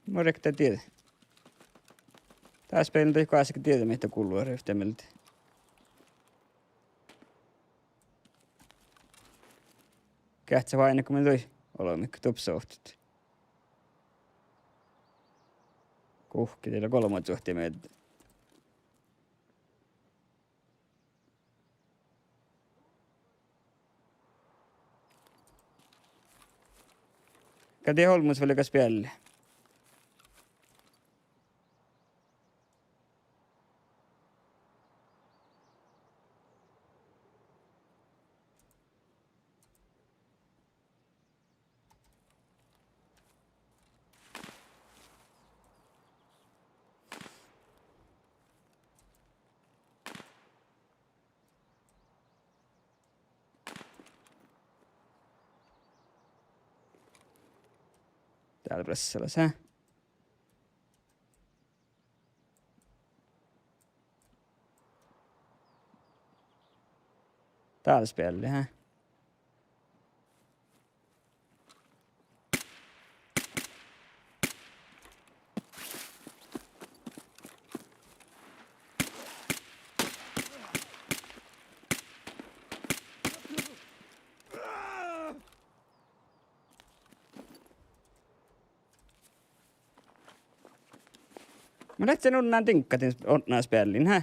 Mä rektä tiedä. Taas peilin toi kaasikin tiedä, mitä kuuluu ryhtämältä. Kähtsä vaan ennen kuin me toi olomikko tupsauhtut. Kuhki teillä 3 suhtia meiltä. Käti holmus vielä kas päälle. Täällä Bresselas, hä? Täällä spelli, hä? Mä läht sen unnaan tinkkatin onnaa spellin, hä?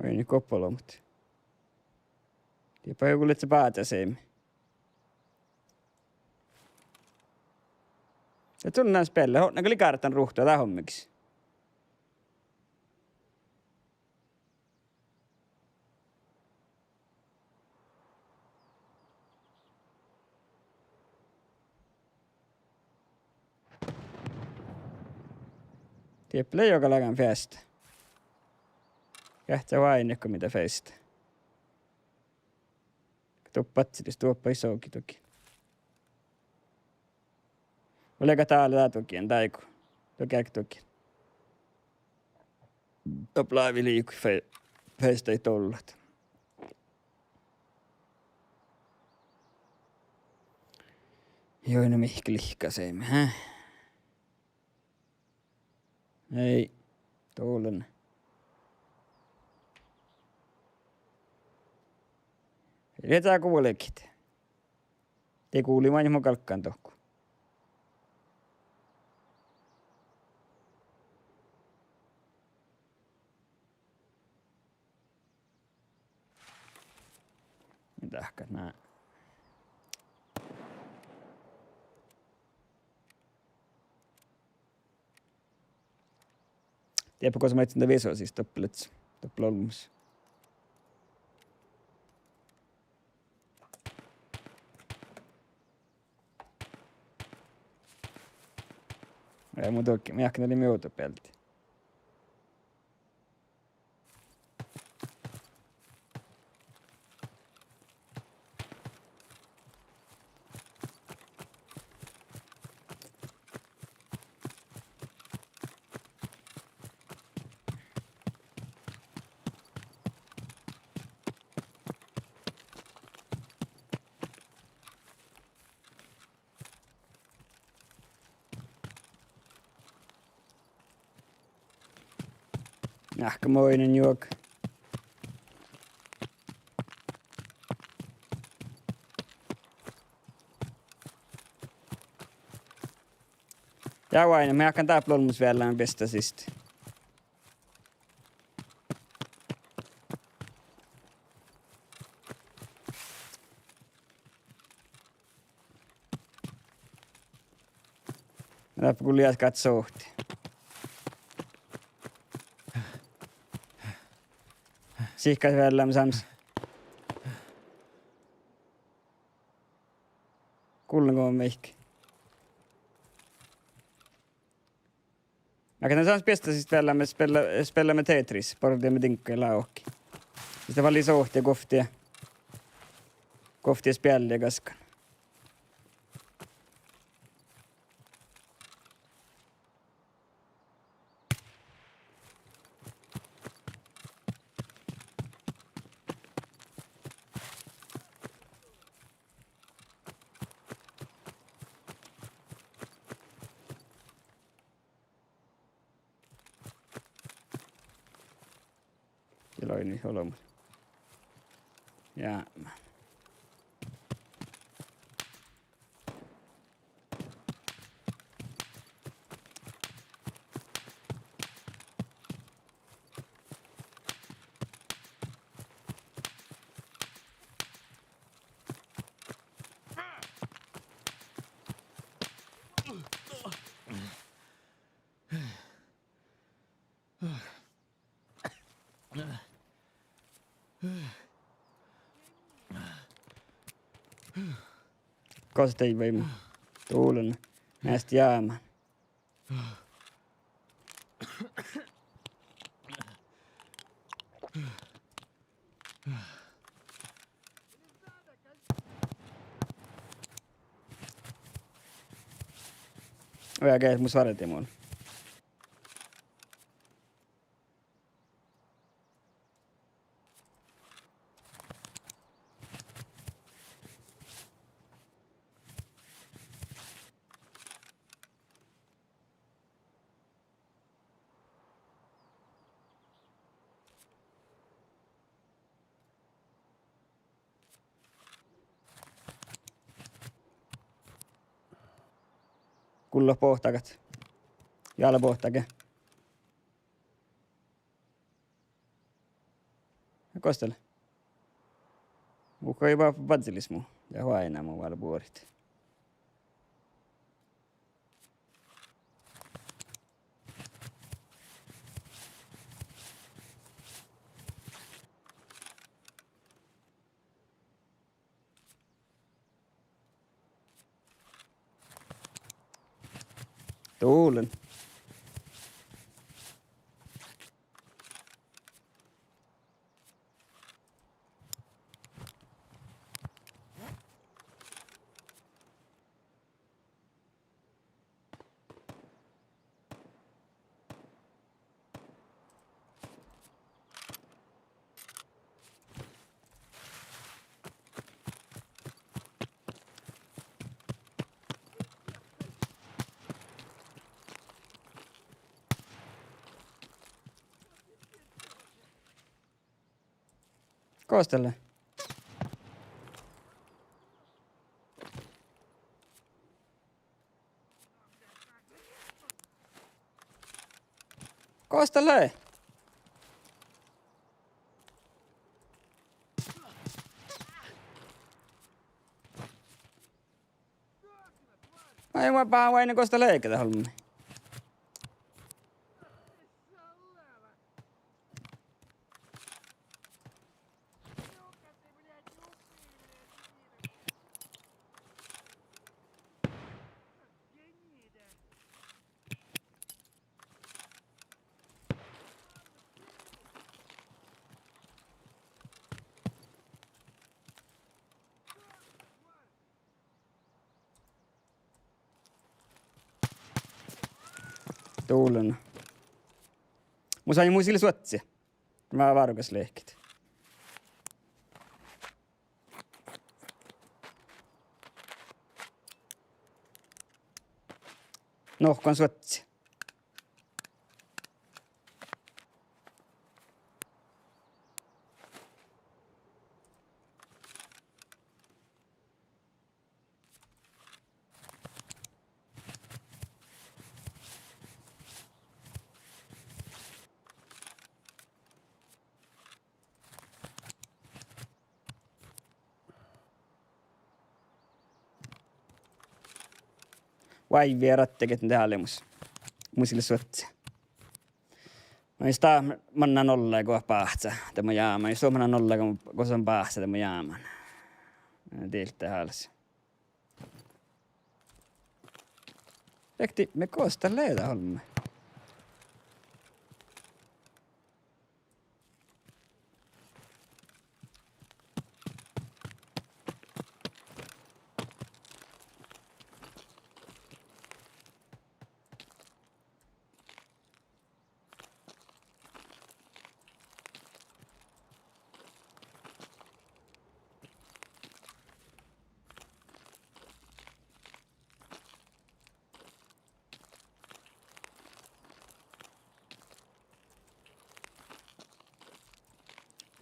Oi niin koppolo, mut. Tiepä joku letse päätäseemi. Ja tunnaan spelle, honnako likartan ruhtua tää hommiksi. Tiepä joka lagan festa. Kähtää vainekko mitä feistä. Tuppatsilis tuoppa isoki toki. Olega täällä tää toki en taiku. Toki. Toplaavi liikui feistä ei tollat. Joina mihki lihkaseemme, hä? Ei, tuulen. Jätää kuulekit. Te kuuli vain mun kalkkaan tohku. Mitähkä nää? Tiedäpä, kun sä mainitsin tätä visoa siis toppelolmus. Ei mun toki, mä jahkin oli miutopelti. Nahkamoinen juok. Ja vain, mä jahkan tää plolmus vielä pestä sist. Läppä kun lias katsouhti. Sihkas vielä sams. Kuulenko on meikki? Mä katson sams pestä siis vielä me spellamme Tetris. Parodiamme tinkkeilla auki. Sitten valii sohtia koftia. Koftia spjälliä kaskan. Iloinen olomus. Ja Kosta ei voi tuulun näistä jäämään. Oja käy mun svaret imorgon. Kullo pohtakat. Jala pohtake. Kostele. Muka ei vaan vatsilis muu. Ja huaina muu vaan puorit. Tuulen. Kostele. Kostele. Ai mä paan vain kosta leikata holmi. Tuulen. Mun sai mun sille suotsia. Mä varukas lehkit. Nohkan suotsia. Vai vierat teket tehdä alemus. Musille suotsia. Mä ei sitä manna nolla kun pahtsa tämä jaama. Ei suomana nolla kun kosan pahtsa tämä jaaman. Teiltä hälsi. Rekti me koostan leitä holme.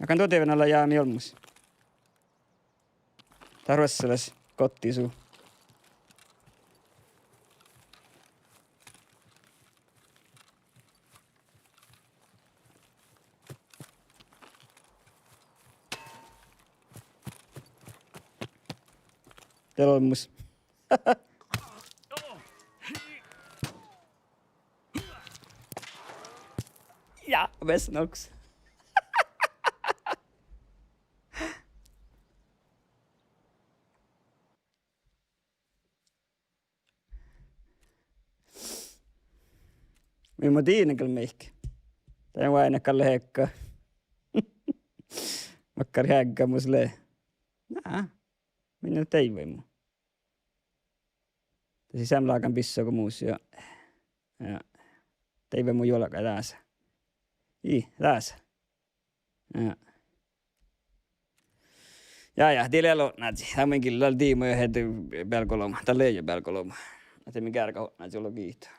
Akan toteven olla jaami olmus. Tarvassalas kottisuu. Teillä olmus. Ja, vesnoks. Minä tiedän kyllä meikä. Tämä on aina kalle hekka. Makkari häkkä musle. Nää. Minä teivä mu. Tässä sämlaakan pissoo kuin muus ja teivä mu jolka tässä. Tässä. Ja, tilelo näti. Hämminkin lal tiimoja heti pelkoloma. Tällä ei ole pelkoloma. Näti mikä ärkä näti olla kiitos.